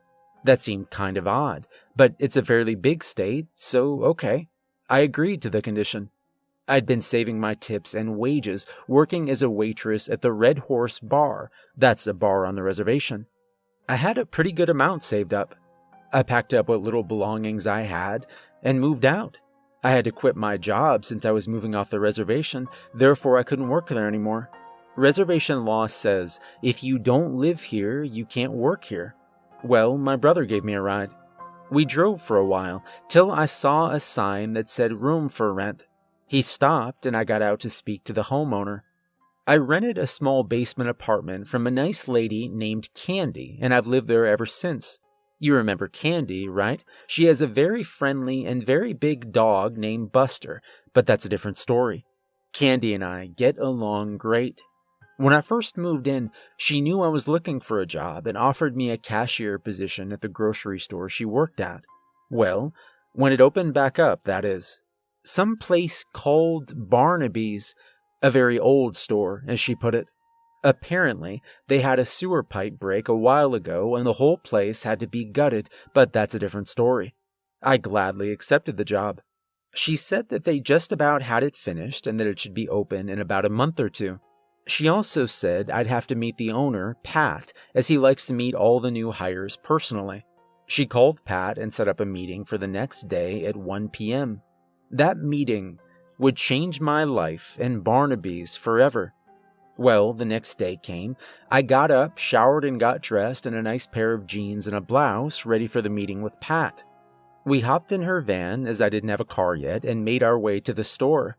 [SPEAKER 3] That seemed kind of odd, but it's a fairly big state, so okay. I agreed to the condition. I'd been saving my tips and wages working as a waitress at the Red Horse Bar. That's a bar on the reservation. I had a pretty good amount saved up. I packed up what little belongings I had and moved out. I had to quit my job since I was moving off the reservation, therefore I couldn't work there anymore. Reservation law says if you don't live here, you can't work here. Well, my brother gave me a ride. We drove for a while, till I saw a sign that said room for rent. He stopped and I got out to speak to the homeowner. I rented a small basement apartment from a nice lady named Candy, and I've lived there ever since. You remember Candy, right? She has a very friendly and very big dog named Buster, but that's a different story. Candy and I get along great. When I first moved in, she knew I was looking for a job and offered me a cashier position at the grocery store she worked at. Well, when it opened back up, that is. Some place called Barnaby's, a very old store, as she put it. Apparently, they had a sewer pipe break a while ago and the whole place had to be gutted, but that's a different story. I gladly accepted the job. She said that they just about had it finished and that it should be open in about a month or 2. She also said I'd have to meet the owner, Pat, as he likes to meet all the new hires personally. She called Pat and set up a meeting for the next day at 1 p.m. That meeting would change my life and Barnaby's forever. Well, the next day came. I got up, showered, and got dressed in a nice pair of jeans and a blouse, ready for the meeting with Pat. We hopped in her van, as I didn't have a car yet, and made our way to the store.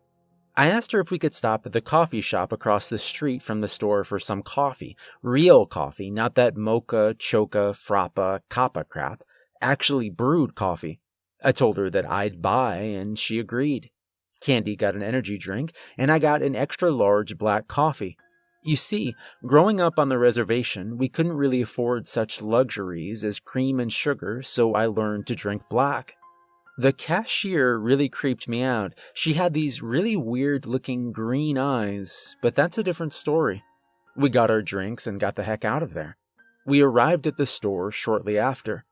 [SPEAKER 3] I asked her if we could stop at the coffee shop across the street from the store for some coffee. Real coffee, not that mocha, choca, frappa, kappa crap. Actually brewed coffee. I told her that I'd buy, and she agreed. Candy got an energy drink, and I got an extra large black coffee. You see, growing up on the reservation, we couldn't really afford such luxuries as cream and sugar, so I learned to drink black. The cashier really creeped me out. She had these really weird-looking green eyes, but that's a different story. We got our drinks and got the heck out of there. We arrived at the store shortly after.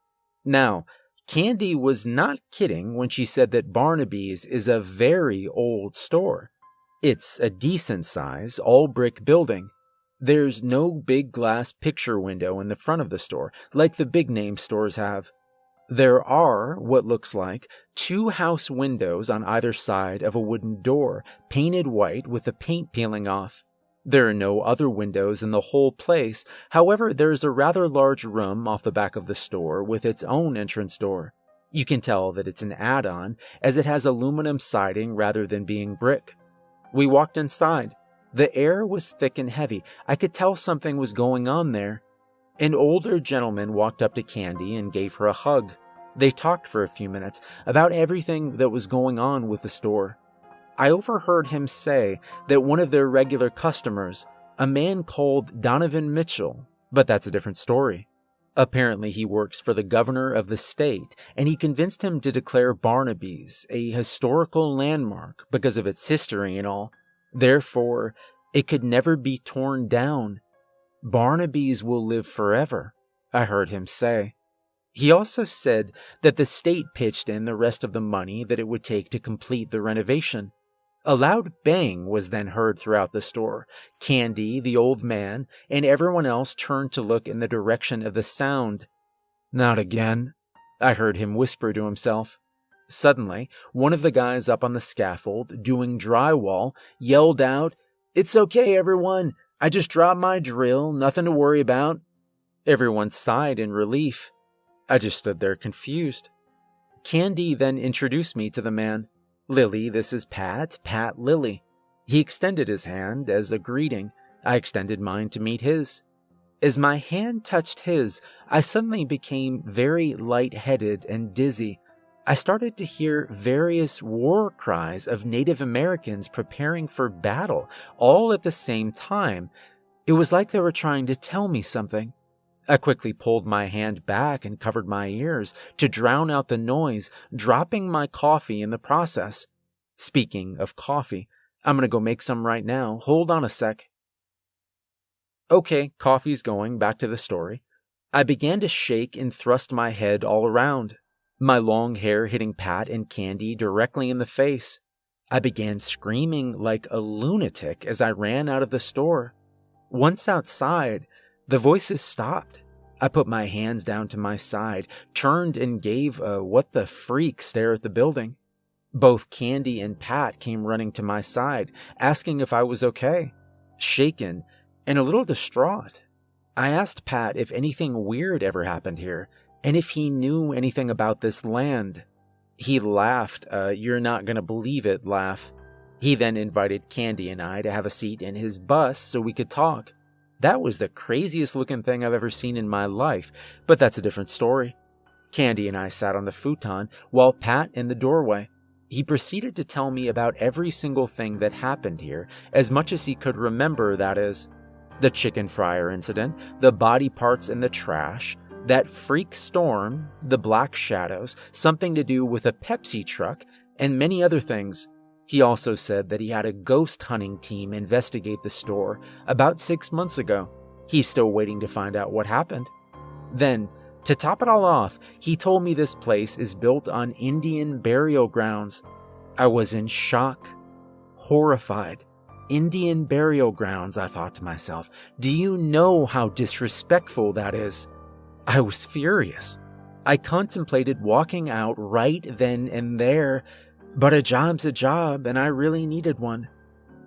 [SPEAKER 3] Now, Candy was not kidding when she said that Barnaby's is a very old store. It's a decent size, all-brick building. There's no big glass picture window in the front of the store, like the big-name stores have. There are, what looks like, 2 house windows on either side of a wooden door, painted white with the paint peeling off. There are no other windows in the whole place. However, there is a rather large room off the back of the store with its own entrance door. You can tell that it's an add-on, as it has aluminum siding rather than being brick. We walked inside. The air was thick and heavy. I could tell something was going on there. An older gentleman walked up to Candy and gave her a hug. They talked for a few minutes about everything that was going on with the store. I overheard him say that one of their regular customers, a man called Donovan Mitchell, but that's a different story. Apparently he works for the governor of the state, and he convinced him to declare Barnaby's a historical landmark because of its history and all. Therefore, it could never be torn down. Barnaby's will live forever, I heard him say. He also said that the state pitched in the rest of the money that it would take to complete the renovation. A loud bang was then heard throughout the store. Candy, the old man, and everyone else turned to look in the direction of the sound. "Not again," I heard him whisper to himself. Suddenly, one of the guys up on the scaffold, doing drywall, yelled out, "It's okay, everyone. I just dropped my drill. Nothing to worry about." Everyone sighed in relief. I just stood there confused. Candy then introduced me to the man. "Lily, this is Pat Lilly." He extended his hand as a greeting. I extended mine to meet his. As my hand touched his, I suddenly became very lightheaded and dizzy. I started to hear various war cries of Native Americans preparing for battle, all at the same time. It was like they were trying to tell me something. I quickly pulled my hand back and covered my ears to drown out the noise, dropping my coffee in the process. Speaking of coffee, I'm gonna go make some right now. Hold on a sec. Okay, coffee's going, back to the story. I began to shake and thrust my head all around, my long hair hitting Pat and Candy directly in the face. I began screaming like a lunatic as I ran out of the store. Once outside, the voices stopped. I put my hands down to my side, turned and gave a what the freak stare at the building. Both Candy and Pat came running to my side, asking if I was okay. Shaken and a little distraught, I asked Pat if anything weird ever happened here, and if he knew anything about this land. He laughed, "You're not gonna believe it" laugh. He then invited Candy and I to have a seat in his bus so we could talk. That was the craziest looking thing I've ever seen in my life, but that's a different story. Candy and I sat on the futon while Pat in the doorway. He proceeded to tell me about every single thing that happened here, as much as he could remember, that is. The chicken fryer incident, the body parts in the trash, that freak storm, the black shadows, something to do with a Pepsi truck, and many other things. He also said that he had a ghost hunting team investigate the store about 6 months ago. He's still waiting to find out what happened. Then, to top it all off, he told me this place is built on Indian burial grounds. I was in shock, horrified. Indian burial grounds, I thought to myself. Do you know how disrespectful that is? I was furious. I contemplated walking out right then and there, but a job's a job, and I really needed one.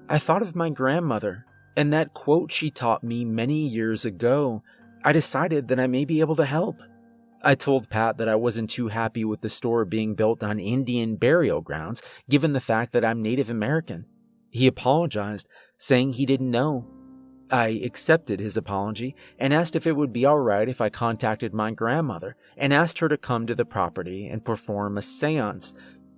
[SPEAKER 3] I thought of my grandmother, and that quote she taught me many years ago. I decided that I may be able to help. I told Pat that I wasn't too happy with the store being built on Indian burial grounds, given the fact that I'm Native American. He apologized, saying he didn't know. I accepted his apology and asked if it would be all right if I contacted my grandmother and asked her to come to the property and perform a seance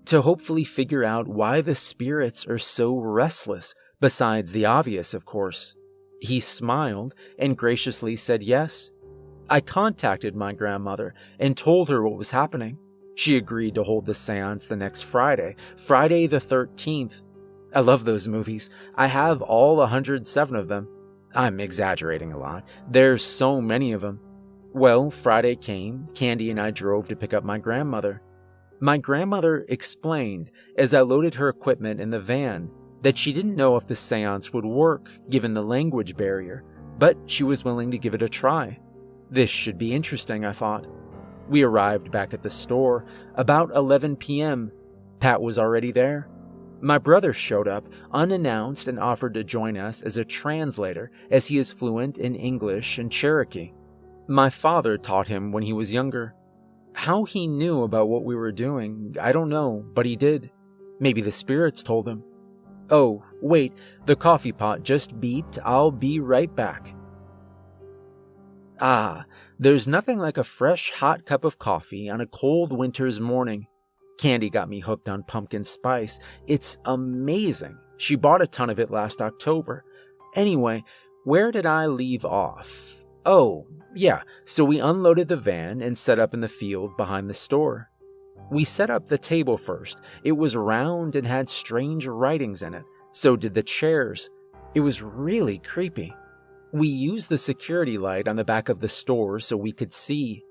[SPEAKER 3] to hopefully figure out why the spirits are so restless, besides the obvious, of course. He smiled and graciously said yes. I contacted my grandmother and told her what was happening. She agreed to hold the seance the next Friday, Friday the 13th. I love those movies. I have all 107 of them. I'm exaggerating a lot. There's so many of them. Well, Friday came. Candy and I drove to pick up my grandmother. My grandmother explained, as I loaded her equipment in the van, that she didn't know if the seance would work given the language barrier, but she was willing to give it a try. This should be interesting, I thought. We arrived back at the store about 11 p.m. Pat was already there. My brother showed up unannounced and offered to join us as a translator, as he is fluent in English and Cherokee. My father taught him when he was younger. How he knew about what we were doing, I don't know, but he did. Maybe the spirits told him. Oh, wait, the coffee pot just beeped. I'll be right back. There's nothing like a fresh, hot cup of coffee on a cold winter's morning. Candy got me hooked on pumpkin spice. It's amazing. She bought a ton of it last October. Anyway, where did I leave off? Oh, yeah, so we unloaded the van and set up in the field behind the store. We set up the table first. It was round and had strange writings in it. So did the chairs. It was really creepy. We used the security light on the back of the store so we could see.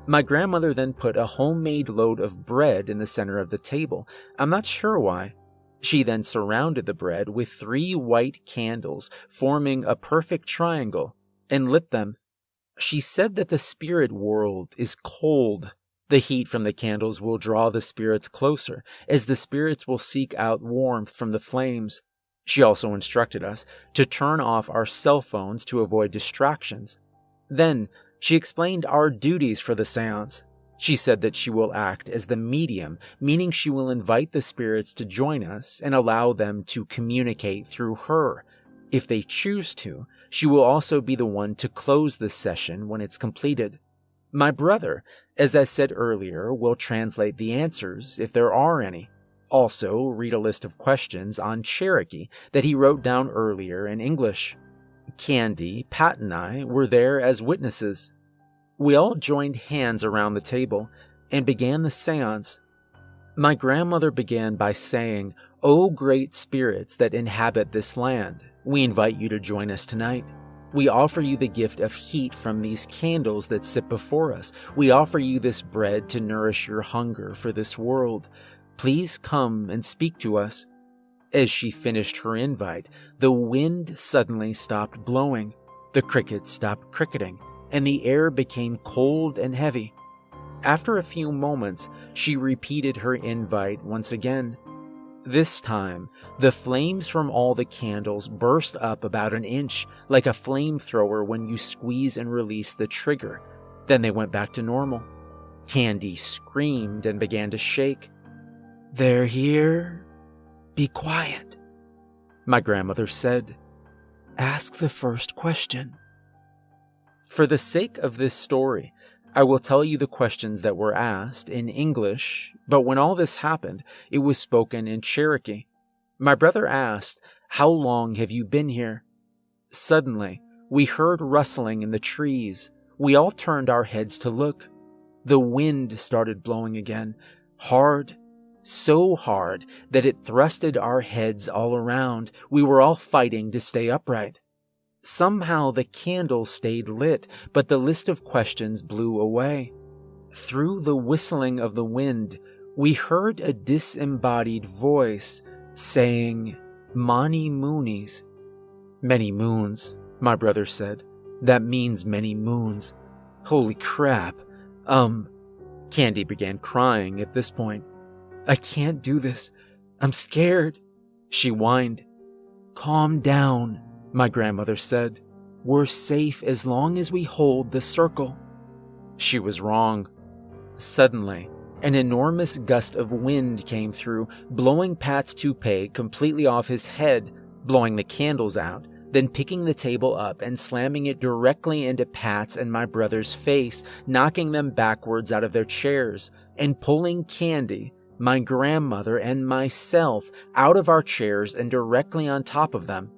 [SPEAKER 3] My grandmother then put a homemade load of bread in the center of the table. I'm not sure why. She then surrounded the bread with 3 white candles, forming a perfect triangle, and lit them. She said that the spirit world is cold. The heat from the candles will draw the spirits closer, as the spirits will seek out warmth from the flames. She also instructed us to turn off our cell phones to avoid distractions. Then, she explained our duties for the seance. She said that she will act as the medium, meaning she will invite the spirits to join us and allow them to communicate through her. If they choose to, she will also be the one to close the session when it's completed. My brother, as I said earlier, will translate the answers if there are any. Also, read a list of questions on Cherokee that he wrote down earlier in English. Candy, Pat, and I were there as witnesses. We all joined hands around the table and began the seance. My grandmother began by saying, "O great spirits that inhabit this land, we invite you to join us tonight. We offer you the gift of heat from these candles that sit before us. We offer you this bread to nourish your hunger for this world. Please come and speak to us." As she finished her invite, the wind suddenly stopped blowing, the crickets stopped cricketing, and the air became cold and heavy. After a few moments, she repeated her invite once again. This time, the flames from all the candles burst up about an inch, like a flamethrower when you squeeze and release the trigger. Then they went back to normal. Candy screamed and began to shake. "They're here. Be quiet," my grandmother said. "Ask the first question." For the sake of this story, I will tell you the questions that were asked in English, but when all this happened, it was spoken in Cherokee. My brother asked, "How long have you been here?" Suddenly, we heard rustling in the trees. We all turned our heads to look. The wind started blowing again, hard, so hard that it thrusted our heads all around. We were all fighting to stay upright. Somehow the candle stayed lit, but the list of questions blew away. Through the whistling of the wind, we heard a disembodied voice saying, "Mani moonies." "Many moons," my brother said. "That means many moons." Holy crap. Candy began crying at this point. "I can't do this. I'm scared," she whined. "Calm down," my grandmother said. "We're safe as long as we hold the circle." She was wrong. Suddenly, an enormous gust of wind came through, blowing Pat's toupee completely off his head, blowing the candles out, then picking the table up and slamming it directly into Pat's and my brother's face, knocking them backwards out of their chairs, and pulling Candy, my grandmother, and myself out of our chairs and directly on top of them.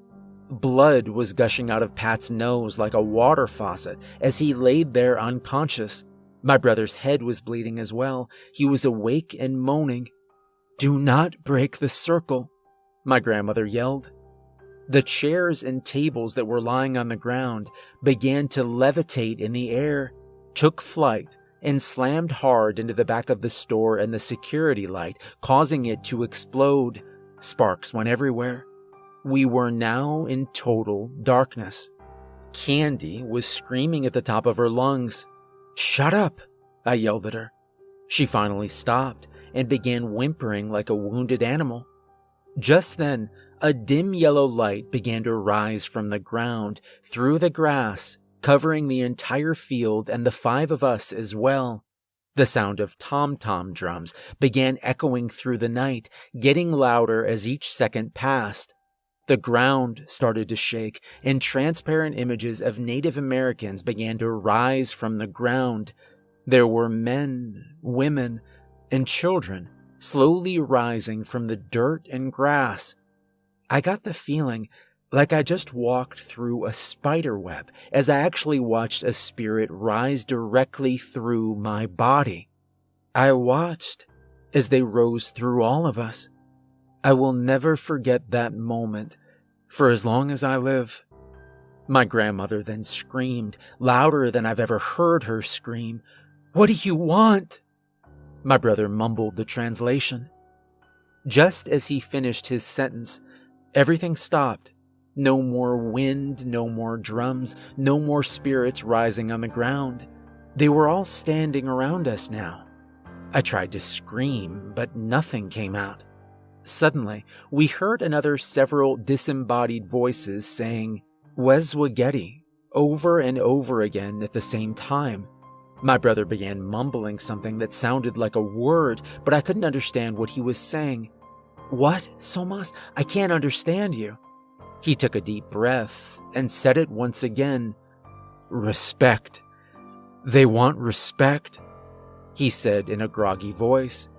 [SPEAKER 3] Blood was gushing out of Pat's nose like a water faucet as he laid there unconscious. My brother's head was bleeding as well. He was awake and moaning. "Do not break the circle," my grandmother yelled. The chairs and tables that were lying on the ground began to levitate in the air, took flight, and slammed hard into the back of the store and the security light, causing it to explode. Sparks went everywhere. We were now in total darkness. Candy was screaming at the top of her lungs. "Shut up," I yelled at her. She finally stopped and began whimpering like a wounded animal. Just then, a dim yellow light began to rise from the ground, through the grass, covering the entire field and the 5 of us as well. The sound of tom-tom drums began echoing through the night, getting louder as each second passed. The ground started to shake, and transparent images of Native Americans began to rise from the ground. There were men, women, and children slowly rising from the dirt and grass. I got the feeling like I just walked through a spider web as I actually watched a spirit rise directly through my body. I watched as they rose through all of us. I will never forget that moment for as long as I live. My grandmother then screamed, louder than I've ever heard her scream, "What do you want?" My brother mumbled the translation. Just as he finished his sentence, everything stopped. No more wind, no more drums, no more spirits rising on the ground. They were all standing around us now. I tried to scream, but nothing came out. Suddenly, we heard another several disembodied voices saying, "Weswageti," over and over again at the same time. My brother began mumbling something that sounded like a word, but I couldn't understand what he was saying. "What, Somas? I can't understand you." He took a deep breath and said it once again. "Respect. They want respect," he said in a groggy voice.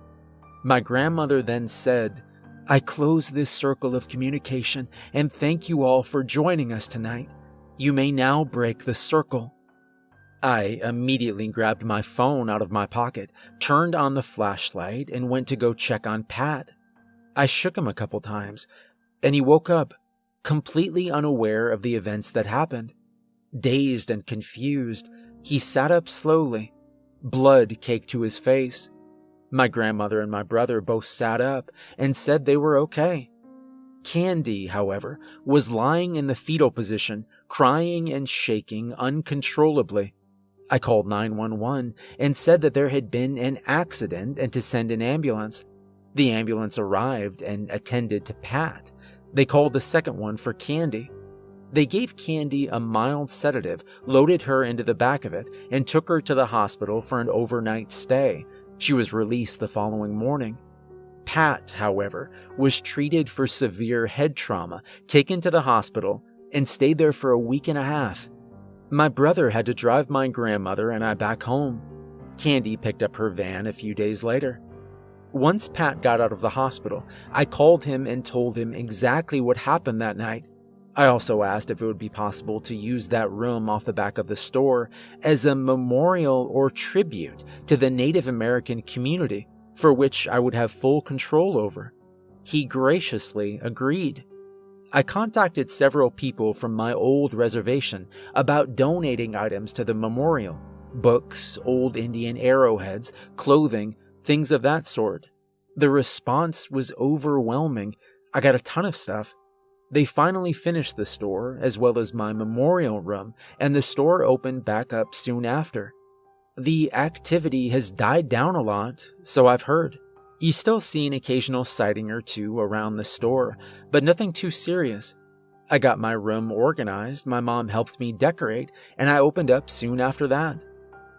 [SPEAKER 3] My grandmother then said, "I close this circle of communication and thank you all for joining us tonight. You may now break the circle." I immediately grabbed my phone out of my pocket, turned on the flashlight, and went to go check on Pat. I shook him a couple times, and he woke up, completely unaware of the events that happened. Dazed and confused, he sat up slowly, blood caked to his face. My grandmother and my brother both sat up and said they were okay. Candy, however, was lying in the fetal position, crying and shaking uncontrollably. I called 911 and said that there had been an accident and to send an ambulance. The ambulance arrived and attended to Pat. They called the second one for Candy. They gave Candy a mild sedative, loaded her into the back of it, and took her to the hospital for an overnight stay. She was released the following morning. Pat, however, was treated for severe head trauma, taken to the hospital, and stayed there for a week and a half. My brother had to drive my grandmother and I back home. Candy picked up her van a few days later. Once Pat got out of the hospital, I called him and told him exactly what happened that night. I also asked if it would be possible to use that room off the back of the store as a memorial or tribute to the Native American community, for which I would have full control over. He graciously agreed. I contacted several people from my old reservation about donating items to the memorial: books, old Indian arrowheads, clothing, things of that sort. The response was overwhelming. I got a ton of stuff. They finally finished the store, as well as my memorial room, and the store opened back up soon after. The activity has died down a lot, so I've heard. You still see an occasional sighting or two around the store, but nothing too serious. I got my room organized, my mom helped me decorate, and I opened up soon after that.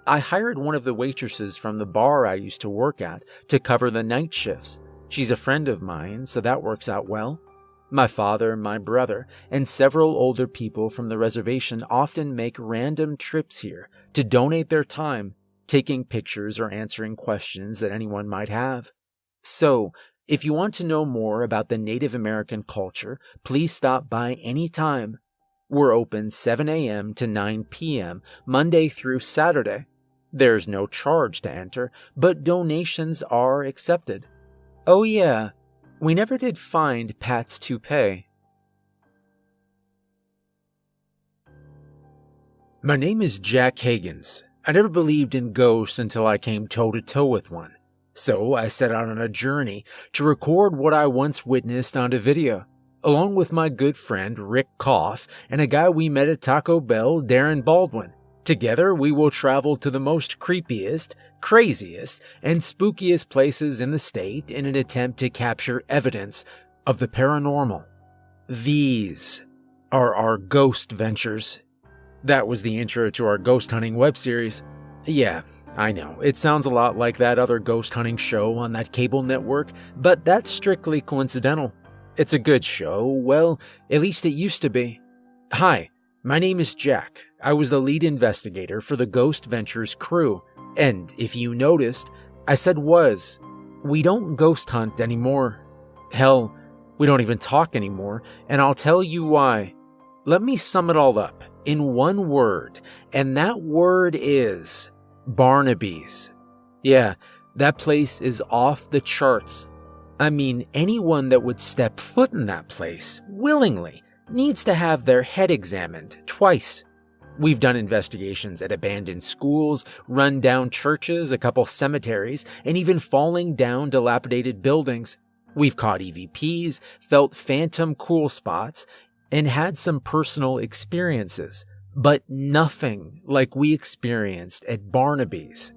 [SPEAKER 3] I hired one of the waitresses from the bar I used to work at to cover the night shifts. She's a friend of mine, so that works out well. My father, my brother, and several older people from the reservation often make random trips here to donate their time, taking pictures or answering questions that anyone might have. So, if you want to know more about the Native American culture, please stop by anytime. We're open 7 a.m. to 9 p.m., Monday through Saturday. There's no charge to enter, but donations are accepted. Oh yeah, we never did find Pat's toupee.
[SPEAKER 1] My name is Jack Higgins. I never believed in ghosts until I came toe-to-toe with one. So I set out on a journey to record what I once witnessed onto video, along with my good friend Rick Koff and a guy we met at Taco Bell, Darren Baldwin. Together, we will travel to the most creepiest, craziest, and spookiest places in the state in an attempt to capture evidence of the paranormal. These are our ghost ventures. That was the intro to our ghost hunting web series. Yeah, I know, it sounds a lot like that other ghost hunting show on that cable network, but that's strictly coincidental. It's a good show, well, at least it used to be. Hi, my name is Jack. I was the lead investigator for the Ghost Ventures crew, and if you noticed, I said was. We don't ghost hunt anymore. Hell, we don't even talk anymore, and I'll tell you why. Let me sum it all up in one word, and that word is Barnaby's. Yeah, that place is off the charts. I mean, anyone that would step foot in that place, willingly, needs to have their head examined twice. We've done investigations at abandoned schools, run-down churches, a couple cemeteries, and even falling down dilapidated buildings. We've caught EVPs, felt phantom cool spots, and had some personal experiences, but nothing like we experienced at Barnaby's.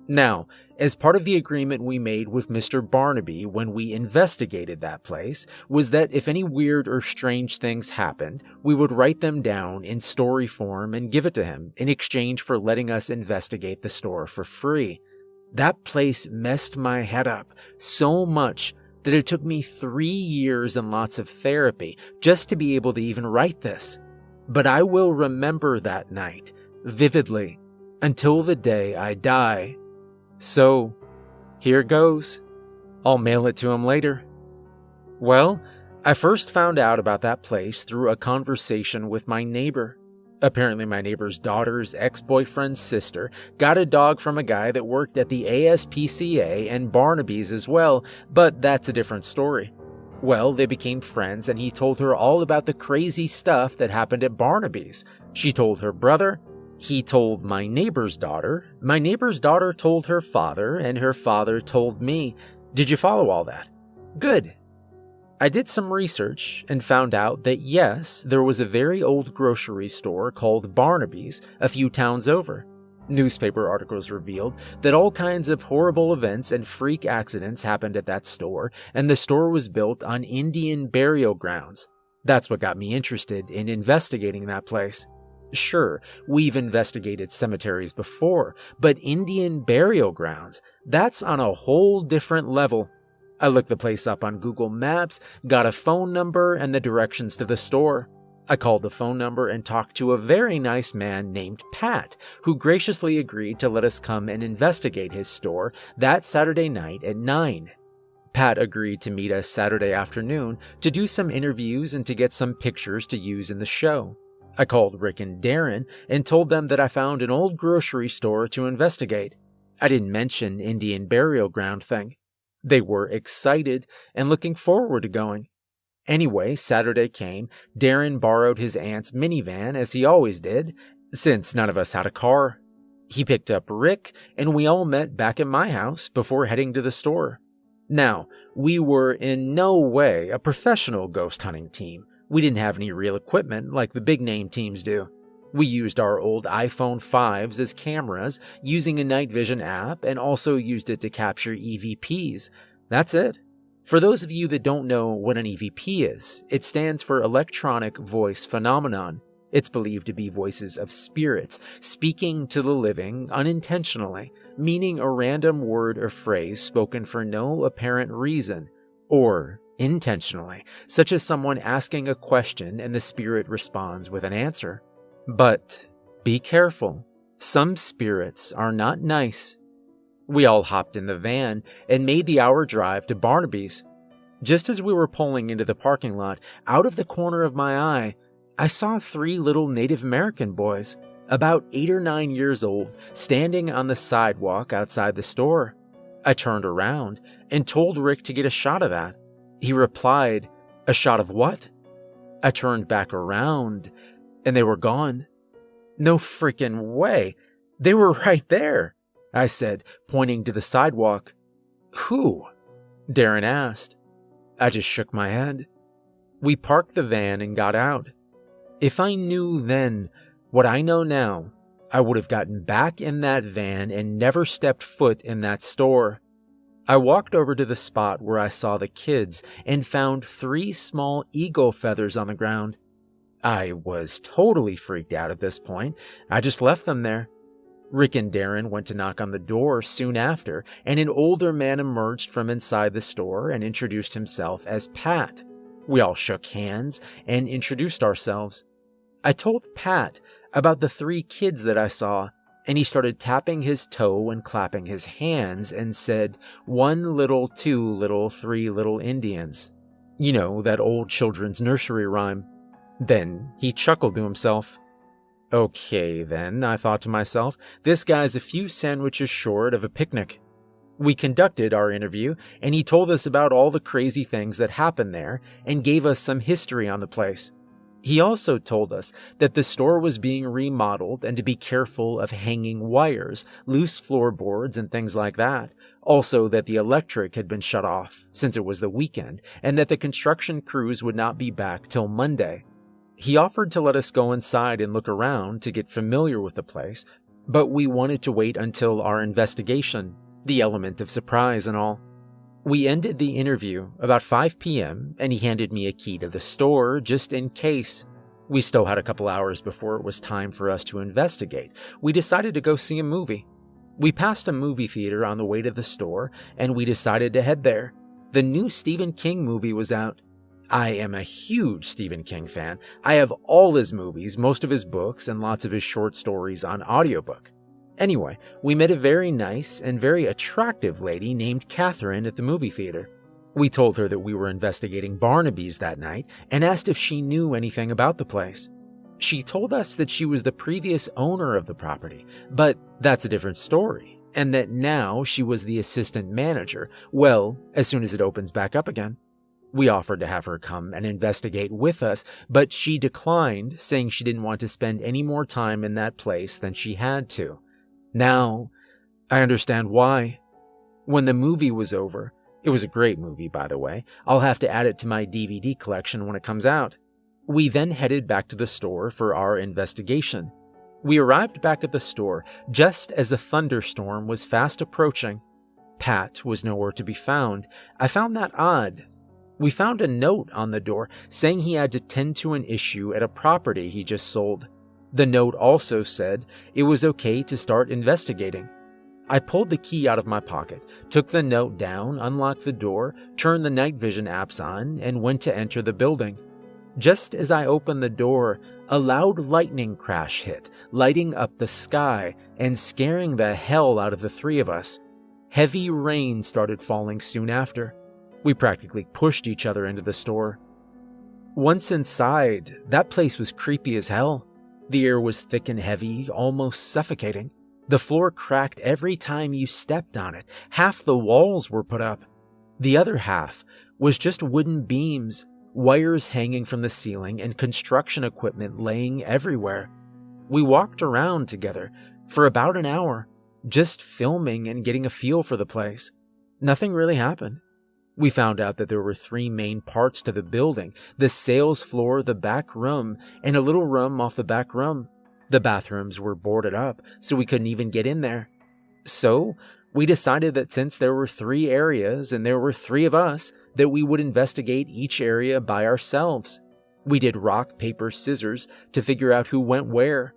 [SPEAKER 1] Now, as part of the agreement we made with Mr. Barnaby when we investigated that place, was that if any weird or strange things happened, we would write them down in story form and give it to him in exchange for letting us investigate the store for free. That place messed my head up so much that it took me 3 years and lots of therapy just to be able to even write this. But I will remember that night vividly until the day I die. So, here goes. I'll mail it to him later. Well, I first found out about that place through a conversation with my neighbor. Apparently my neighbor's daughter's ex-boyfriend's sister got a dog from a guy that worked at the ASPCA and Barnaby's as well, but that's a different story. Well, they became friends and he told her all about the crazy stuff that happened at Barnaby's. She told her brother. He told my neighbor's daughter told her father, and her father told me. Did you follow all that? Good. I did some research and found out that yes, there was a very old grocery store called Barnaby's a few towns over. Newspaper articles revealed that all kinds of horrible events and freak accidents happened at that store, and the store was built on Indian burial grounds. That's what got me interested in investigating that place. Sure, we've investigated cemeteries before, but Indian burial grounds, that's on a whole different level. I looked the place up on Google Maps, got a phone number and the directions to the store. I called the phone number and talked to a very nice man named Pat, who graciously agreed to let us come and investigate his store that Saturday night at 9. Pat agreed to meet us Saturday afternoon to do some interviews and to get some pictures to use in the show. I called Rick and Darren and told them that I found an old grocery store to investigate. I didn't mention Indian burial ground thing. They were excited and looking forward to going. Anyway, Saturday came. Darren borrowed his aunt's minivan as he always did, since none of us had a car. He picked up Rick and we all met back at my house before heading to the store. Now, we were in no way a professional ghost hunting team. We didn't have any real equipment like the big name teams do. We used our old iPhone 5s as cameras, using a night vision app, and also used it to capture EVPs. That's it. For those of you that don't know what an EVP is, it stands for Electronic Voice Phenomenon. It's believed to be voices of spirits speaking to the living unintentionally, meaning a random word or phrase spoken for no apparent reason, or
[SPEAKER 3] intentionally, such as someone asking a question and the spirit responds with an answer. But be careful. Some spirits are not nice. We all hopped in the van and made the hour drive to Barnaby's. Just as we were pulling into the parking lot, out of the corner of my eye, I saw 3 little Native American boys, about 8 or 9 years old, standing on the sidewalk outside the store. I turned around and told Rick to get a shot of that. He replied, "A shot of what?" I turned back around and they were gone. "No freaking way. They were right there," I said, pointing to the sidewalk. "Who?" Darren asked. I just shook my head. We parked the van and got out. If I knew then what I know now, I would have gotten back in that van and never stepped foot in that store. I walked over to the spot where I saw the kids and found 3 small eagle feathers on the ground. I was totally freaked out at this point. I just left them there. Rick and Darren went to knock on the door soon after, and an older man emerged from inside the store and introduced himself as Pat. We all shook hands and introduced ourselves. I told Pat about the 3 kids that I saw, and he started tapping his toe and clapping his hands and said, 1 little, 2 little, 3 little Indians. You know, that old children's nursery rhyme. Then he chuckled to himself. Okay, then, I thought to myself, this guy's a few sandwiches short of a picnic. We conducted our interview, and he told us about all the crazy things that happened there and gave us some history on the place. He also told us that the store was being remodeled and to be careful of hanging wires, loose floorboards, and things like that. Also that the electric had been shut off since it was the weekend, and that the construction crews would not be back till Monday. He offered to let us go inside and look around to get familiar with the place, but we wanted to wait until our investigation, the element of surprise and all. We ended the interview about 5 p.m. and he handed me a key to the store just in case. We still had a couple hours before it was time for us to investigate. We decided to go see a movie. We passed a movie theater on the way to the store and we decided to head there. The new Stephen King movie was out. I am a huge Stephen King fan. I have all his movies, most of his books, and lots of his short stories on audiobook. Anyway, we met a very nice and very attractive lady named Catherine at the movie theater. We told her that we were investigating Barnaby's that night and asked if she knew anything about the place. She told us that she was the previous owner of the property, but that's a different story, and that now she was the assistant manager, well, as soon as it opens back up again. We offered to have her come and investigate with us, but she declined, saying she didn't want to spend any more time in that place than she had to. Now, I understand why. When the movie was over, it was a great movie, by the way. I'll have to add it to my DVD collection when it comes out. We then headed back to the store for our investigation. We arrived back at the store just as the thunderstorm was fast approaching. Pat was nowhere to be found. I found that odd. We found a note on the door saying he had to tend to an issue at a property he just sold. The note also said it was okay to start investigating. I pulled the key out of my pocket, took the note down, unlocked the door, turned the night vision apps on, and went to enter the building. Just as I opened the door, a loud lightning crash hit, lighting up the sky and scaring the hell out of the 3 of us. Heavy rain started falling soon after. We practically pushed each other into the store. Once inside, that place was creepy as hell. The air was thick and heavy, almost suffocating. The floor cracked every time you stepped on it. Half the walls were put up. The other half was just wooden beams, wires hanging from the ceiling, and construction equipment laying everywhere. We walked around together for about an hour, just filming and getting a feel for the place. Nothing really happened. We found out that there were 3 main parts to the building: the sales floor, the back room, and a little room off the back room. The bathrooms were boarded up, so we couldn't even get in there. So, we decided that since there were 3 areas and there were 3 of us, that we would investigate each area by ourselves. We did rock, paper, scissors to figure out who went where.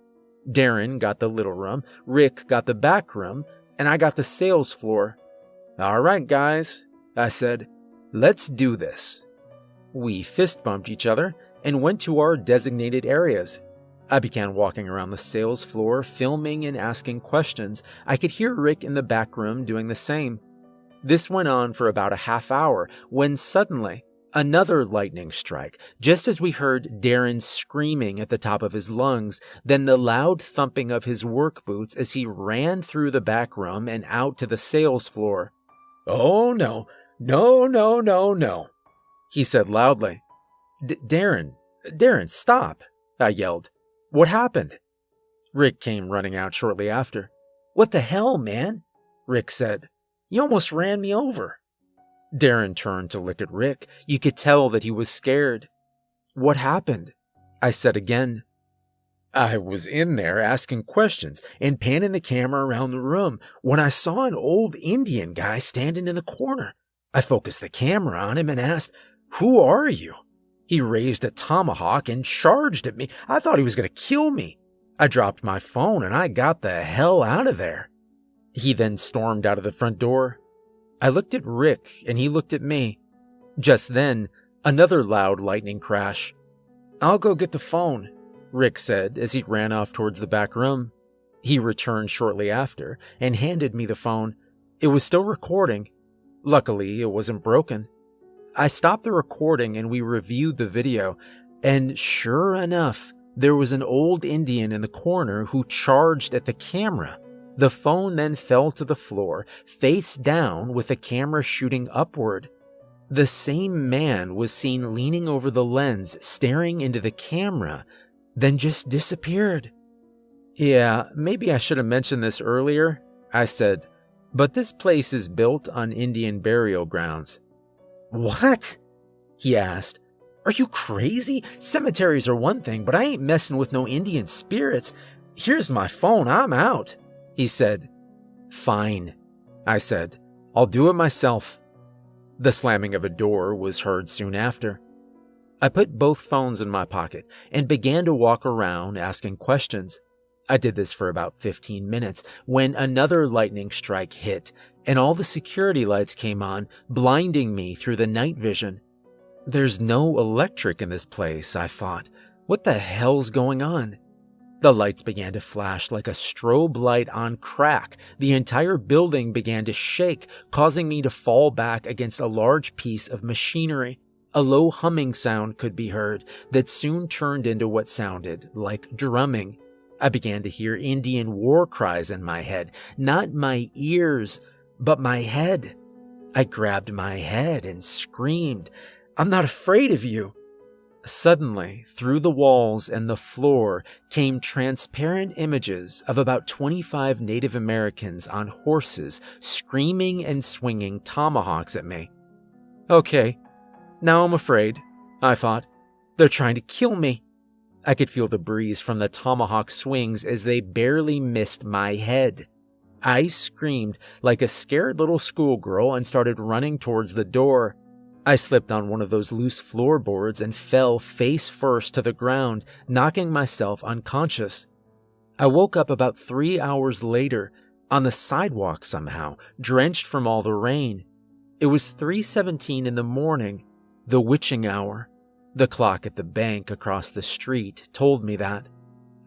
[SPEAKER 3] Darren got the little room, Rick got the back room, and I got the sales floor. "All right, guys," I said, "let's do this." We fist bumped each other and went to our designated areas. I began walking around the sales floor, filming and asking questions. I could hear Rick in the back room doing the same. This went on for about a half hour when suddenly another lightning strike, just as we heard Darren screaming at the top of his lungs, then the loud thumping of his work boots as he ran through the back room and out to the sales floor.
[SPEAKER 2] "Oh, no, no, no, no, no,"
[SPEAKER 3] he said loudly. Darren, stop," I yelled. "What happened?" Rick came running out shortly after.
[SPEAKER 1] "What the hell, man?" Rick said. "You almost ran me over."
[SPEAKER 3] Darren turned to look at Rick. You could tell that he was scared. "What happened?" I said again.
[SPEAKER 2] "I was in there asking questions and panning the camera around the room when I saw an old Indian guy standing in the corner. I focused the camera on him and asked, 'Who are you?' He raised a tomahawk and charged at me. I thought he was going to kill me. I dropped my phone and I got the hell out of there."
[SPEAKER 3] He then stormed out of the front door. I looked at Rick and he looked at me. Just then, another loud lightning crash.
[SPEAKER 1] "I'll go get the phone,"
[SPEAKER 3] Rick said as he ran off towards the back room. He returned shortly after and handed me the phone. It was still recording. Luckily, it wasn't broken. I stopped the recording and we reviewed the video, and sure enough, there was an old Indian in the corner who charged at the camera. The phone then fell to the floor, face down with the camera shooting upward. The same man was seen leaning over the lens, staring into the camera, then just disappeared. "Yeah, maybe I should have mentioned this earlier," I said, "but this place is built on Indian burial grounds."
[SPEAKER 1] "What?" he asked. "Are you crazy? Cemeteries are one thing, but I ain't messing with no Indian spirits. Here's my phone, I'm out," he said.
[SPEAKER 3] "Fine," I said. "I'll do it myself." The slamming of a door was heard soon after. I put both phones in my pocket and began to walk around asking questions. I did this for about 15 minutes when another lightning strike hit and all the security lights came on, blinding me through the night vision. There's no electric in this place, I thought. What the hell's going on? The lights began to flash like a strobe light on crack. The entire building began to shake, causing me to fall back against a large piece of machinery. A low humming sound could be heard that soon turned into what sounded like drumming. I began to hear Indian war cries in my head, not my ears, but my head. I grabbed my head and screamed, "I'm not afraid of you." Suddenly, through the walls and the floor came transparent images of about 25 Native Americans on horses screaming and swinging tomahawks at me. Okay, now I'm afraid, I thought. They're trying to kill me. I could feel the breeze from the tomahawk swings as they barely missed my head. I screamed like a scared little schoolgirl and started running towards the door. I slipped on one of those loose floorboards and fell face first to the ground, knocking myself unconscious. I woke up about 3 hours later, on the sidewalk somehow, drenched from all the rain. It was 3:17 in the morning, the witching hour. The clock at the bank across the street told me that.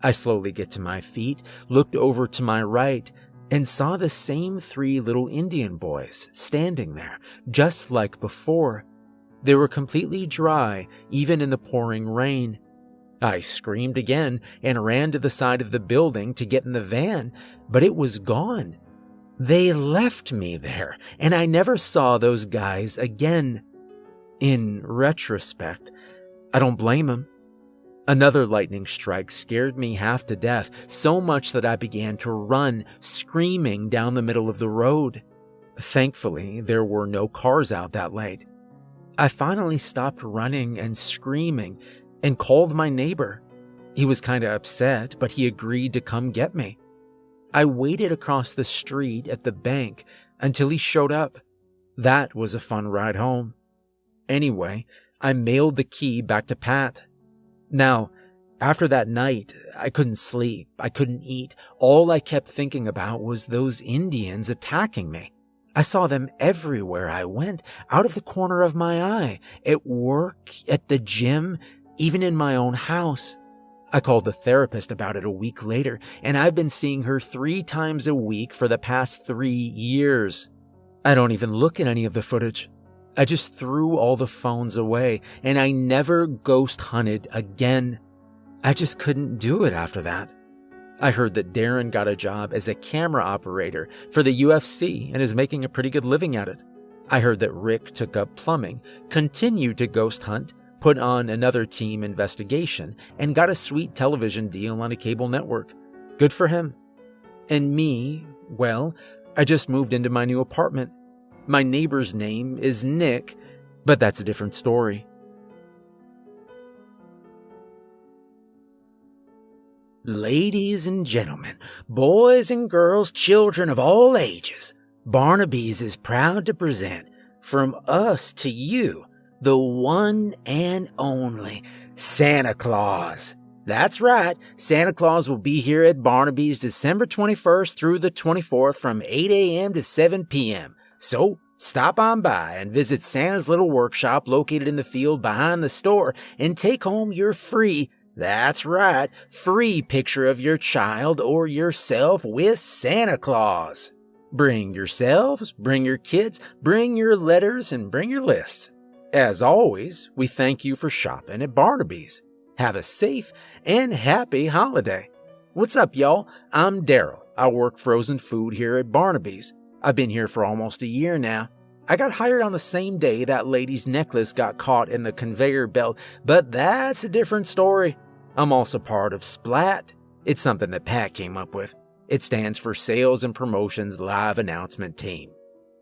[SPEAKER 3] I slowly get to my feet, looked over to my right, and saw the same 3 little Indian boys standing there, just like before. They were completely dry, even in the pouring rain. I screamed again and ran to the side of the building to get in the van, but it was gone. They left me there, and I never saw those guys again. In retrospect, I don't blame them. Another lightning strike scared me half to death, so much that I began to run, screaming down the middle of the road. Thankfully, there were no cars out that late. I finally stopped running and screaming and called my neighbor. He was kind of upset, but he agreed to come get me. I waited across the street at the bank until he showed up. That was a fun ride home. Anyway, I mailed the key back to Pat. Now, after that night, I couldn't sleep, I couldn't eat. All I kept thinking about was those Indians attacking me. I saw them everywhere I went, out of the corner of my eye, at work, at the gym, even in my own house. I called the therapist about it a week later, and I've been seeing her 3 times a week for the past 3 years. I don't even look at any of the footage. I just threw all the phones away, and I never ghost hunted again. I just couldn't do it after that. I heard that Darren got a job as a camera operator for the UFC and is making a pretty good living at it. I heard that Rick took up plumbing, continued to ghost hunt, put on another team investigation, and got a sweet television deal on a cable network. Good for him. And me, well, I just moved into my new apartment. My neighbor's name is Nick, but that's a different story.
[SPEAKER 2] Ladies and gentlemen, boys and girls, children of all ages, Barnaby's is proud to present, from us to you, the one and only Santa Claus. That's right, Santa Claus will be here at Barnaby's December 21st through the 24th from 8 a.m. to 7 p.m. So stop on by and visit Santa's little workshop located in the field behind the store and take home your free, that's right, free picture of your child or yourself with Santa Claus. Bring yourselves, bring your kids, bring your letters, and bring your lists. As always, we thank you for shopping at Barnaby's. Have a safe and happy holiday. What's up, y'all? I'm Daryl. I work frozen food here at Barnaby's. I've been here for almost a year now. I got hired on the same day that lady's necklace got caught in the conveyor belt, but that's a different story. I'm also part of SPLAT. It's something that Pat came up with. It stands for Sales and Promotions Live Announcement Team.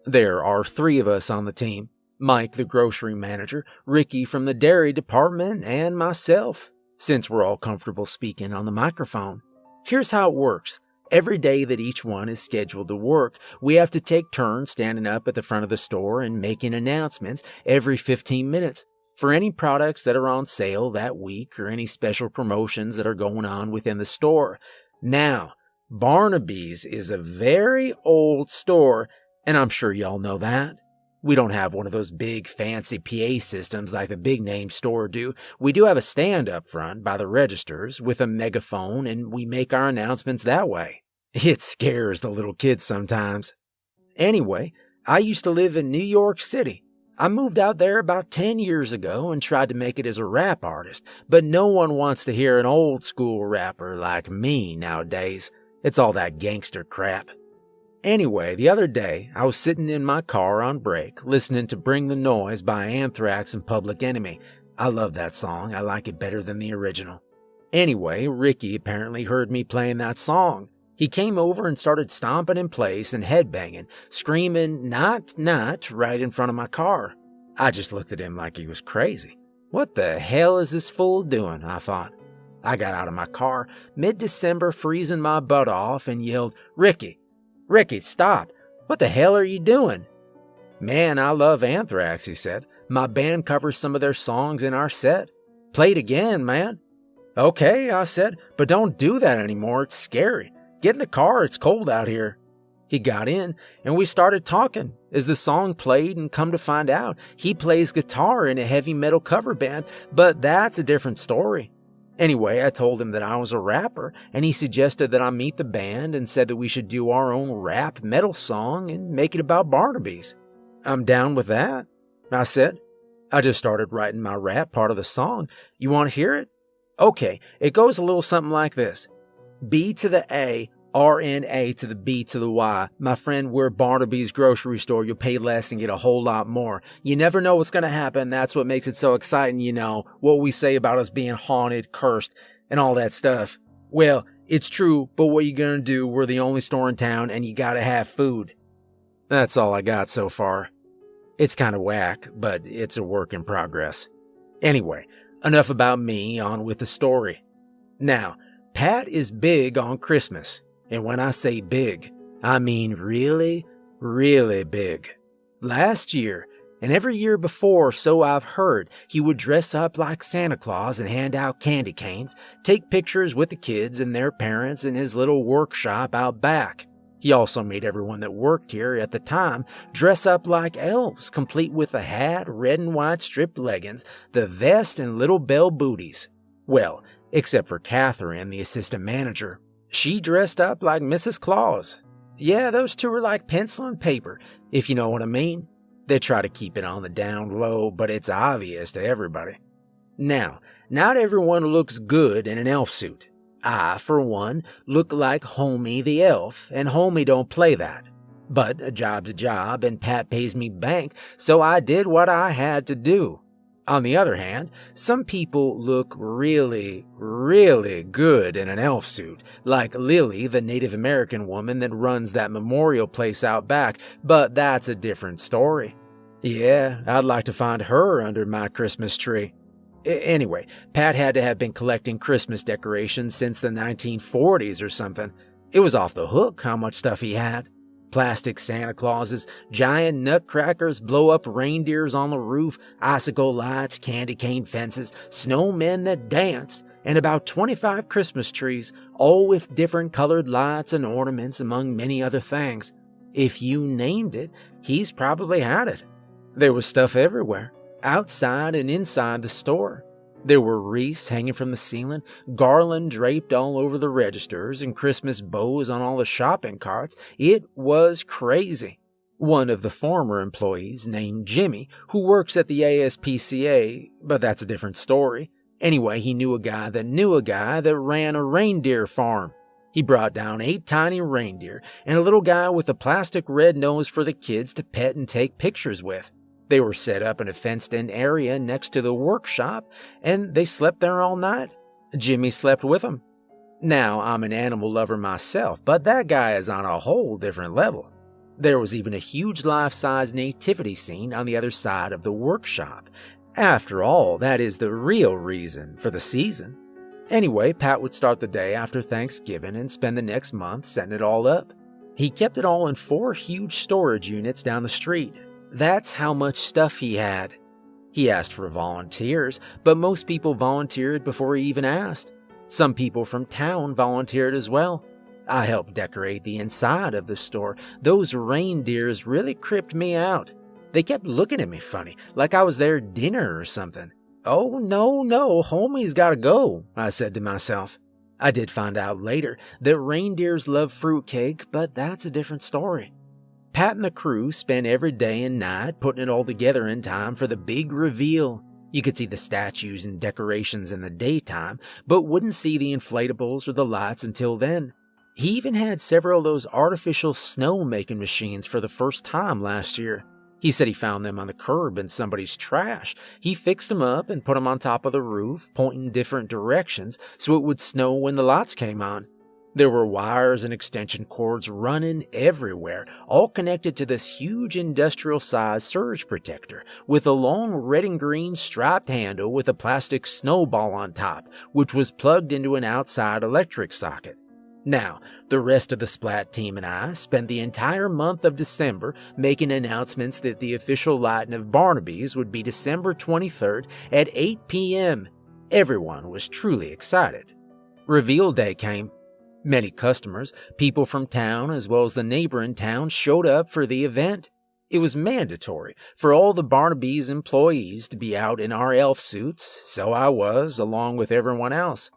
[SPEAKER 2] There are 3 of us on the team. Mike, the grocery manager, Ricky from the dairy department, and myself, since we're all comfortable speaking on the microphone. Here's how it works. Every day that each one is scheduled to work, we have to take turns standing up at the front of the store and making announcements every 15 minutes for any products that are on sale that week or any special promotions that are going on within the store. Now, Barnaby's is a very old store, and I'm sure y'all know that. We don't have one of those big fancy PA systems like the big name store do. We do have a stand up front by the registers with a megaphone, and we make our announcements that way. It scares the little kids sometimes. Anyway, I used to live in New York City. I moved out there about 10 years ago and tried to make it as a rap artist, but no one wants to hear an old school rapper like me nowadays. It's all that gangster crap. Anyway, the other day, I was sitting in my car on break, listening to Bring the Noise by Anthrax and Public Enemy. I love that song. I like it better than the original. Anyway, Ricky apparently heard me playing that song. He came over and started stomping in place and headbanging, screaming, "Not," right in front of my car. I just looked at him like he was crazy. What the hell is this fool doing? I thought. I got out of my car, mid-December, freezing my butt off, and yelled, Ricky, stop. What the hell are you doing? Man, I love Anthrax, he said. My band covers some of their songs in our set. Play it again, man. Okay, I said, but don't do that anymore. It's scary. Get in the car. It's cold out here. He got in, and we started talking as the song played, and come to find out, he plays guitar in a heavy metal cover band, but that's a different story. Anyway, I told him that I was a rapper, and he suggested that I meet the band and said that we should do our own rap metal song and make it about Barnaby's. I'm down with that, I said. I just started writing my rap part of the song. You want to hear it? Okay, it goes a little something like this. B to the A, RNA to the B to the Y. My friend, we're Barnaby's grocery store. You'll pay less and get a whole lot more. You never know what's going to happen. That's what makes it so exciting, you know, what we say about us being haunted, cursed, and all that stuff. Well, it's true, but what you going to do? We're the only store in town, and you got to have food. That's all I got so far. It's kind of whack, but it's a work in progress. Anyway, enough about me, on with the story. Now, Pat is big on Christmas. And when I say big, I mean really, really big. Last year, and every year before, so I've heard, he would dress up like Santa Claus and hand out candy canes, take pictures with the kids and their parents in his little workshop out back.
[SPEAKER 1] He also made everyone that worked here at the time dress up like elves, complete with a hat, red and white striped leggings, the vest, and little bell booties. Well, except for Catherine, the assistant manager. She dressed up like Mrs. Claus. Yeah, those two are like pencil and paper, if you know what I mean. They try to keep it on the down low, but it's obvious to everybody. Now, not everyone looks good in an elf suit. I, for one, look like Homie the elf, and Homie don't play that. But a job's a job, and Pat pays me bank, so I did what I had to do. On the other hand, some people look really, really good in an elf suit, like Lily, the Native American woman that runs that memorial place out back, but that's a different story. Yeah, I'd like to find her under my Christmas tree. Anyway, Pat had to have been collecting Christmas decorations since the 1940s or something. It was off the hook how much stuff he had. Plastic Santa Clauses, giant nutcrackers, blow-up reindeers on the roof, icicle lights, candy cane fences, snowmen that danced, and about 25 Christmas trees, all with different colored lights and ornaments among many other things. If you named it, he's probably had it. There was stuff everywhere, outside and inside the store. There were wreaths hanging from the ceiling, garland draped all over the registers, and Christmas bows on all the shopping carts. It was crazy. One of the former employees, named Jimmy, who works at the ASPCA, but that's a different story. Anyway, he knew a guy that ran a reindeer farm. He brought down 8 tiny reindeer and a little guy with a plastic red nose for the kids to pet and take pictures with. They were set up in a fenced-in area next to the workshop, and they slept there all night. Jimmy slept with them. Now, I'm an animal lover myself, but that guy is on a whole different level. There was even a huge life-size nativity scene on the other side of the workshop. After all, that is the real reason for the season. Anyway, Pat would start the day after Thanksgiving and spend the next month setting it all up. He kept it all in 4 huge storage units down the street. That's how much stuff he had. He asked for volunteers, but most people volunteered before he even asked. Some people from town volunteered as well. I helped decorate the inside of the store. Those reindeers really creeped me out. They kept looking at me funny, like I was their dinner or something. Oh, no, Homie's gotta go, I said to myself. I did find out later that reindeers love fruitcake, but that's a different story. Pat and the crew spent every day and night putting it all together in time for the big reveal. You could see the statues and decorations in the daytime, but wouldn't see the inflatables or the lights until then. He even had several of those artificial snow-making machines for the first time last year. He said he found them on the curb in somebody's trash. He fixed them up and put them on top of the roof, pointing different directions so it would snow when the lights came on. There were wires and extension cords running everywhere, all connected to this huge industrial-sized surge protector with a long red and green striped handle with a plastic snowball on top, which was plugged into an outside electric socket. Now, the rest of the Splat team and I spent the entire month of December making announcements that the official lighting of Barnaby's would be December 23rd at 8 p.m. Everyone was truly excited. Reveal day came. Many customers, people from town as well as the neighboring town showed up for the event. It was mandatory for all the Barnaby's employees to be out in our elf suits, so I was, along with everyone else.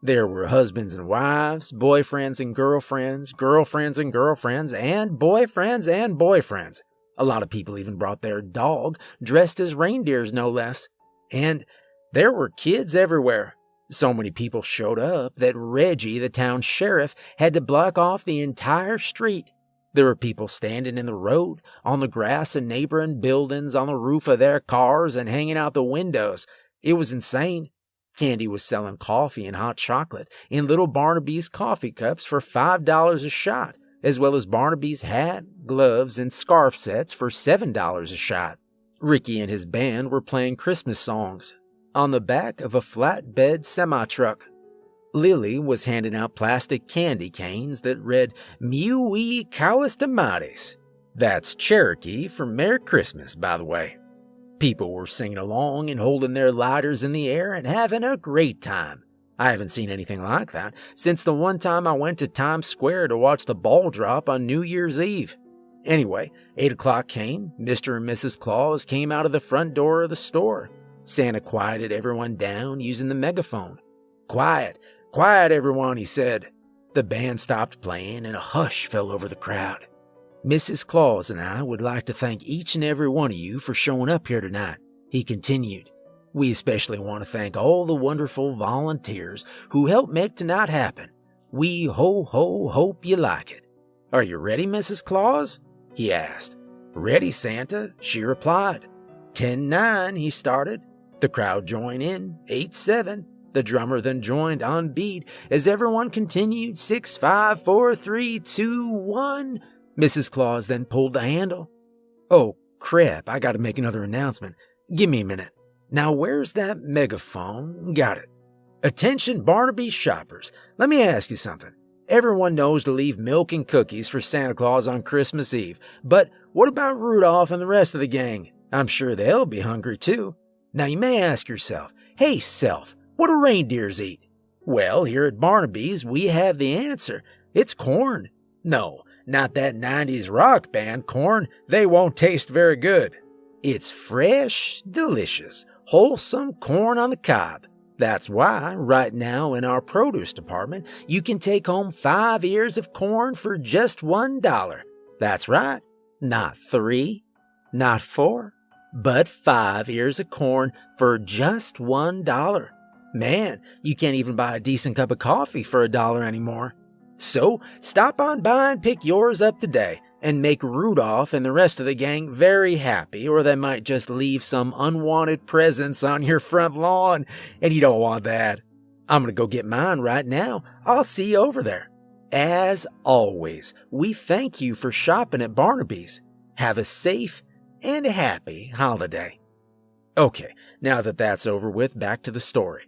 [SPEAKER 1] There were husbands and wives, boyfriends and girlfriends, girlfriends and girlfriends, and boyfriends and boyfriends. A lot of people even brought their dog, dressed as reindeers no less. And there were kids everywhere. So many people showed up that Reggie, the town sheriff, had to block off the entire street. There were people standing in the road, on the grass in neighboring buildings, on the roof of their cars, and hanging out the windows. It was insane. Candy was selling coffee and hot chocolate in little Barnaby's coffee cups for $5 a shot, as well as Barnaby's hat, gloves, and scarf sets for $7 a shot. Ricky and his band were playing Christmas songs on the back of a flatbed semi-truck. Lily was handing out plastic candy canes that read Muy Cowestamates. That's Cherokee for Merry Christmas, by the way. People were singing along and holding their lighters in the air and having a great time. I haven't seen anything like that since the one time I went to Times Square to watch the ball drop on New Year's Eve. Anyway, 8 o'clock came. Mr. and Mrs. Claus came out of the front door of the store. Santa quieted everyone down using the megaphone. "Quiet, quiet everyone," he said. The band stopped playing and a hush fell over the crowd. "Mrs. Claus and I would like to thank each and every one of you for showing up here tonight," he continued. "We especially want to thank all the wonderful volunteers who helped make tonight happen. We hope you like it. Are you ready, Mrs. Claus?" he asked. "Ready, Santa," she replied. 10-9, he started. The crowd joined in. 8-7. The drummer then joined on beat as everyone continued. 6-5, 4, 3, 2, 1. Mrs. Claus then pulled the handle. "Oh, crap, I gotta make another announcement. Give me a minute. Now where's that megaphone? Got it. Attention Barnaby shoppers, let me ask you something. Everyone knows to leave milk and cookies for Santa Claus on Christmas Eve, but what about Rudolph and the rest of the gang? I'm sure they'll be hungry too. Now you may ask yourself, hey self, what do reindeers eat? Well, here at Barnaby's we have the answer. It's corn. No, not that 90s rock band corn. They won't taste very good. It's fresh, delicious, wholesome corn on the cob. That's why, right now in our produce department, you can take home 5 ears of corn for just $1. That's right, not 3, not 4, but 5 ears of corn for just $1. Man, you can't even buy a decent cup of coffee for $1 anymore. So, stop on by and pick yours up today, and make Rudolph and the rest of the gang very happy, or they might just leave some unwanted presents on your front lawn, and you don't want that. I'm gonna go get mine right now. I'll see you over there. As always, we thank you for shopping at Barnaby's. Have a safe and happy holiday. Okay, now that that's over with, back to the story.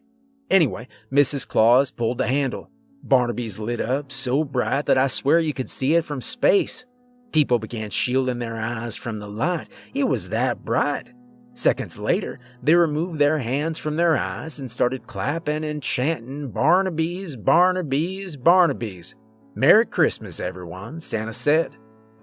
[SPEAKER 1] Anyway, Mrs. Claus pulled the handle. Barnaby's lit up so bright that I swear you could see it from space. People began shielding their eyes from the light. It was that bright. Seconds later, they removed their hands from their eyes and started clapping and chanting, "Barnaby's, Barnaby's, Barnaby's. Merry Christmas, everyone," Santa said.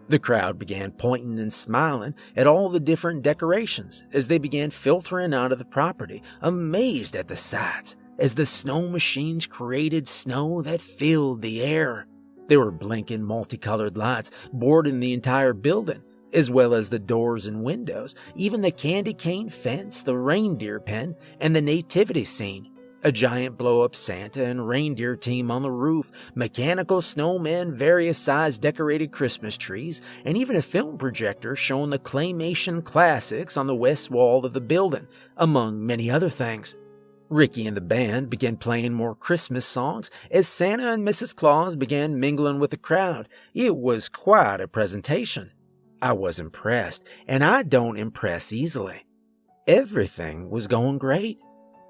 [SPEAKER 1] The crowd began pointing and smiling at all the different decorations as they began filtering out of the property, amazed at the sights as the snow machines created snow that filled the air. There were blinking multicolored lights boarding the entire building, as well as the doors and windows, even the candy cane fence, the reindeer pen, and the nativity scene. A giant blow-up Santa and reindeer team on the roof, mechanical snowmen, various sized decorated Christmas trees, and even a film projector showing the claymation classics on the west wall of the building, among many other things. Ricky and the band began playing more Christmas songs as Santa and Mrs. Claus began mingling with the crowd. It was quite a presentation. I was impressed, and I don't impress easily. Everything was going great.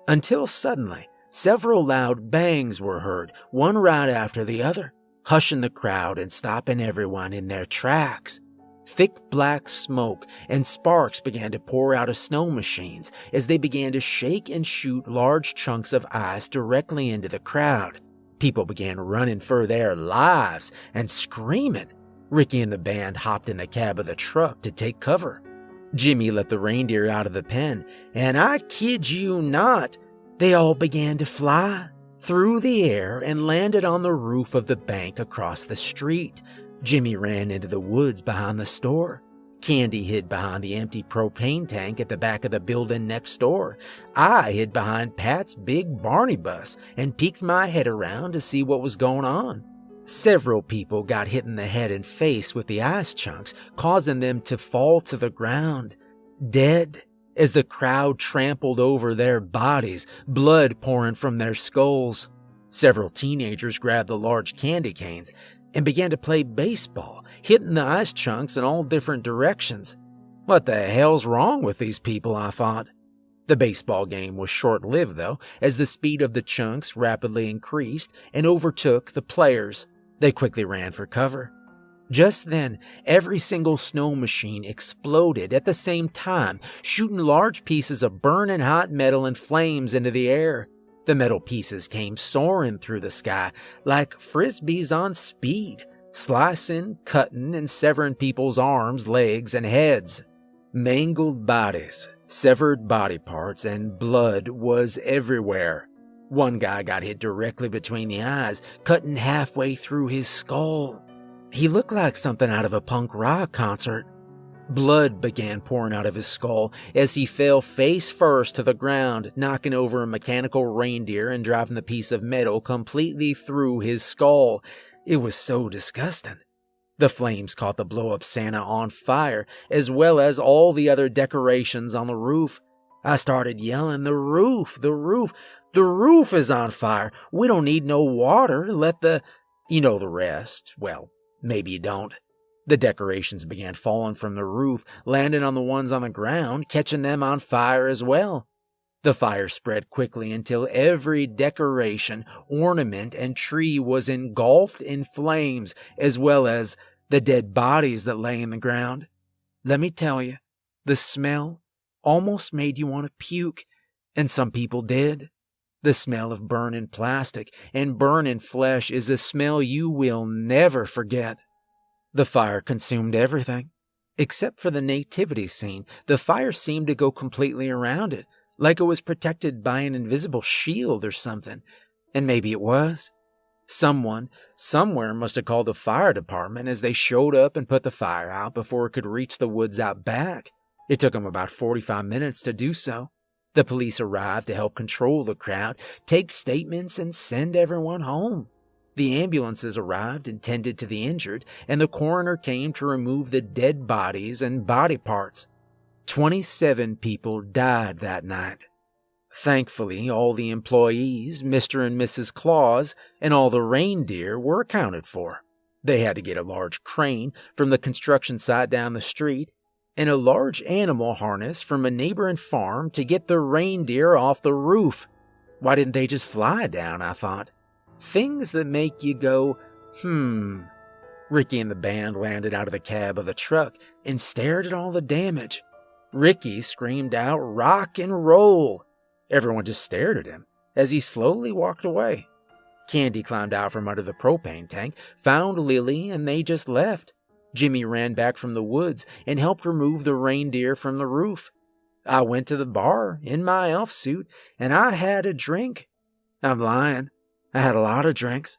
[SPEAKER 1] Until suddenly, several loud bangs were heard, one right after the other, hushing the crowd and stopping everyone in their tracks. Thick black smoke and sparks began to pour out of snow machines as they began to shake and shoot large chunks of ice directly into the crowd. People began running for their lives and screaming. Ricky and the band hopped in the cab of the truck to take cover. Jimmy let the reindeer out of the pen, and I kid you not, they all began to fly through the air and landed on the roof of the bank across the street. Jimmy ran into the woods behind the store. Candy hid behind the empty propane tank at the back of the building next door. I hid behind Pat's big Barney bus and peeked my head around to see what was going on. Several people got hit in the head and face with the ice chunks, causing them to fall to the ground, dead, as the crowd trampled over their bodies, blood pouring from their skulls. Several teenagers grabbed the large candy canes and began to play baseball, hitting the ice chunks in all different directions. What the hell's wrong with these people, I thought. The baseball game was short-lived, though, as the speed of the chunks rapidly increased and overtook the players. They quickly ran for cover. Just then, every single snow machine exploded at the same time, shooting large pieces of burning hot metal and flames into the air. The metal pieces came soaring through the sky like frisbees on speed, slicing, cutting, and severing people's arms, legs, and heads. Mangled bodies, severed body parts, and blood was everywhere. One guy got hit directly between the eyes, cutting halfway through his skull. He looked like something out of a punk rock concert. Blood began pouring out of his skull as he fell face first to the ground, knocking over a mechanical reindeer and driving the piece of metal completely through his skull. It was so disgusting. The flames caught the blow-up Santa on fire, as well as all the other decorations on the roof. I started yelling, "The roof! The roof! The roof is on fire! We don't need no water! Let the—" You know the rest. Well, maybe you don't. The decorations began falling from the roof, landing on the ones on the ground, catching them on fire as well. The fire spread quickly until every decoration, ornament, and tree was engulfed in flames, as well as the dead bodies that lay in the ground. Let me tell you, the smell almost made you want to puke, and some people did. The smell of burning plastic and burning flesh is a smell you will never forget. The fire consumed everything. Except for the nativity scene, the fire seemed to go completely around it, like it was protected by an invisible shield or something. And maybe it was. Someone, somewhere must have called the fire department as they showed up and put the fire out before it could reach the woods out back. It took them about 45 minutes to do so. The police arrived to help control the crowd, take statements, and send everyone home. The ambulances arrived and tended to the injured, and the coroner came to remove the dead bodies and body parts. 27 people died that night. Thankfully, all the employees, Mr. and Mrs. Claus, and all the reindeer were accounted for. They had to get a large crane from the construction site down the street and a large animal harness from a neighboring farm to get the reindeer off the roof. Why didn't they just fly down, I thought. Things that make you go, Ricky and the band landed out of the cab of the truck and stared at all the damage. Ricky screamed out, "Rock and roll!" Everyone just stared at him as he slowly walked away. Candy climbed out from under the propane tank, found Lily, and they just left. Jimmy ran back from the woods and helped remove the reindeer from the roof. I went to the bar in my elf suit, and I had a drink. I'm lying. I had a lot of drinks.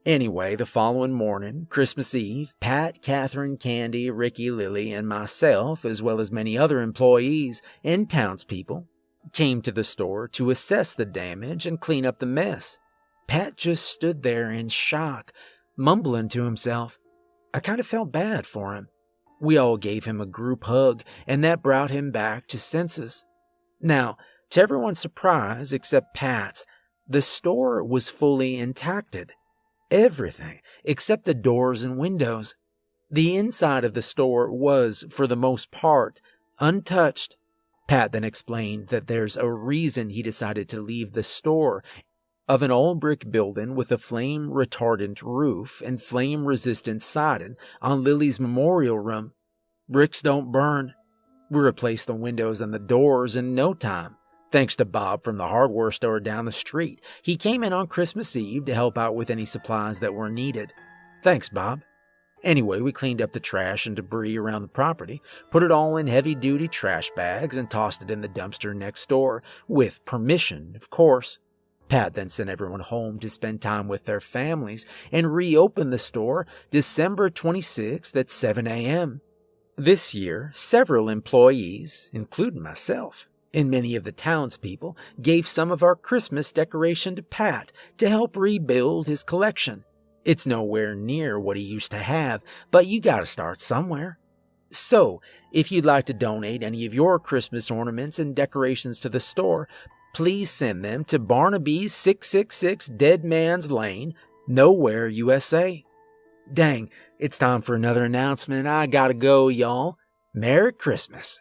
[SPEAKER 1] Anyway, the following morning, Christmas Eve, Pat, Catherine, Candy, Ricky, Lily, and myself, as well as many other employees and townspeople, came to the store to assess the damage and clean up the mess. Pat just stood there in shock, mumbling to himself. I kind of felt bad for him. We all gave him a group hug, and that brought him back to senses. Now, to everyone's surprise except Pat's, the store was fully intacted. Everything except the doors and windows. The inside of the store was, for the most part, untouched. Pat then explained that there's a reason he decided to leave the store of an all-brick building with a flame-retardant roof and flame-resistant siding on Lily's memorial room. Bricks don't burn. We replaced the windows and the doors in no time. Thanks to Bob from the hardware store down the street. He came in on Christmas Eve to help out with any supplies that were needed. Thanks, Bob. Anyway, we cleaned up the trash and debris around the property, put it all in heavy-duty trash bags, and tossed it in the dumpster next door, with permission, of course. Pat then sent everyone home to spend time with their families and reopened the store December 26th at 7 a.m. This year, several employees, including myself, and many of the townspeople gave some of our Christmas decoration to Pat to help rebuild his collection. It's nowhere near what he used to have, but you gotta start somewhere. So, if you'd like to donate any of your Christmas ornaments and decorations to the store, please send them to Barnaby's 666 Dead Man's Lane, Nowhere, USA. Dang, it's time for another announcement. I gotta go, y'all. Merry Christmas.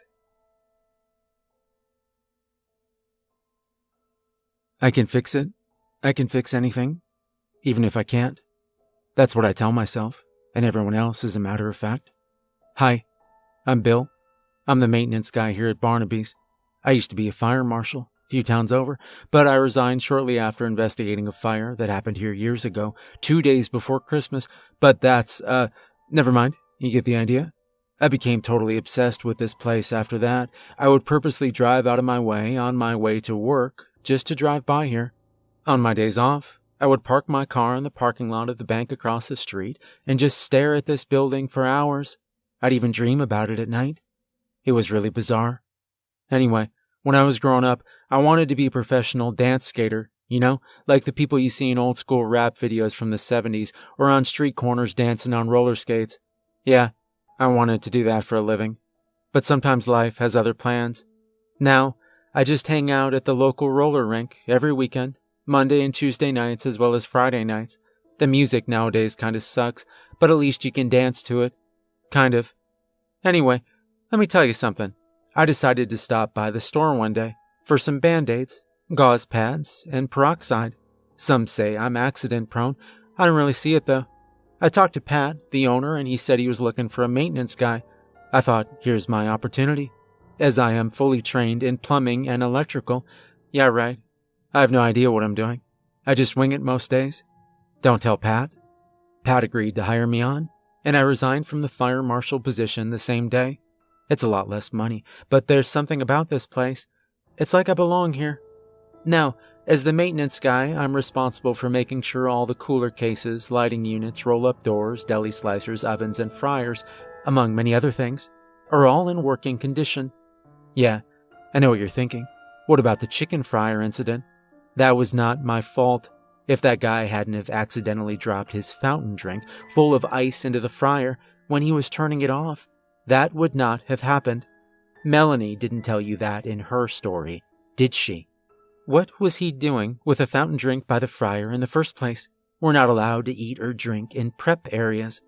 [SPEAKER 1] I can fix it. I can fix anything, even if I can't. That's what I tell myself, and everyone else, as a matter of fact. Hi, I'm Bill. I'm the maintenance guy here at Barnaby's. I used to be a fire marshal few towns over, but I resigned shortly after investigating a fire that happened here years ago, 2 days before Christmas. But that's, never mind, you get the idea? I became totally obsessed with this place after that. I would purposely drive out of my way on my way to work just to drive by here. On my days off, I would park my car in the parking lot of the bank across the street and just stare at this building for hours. I'd even dream about it at night. It was really bizarre. Anyway, when I was growing up, I wanted to be a professional dance skater, like the people you see in old school rap videos from the 70s or on street corners dancing on roller skates. Yeah, I wanted to do that for a living. But sometimes life has other plans. Now, I just hang out at the local roller rink every weekend, Monday and Tuesday nights as well as Friday nights. The music nowadays kind of sucks, but at least you can dance to it. Kind of. Anyway, let me tell you something. I decided to stop by the store one day for some Band-Aids, gauze pads, and peroxide. Some say I'm accident prone. I don't really see it though. I talked to Pat, the owner, and he said he was looking for a maintenance guy. I thought, here's my opportunity. As I am fully trained in plumbing and electrical. Yeah, right. I have no idea what I'm doing. I just wing it most days. Don't tell Pat. Pat agreed to hire me on, and I resigned from the fire marshal position the same day. It's a lot less money, but there's something about this place. It's like I belong here. Now, as the maintenance guy, I'm responsible for making sure all the cooler cases, lighting units, roll-up doors, deli slicers, ovens, and fryers, among many other things, are all in working condition. Yeah, I know what you're thinking. What about the chicken fryer incident? That was not my fault. If that guy hadn't have accidentally dropped his fountain drink full of ice into the fryer when he was turning it off, that would not have happened. Melanie didn't tell you that in her story, did she? What was he doing with a fountain drink by the fryer in the first place? We're not allowed to eat or drink in prep areas.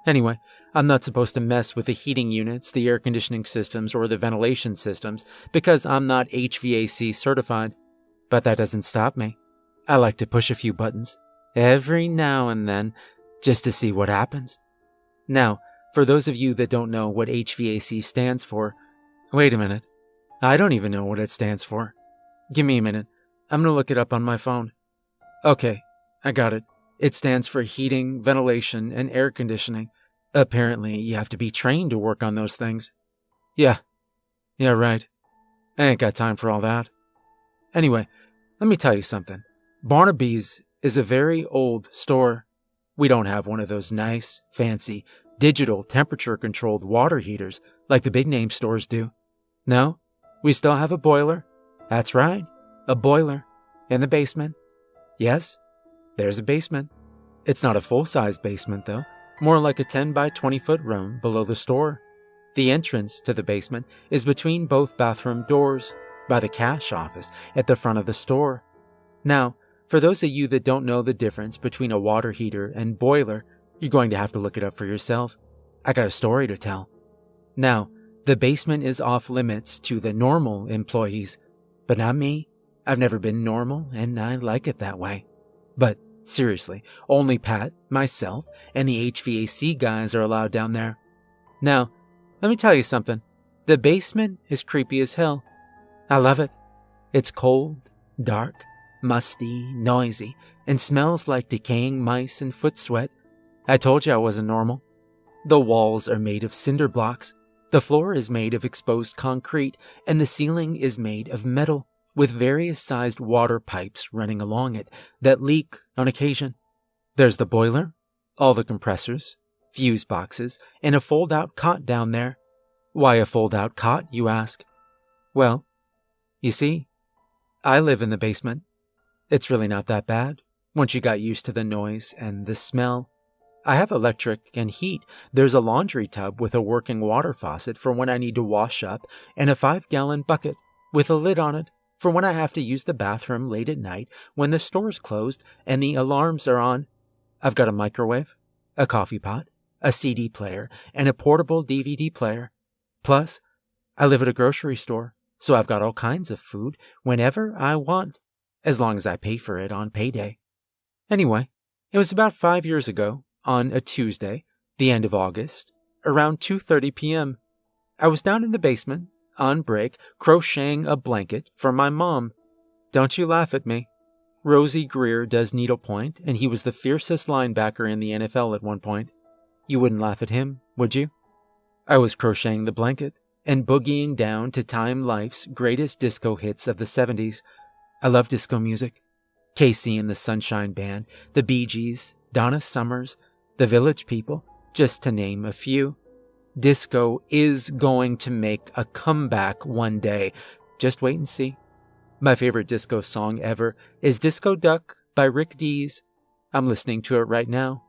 [SPEAKER 1] Anyway, I'm not supposed to mess with the heating units, the air conditioning systems, or the ventilation systems because I'm not HVAC certified. But that doesn't stop me. I like to push a few buttons every now and then just to see what happens. Now, for those of you that don't know what HVAC stands for, wait a minute. I don't even know what it stands for. Give me a minute. I'm going to look it up on my phone. Okay, I got it. It stands for heating, ventilation, and air conditioning. Apparently, you have to be trained to work on those things. Yeah, right. I ain't got time for all that. Anyway, let me tell you something. Barnaby's is a very old store. We don't have one of those nice, fancy, digital temperature-controlled water heaters like the big-name stores do. No, we still have a boiler. That's right, a boiler. In the basement. Yes, there's a basement. It's not a full-size basement, though. More like a 10 by 20-foot room below the store. The entrance to the basement is between both bathroom doors, by the cash office at the front of the store. Now, for those of you that don't know the difference between a water heater and boiler, you're going to have to look it up for yourself. I got a story to tell. Now, the basement is off limits to the normal employees, but not me. I've never been normal, and I like it that way. But seriously, only Pat, myself, and the HVAC guys are allowed down there. Now, let me tell you something. The basement is creepy as hell. I love it. It's cold, dark, musty, noisy, and smells like decaying mice and foot sweat. I told you I wasn't normal. The walls are made of cinder blocks. The floor is made of exposed concrete, and the ceiling is made of metal, with various sized water pipes running along it that leak on occasion. There's the boiler, all the compressors, fuse boxes, and a fold-out cot down there. Why a fold-out cot, you ask? Well, you see, I live in the basement. It's really not that bad, once you got used to the noise and the smell. I have electric and heat. There's a laundry tub with a working water faucet for when I need to wash up, and a 5-gallon bucket with a lid on it for when I have to use the bathroom late at night when the store's closed and the alarms are on. I've got a microwave, a coffee pot, a CD player, and a portable DVD player. Plus, I live at a grocery store, so I've got all kinds of food whenever I want, as long as I pay for it on payday. Anyway, it was about 5 years ago, on a Tuesday, the end of August, around 2:30 p.m. I was down in the basement, on break, crocheting a blanket for my mom.
[SPEAKER 3] Don't you laugh at me. Rosie Greer does needlepoint, and he was the fiercest linebacker in the NFL at one point. You wouldn't laugh at him, would you? I was crocheting the blanket and boogieing down to Time Life's greatest disco hits of the 70s. I love disco music. Casey and the Sunshine Band, the Bee Gees, Donna Summers, the Village People, just to name a few. Disco is going to make a comeback one day. Just wait and see. My favorite disco song ever is Disco Duck by Rick Dees. I'm listening to it right now.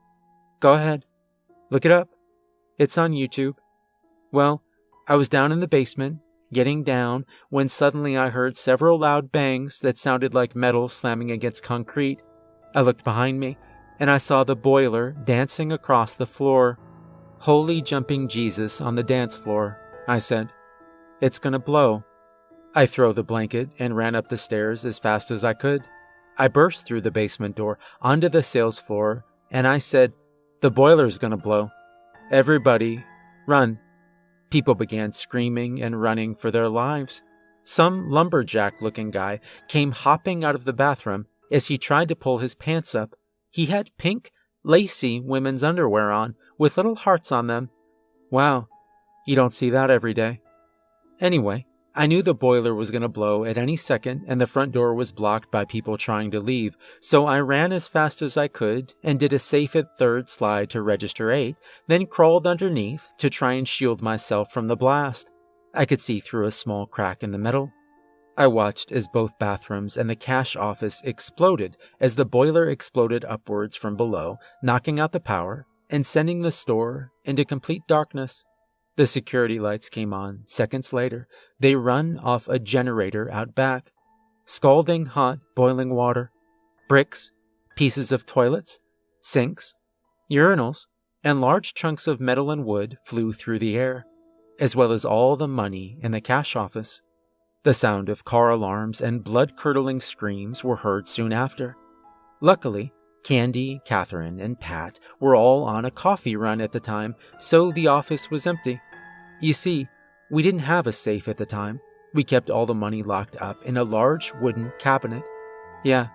[SPEAKER 3] Go ahead. Look it up. It's on YouTube. Well, I was down in the basement, getting down, when suddenly I heard several loud bangs that sounded like metal slamming against concrete. I looked behind me, and I saw the boiler dancing across the floor. Holy jumping Jesus on the dance floor, I said. It's gonna blow. I threw the blanket and ran up the stairs as fast as I could. I burst through the basement door onto the sales floor, and I said, the boiler's gonna blow. Everybody, run. People began screaming and running for their lives. Some lumberjack-looking guy came hopping out of the bathroom as he tried to pull his pants up. He had pink, lacy women's underwear on with little hearts on them. Wow, you don't see that every day. Anyway, I knew the boiler was going to blow at any second, and the front door was blocked by people trying to leave, so I ran as fast as I could and did a safe at third slide to register 8, then crawled underneath to try and shield myself from the blast. I could see through a small crack in the metal. I watched as both bathrooms and the cash office exploded as the boiler exploded upwards from below, knocking out the power and sending the store into complete darkness. The security lights came on seconds later. They run off a generator out back. Scalding hot boiling water, bricks, pieces of toilets, sinks, urinals, and large chunks of metal and wood flew through the air, as well as all the money in the cash office. The sound of car alarms and blood-curdling screams were heard soon after. Luckily, Candy, Catherine, and Pat were all on a coffee run at the time, so the office was empty. You see, we didn't have a safe at the time. We kept all the money locked up in a large wooden cabinet. Yeah,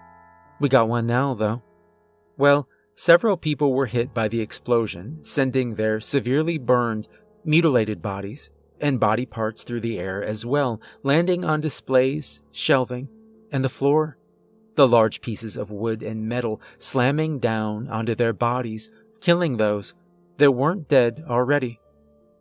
[SPEAKER 3] we got one now, though. Well, several people were hit by the explosion, sending their severely burned, mutilated bodies and body parts through the air as well, landing on displays, shelving, and the floor. The large pieces of wood and metal slamming down onto their bodies, killing those that weren't dead already.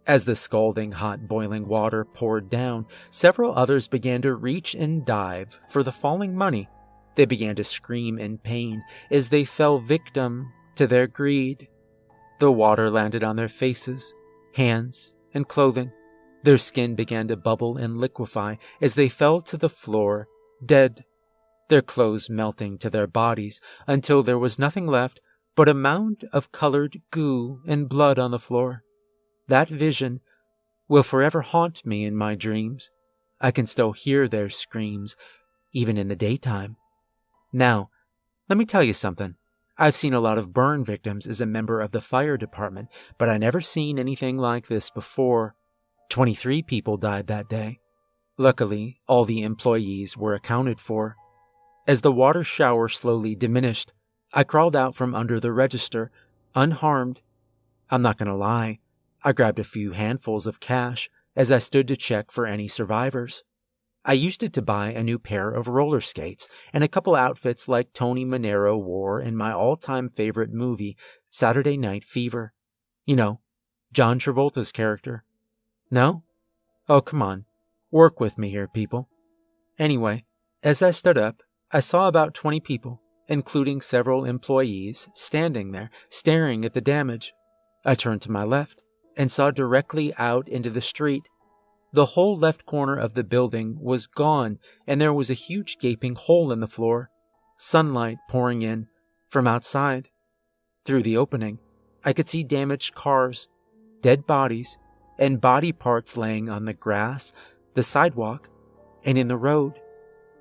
[SPEAKER 3] As the scalding hot boiling water poured down, several others began to reach and dive for the falling money. They began to scream in pain as they fell victim to their greed. The water landed on their faces, hands, and clothing. Their skin began to bubble and liquefy as they fell to the floor, dead. Their clothes melting to their bodies until there was nothing left but a mound of colored goo and blood on the floor. That vision will forever haunt me in my dreams. I can still hear their screams, even in the daytime. Now, let me tell you something. I've seen a lot of burn victims as a member of the fire department, but I never seen anything like this before. 23 people died that day. Luckily, all the employees were accounted for. As the water shower slowly diminished, I crawled out from under the register, unharmed. I'm not going to lie, I grabbed a few handfuls of cash as I stood to check for any survivors. I used it to buy a new pair of roller skates and a couple outfits like Tony Manero wore in my all-time favorite movie, Saturday Night Fever. You know, John Travolta's character. No? Oh, come on. Work with me here, people. Anyway, as I stood up, I saw about 20 people, including several employees, standing there, staring at the damage. I turned to my left and saw directly out into the street. The whole left corner of the building was gone, and there was a huge gaping hole in the floor, sunlight pouring in from outside. Through the opening, I could see damaged cars, dead bodies, and body parts laying on the grass, the sidewalk, and in the road.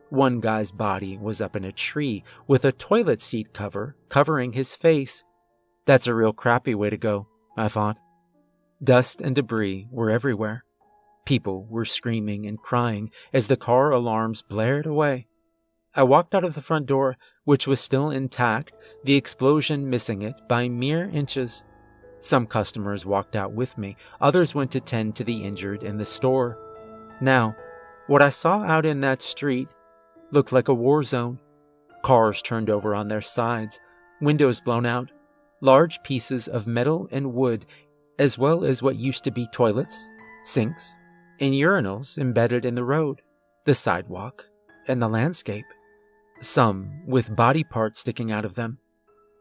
[SPEAKER 3] One guy's body was up in a tree with a toilet seat cover covering his face. That's a real crappy way to go, I thought. Dust and debris were everywhere. People were screaming and crying as the car alarms blared away. I walked out of the front door, which was still intact, the explosion missing it by mere inches. Some customers walked out with me, others went to tend to the injured in the store. Now, what I saw out in that street looked like a war zone. Cars turned over on their sides, windows blown out, large pieces of metal and wood, as well as what used to be toilets, sinks, and urinals embedded in the road, the sidewalk, and the landscape. Some with body parts sticking out of them.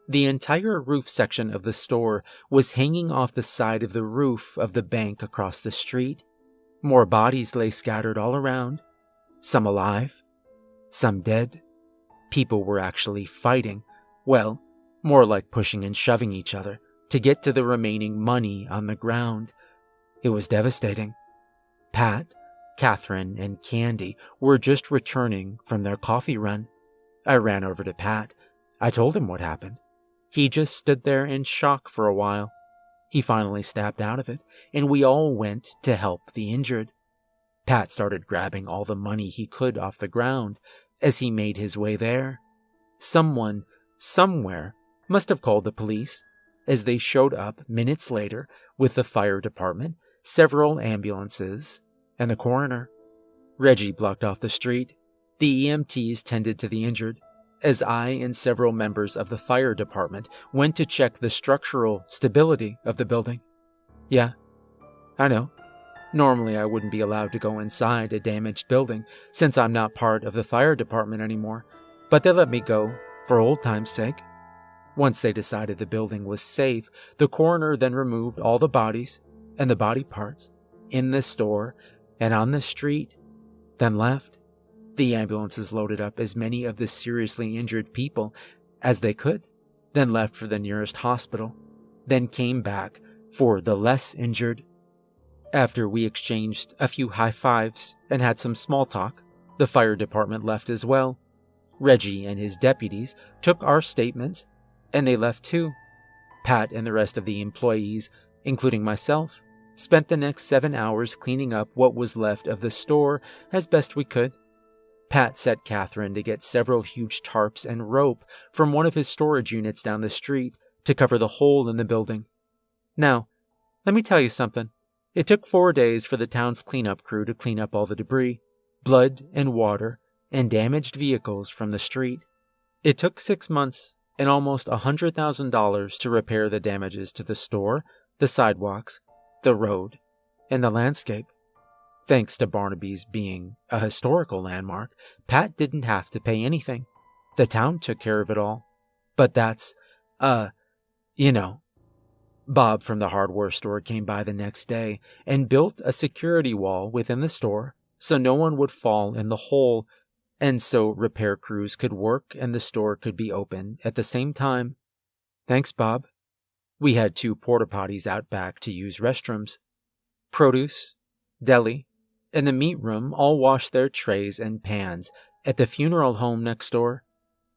[SPEAKER 3] The entire roof section of the store was hanging off the side of the roof of the bank across the street. More bodies lay scattered all around, some alive, some dead. People were actually fighting, well, more like pushing and shoving each other to get to the remaining money on the ground. It was devastating. Pat, Catherine, and Candy were just returning from their coffee run. I ran over to Pat. I told him what happened. He just stood there in shock for a while. He finally snapped out of it, and we all went to help the injured. Pat started grabbing all the money he could off the ground as he made his way there. Someone, somewhere, must have called the police, as they showed up minutes later with the fire department, several ambulances, and the coroner. Reggie blocked off the street. The EMTs tended to the injured, as I and several members of the fire department went to check the structural stability of the building. Yeah, I know. Normally I wouldn't be allowed to go inside a damaged building since I'm not part of the fire department anymore, but they let me go for old time's sake. Once they decided the building was safe, the coroner then removed all the bodies and the body parts in the store and on the street, then left. The ambulances loaded up as many of the seriously injured people as they could, then left for the nearest hospital, then came back for the less injured. After we exchanged a few high fives and had some small talk, the fire department left as well. Reggie and his deputies took our statements, and they left too. Pat and the rest of the employees, including myself, spent the next 7 hours cleaning up what was left of the store as best we could. Pat set Catherine to get several huge tarps and rope from one of his storage units down the street to cover the hole in the building. Now, let me tell you something. It took 4 days for the town's cleanup crew to clean up all the debris, blood and water, and damaged vehicles from the street. It took 6 months and almost $100,000 to repair the damages to the store, the sidewalks, the road, and the landscape. Thanks to Barnaby's being a historical landmark, Pat didn't have to pay anything. The town took care of it all. But that's, Bob from the hardware store came by the next day and built a security wall within the store so no one would fall in the hole, and so repair crews could work and the store could be open at the same time. Thanks, Bob. We had 2 porta potties out back to use restrooms. Produce, deli, and the meat room all washed their trays and pans at the funeral home next door.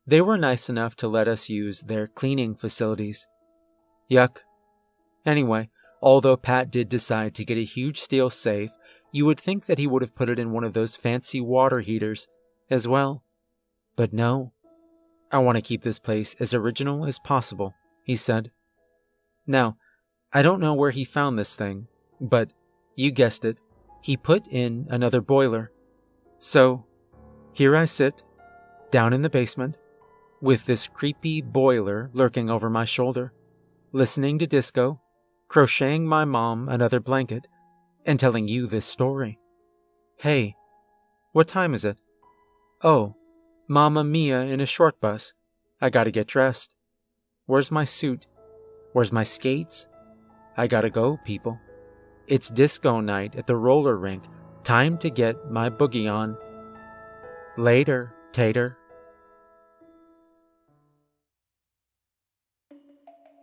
[SPEAKER 3] They were nice enough to let us use their cleaning facilities. Yuck. Anyway, although Pat did decide to get a huge steel safe, you would think that he would have put it in one of those fancy water heaters as well. But no. I want to keep this place as original as possible, he said. Now, I don't know where he found this thing, but you guessed it, he put in another boiler. So, here I sit, down in the basement, with this creepy boiler lurking over my shoulder, listening to disco, crocheting my mom another blanket, and telling you this story. Hey, what time is it? Oh, Mamma Mia in a short bus. I gotta get dressed. Where's my suit? Where's my skates? I gotta go, people. It's disco night at the roller rink. Time to get my boogie on. Later, Tater.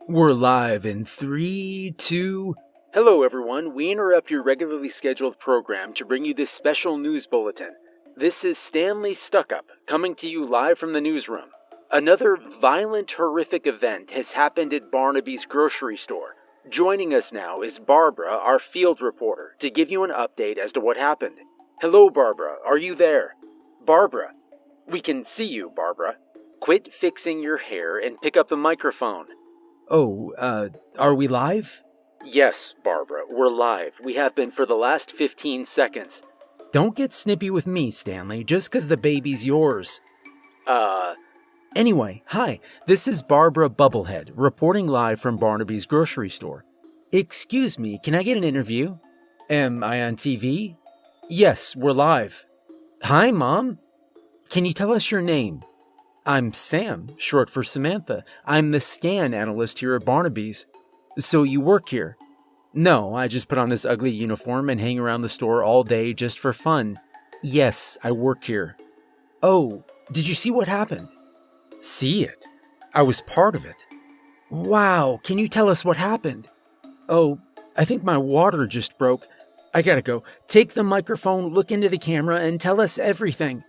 [SPEAKER 2] We're live in 3, 2...
[SPEAKER 1] Hello, everyone. We interrupt your regularly scheduled program to bring you this special news bulletin. This is Stanley Stuckup, coming to you live from the newsroom. Another violent, horrific event has happened at Barnaby's grocery store. Joining us now is Barbara, our field reporter, to give you an update as to what happened. Hello, Barbara. Are you there? Barbara.
[SPEAKER 3] We can see you, Barbara. Quit fixing your hair and pick up the microphone.
[SPEAKER 1] Oh, are we live?
[SPEAKER 3] Yes, Barbara, we're live. We have been for the last 15 seconds.
[SPEAKER 1] Don't get snippy with me, Stanley, just 'cause the baby's yours. Anyway, hi, this is Barbara Bubblehead, reporting live from Barnaby's grocery store. Excuse me, can I get an interview? Am I on TV? Yes, we're live. Hi, Mom. Can you tell us your name? I'm Sam, short for Samantha. I'm the scan analyst here at Barnaby's. So you work here? No, I just put on this ugly uniform and hang around the store all day just for fun. Yes, I work here. Oh, did you see what happened? See it? I was part of it. Wow, can you tell us what happened? Oh, I think my water just broke. I gotta go. Take the microphone, look into the camera, and tell us everything.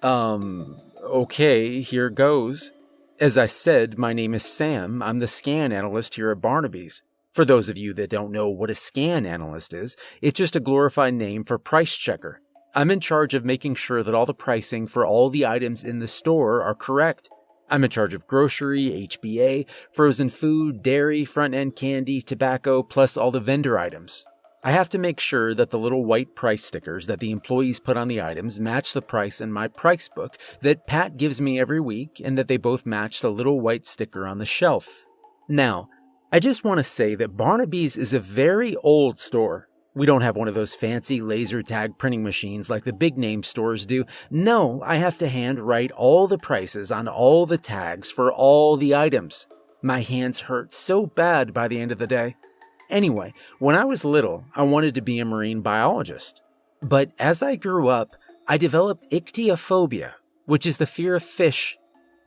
[SPEAKER 1] Okay, here goes. As I said, my name is Sam. I'm the scan analyst here at Barnaby's. For those of you that don't know what a scan analyst is, it's just a glorified name for price checker. I'm in charge of making sure that all the pricing for all the items in the store are correct. I'm in charge of grocery, HBA, frozen food, dairy, front-end candy, tobacco, plus all the vendor items. I have to make sure that the little white price stickers that the employees put on the items match the price in my price book that Pat gives me every week, and that they both match the little white sticker on the shelf. Now, I just want to say that Barnaby's is a very old store. We don't have one of those fancy laser tag printing machines like the big name stores do. No, I have to hand write all the prices on all the tags for all the items. My hands hurt so bad by the end of the day. Anyway, when I was little, I wanted to be a marine biologist. But as I grew up, I developed ichthyophobia, which is the fear of fish.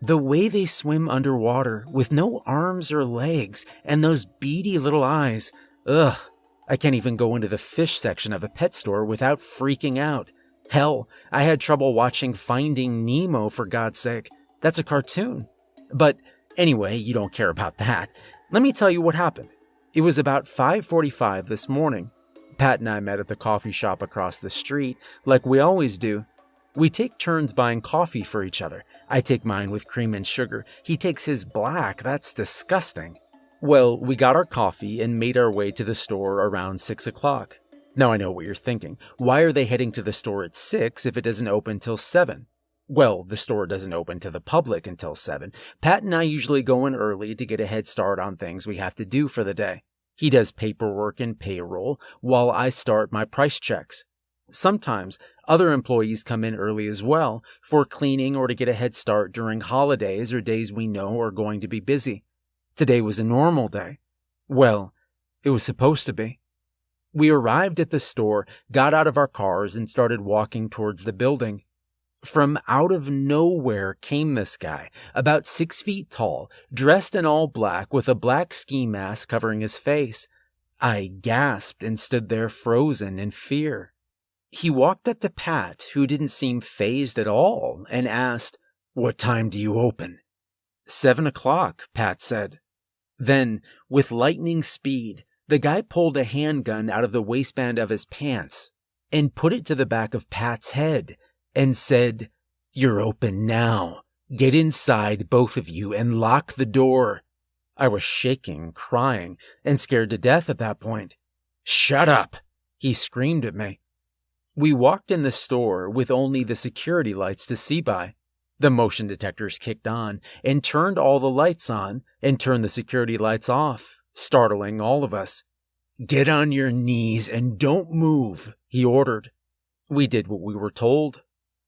[SPEAKER 1] The way they swim underwater with no arms or legs and those beady little eyes. Ugh. I can't even go into the fish section of a pet store without freaking out. Hell, I had trouble watching Finding Nemo, for God's sake. That's a cartoon. But anyway, you don't care about that. Let me tell you what happened. It was about 5:45 this morning. Pat and I met at the coffee shop across the street, like we always do. We take turns buying coffee for each other. I take mine with cream and sugar. He takes his black. That's disgusting. Well, we got our coffee and made our way to the store around 6 o'clock. Now I know what you're thinking. Why are they heading to the store at 6 if it doesn't open till 7? Well, the store doesn't open to the public until 7. Pat and I usually go in early to get a head start on things we have to do for the day. He does paperwork and payroll while I start my price checks. Sometimes other employees come in early as well for cleaning or to get a head start during holidays or days we know are going to be busy. Today was a normal day. Well, it was supposed to be. We arrived at the store, got out of our cars, and started walking towards the building. From out of nowhere came this guy, about 6 feet tall, dressed in all black with a black ski mask covering his face. I gasped and stood there frozen in fear. He walked up to Pat, who didn't seem fazed at all, and asked, "What time do you open?" 7 o'clock, Pat said. Then, with lightning speed, the guy pulled a handgun out of the waistband of his pants and put it to the back of Pat's head and said, "You're open now. Get inside, both of you, and lock the door." I was shaking, crying, and scared to death at that point. "Shut up!" he screamed at me. We walked in the store with only the security lights to see by. The motion detectors kicked on and turned all the lights on and turned the security lights off, startling all of us. "Get on your knees and don't move," he ordered. We did what we were told.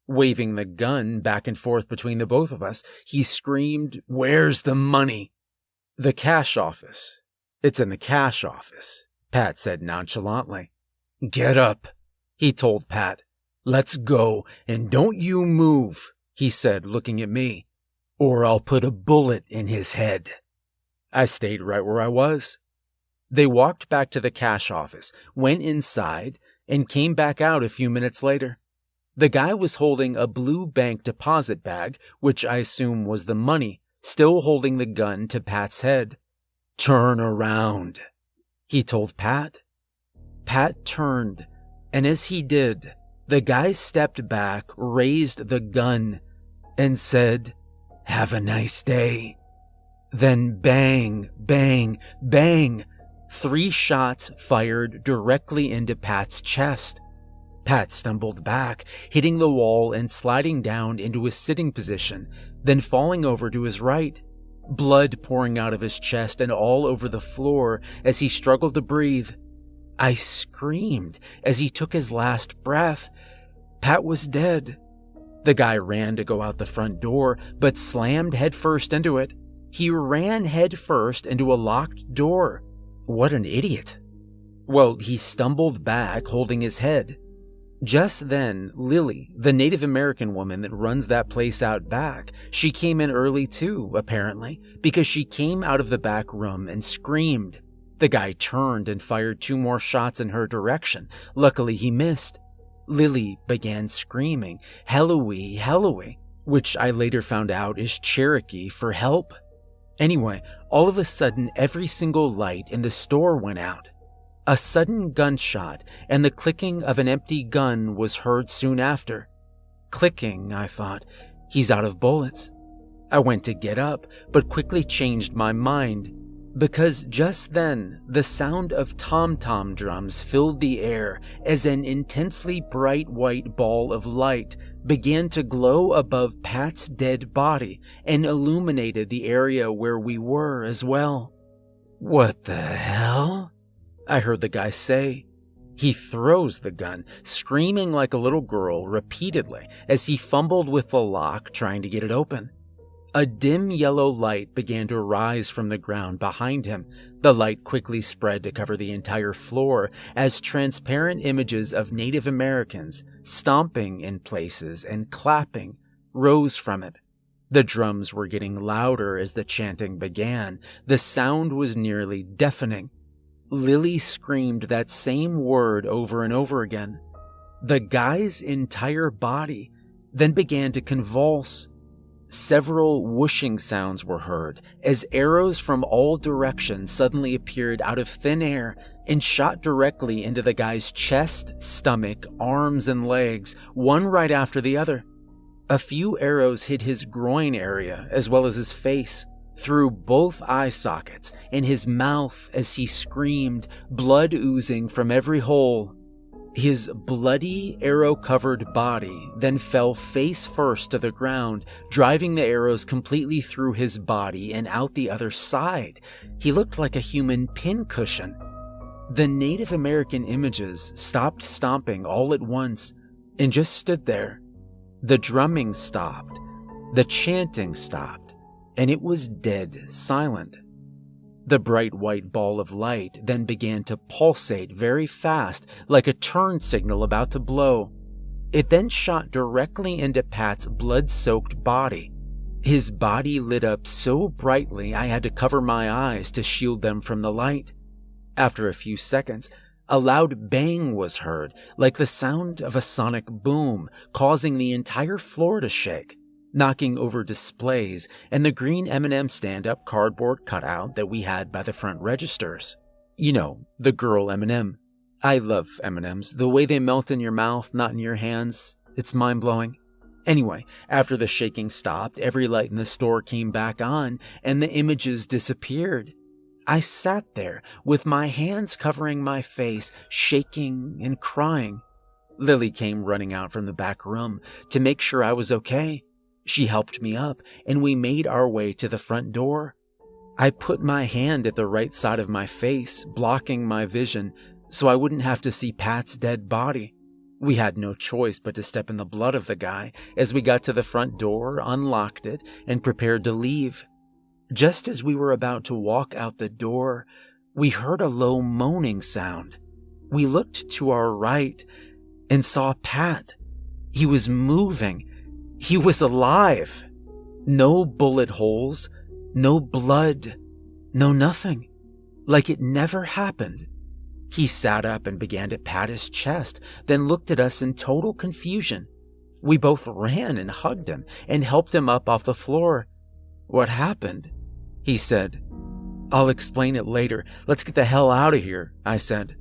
[SPEAKER 1] Waving the gun back and forth between the both of us, he screamed, "Where's the money?" "The cash office. It's in the cash office," Pat said nonchalantly. "Get up," he told Pat. "Let's go, and don't you move," he said, looking at me, "or I'll put a bullet in his head." I stayed right where I was. They walked back to the cash office, went inside, and came back out a few minutes later. The guy was holding a blue bank deposit bag, which I assume was the money, still holding the gun to Pat's head. "Turn around," he told Pat. Pat turned, and as he did, the guy stepped back, raised the gun, and said, "Have a nice day." Then bang, bang, bang, 3 shots fired directly into Pat's chest. Pat stumbled back, hitting the wall and sliding down into a sitting position, then falling over to his right, blood pouring out of his chest and all over the floor as he struggled to breathe. I screamed as he took his last breath. Pat was dead. The guy ran to go out the front door, but slammed headfirst into it. He ran headfirst into a locked door. What an idiot. Well, he stumbled back, holding his head. Just then, Lily, the Native American woman that runs that place out back, she came in early too, apparently, because she came out of the back room and screamed. The guy turned and fired 2 more shots in her direction. Luckily, he missed. Lily began screaming, "Hallowee, Hallowee," which I later found out is Cherokee for help. Anyway, all of a sudden, every single light in the store went out. A sudden gunshot and the clicking of an empty gun was heard soon after. Clicking, I thought. He's out of bullets. I went to get up, but quickly changed my mind, because just then the sound of tom-tom drums filled the air as an intensely bright white ball of light began to glow above Pat's dead body and illuminated the area where we were as well. "What the hell?" I heard the guy say. He throws the gun, screaming like a little girl repeatedly as he fumbled with the lock trying to get it open. A dim yellow light began to rise from the ground behind him. The light quickly spread to cover the entire floor as transparent images of Native Americans, stomping in places and clapping, rose from it. The drums were getting louder as the chanting began. The sound was nearly deafening. Lily screamed that same word over and over again. The guy's entire body then began to convulse. Several whooshing sounds were heard as arrows from all directions suddenly appeared out of thin air and shot directly into the guy's chest, stomach, arms, and legs, one right after the other. A few arrows hit his groin area as well as his face, through both eye sockets and his mouth as he screamed, blood oozing from every hole. His bloody, arrow-covered body then fell face first to the ground, driving the arrows completely through his body and out the other side. He looked like a human pincushion. The Native American images stopped stomping all at once and just stood there. The drumming stopped, the chanting stopped, and it was dead silent. The bright white ball of light then began to pulsate very fast, like a turn signal about to blow. It then shot directly into Pat's blood-soaked body. His body lit up so brightly I had to cover my eyes to shield them from the light. After a few seconds, a loud bang was heard, like the sound of a sonic boom, causing the entire floor to shake, knocking over displays and the green M&M stand-up cardboard cutout that we had by the front registers. You know, the girl M&M. I love M&Ms. The way they melt in your mouth, not in your hands, it's mind-blowing. Anyway, after the shaking stopped, every light in the store came back on, and the images disappeared. I sat there with my hands covering my face, shaking and crying. Lily came running out from the back room to make sure I was okay. She helped me up, and we made our way to the front door. I put my hand at the right side of my face, blocking my vision, so I wouldn't have to see Pat's dead body. We had no choice but to step in the blood of the guy as we got to the front door, unlocked it, and prepared to leave. Just as we were about to walk out the door, we heard a low moaning sound. We looked to our right and saw Pat. He was moving. He was alive. No bullet holes, no blood, no nothing. Like it never happened. He sat up and began to pat his chest, then looked at us in total confusion. We both ran and hugged him and helped him up off the floor. "What happened?" he said. "I'll explain it later. Let's get the hell out of here," I said.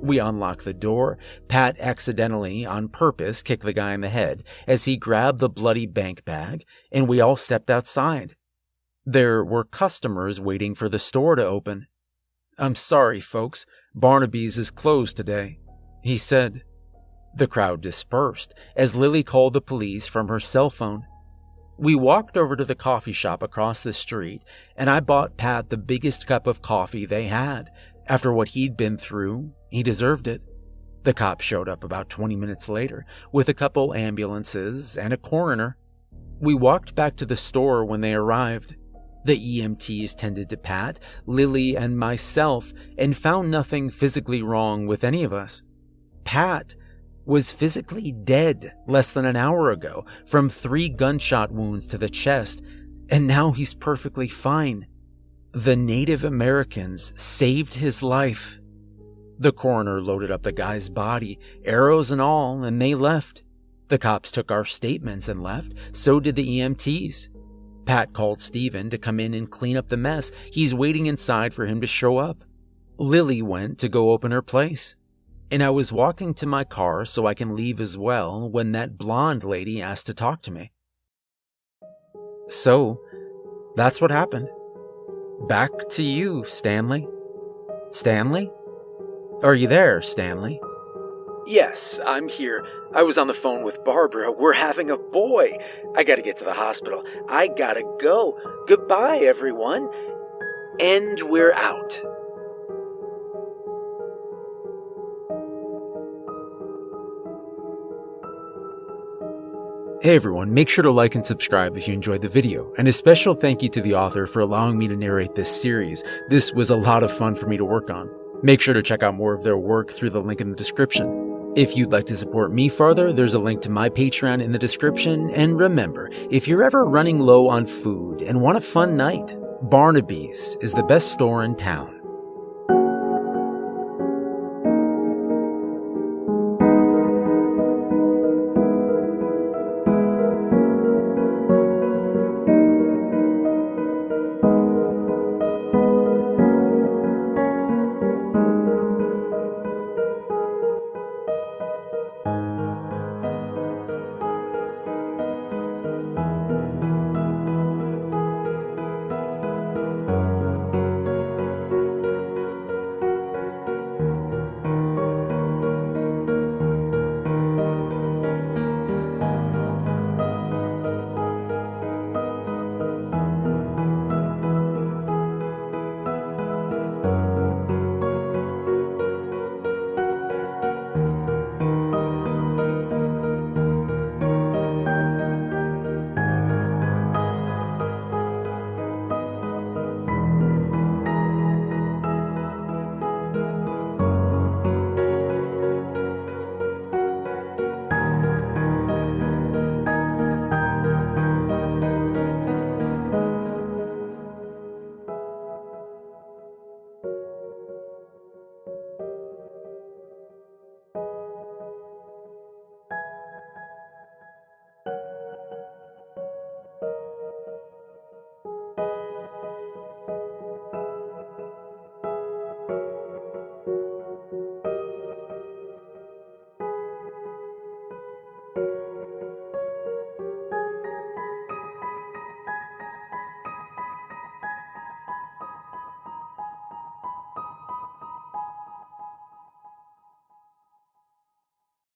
[SPEAKER 3] We unlocked the door. Pat accidentally, on purpose, kicked the guy in the head as he grabbed the bloody bank bag, and we all stepped outside. There were customers waiting for the store to open. "I'm sorry, folks. Barnaby's is closed today," he said. The crowd dispersed as Lily called the police from her cell phone. We walked over to the coffee shop across the street, and I bought Pat the biggest cup of coffee they had. After what he'd been through, he deserved it. The cops showed up about 20 minutes later with a couple ambulances and a coroner. We walked back to the store when they arrived. The EMTs tended to Pat, Lily, and myself and found nothing physically wrong with any of us. Pat was physically dead less than an hour ago from 3 gunshot wounds to the chest, and now he's perfectly fine. The Native Americans saved his life. The coroner loaded up the guy's body, arrows and all, and they left. The cops took our statements and left, so did the EMTs. Pat called Steven to come in and clean up the mess. He's waiting inside for him to show up. Lily went to go open her place, and I was walking to my car so I can leave as well when that blonde lady asked to talk to me. So, that's what happened. Back to you, Stanley. Stanley? Are you there, Stanley?
[SPEAKER 1] Yes, I'm here. I was on the phone with Barbara. We're having a boy. I gotta get to the hospital. I gotta go. Goodbye, everyone. And we're out.
[SPEAKER 3] Hey everyone, make sure to like and subscribe if you enjoyed the video, and a special thank you to the author for allowing me to narrate this series. This was a lot of fun for me to work on. Make sure to check out more of their work through the link in the description. If you'd like to support me further, there's a link to my Patreon in the description, and remember, if you're ever running low on food and want a fun night, Barnaby's is the best store in town.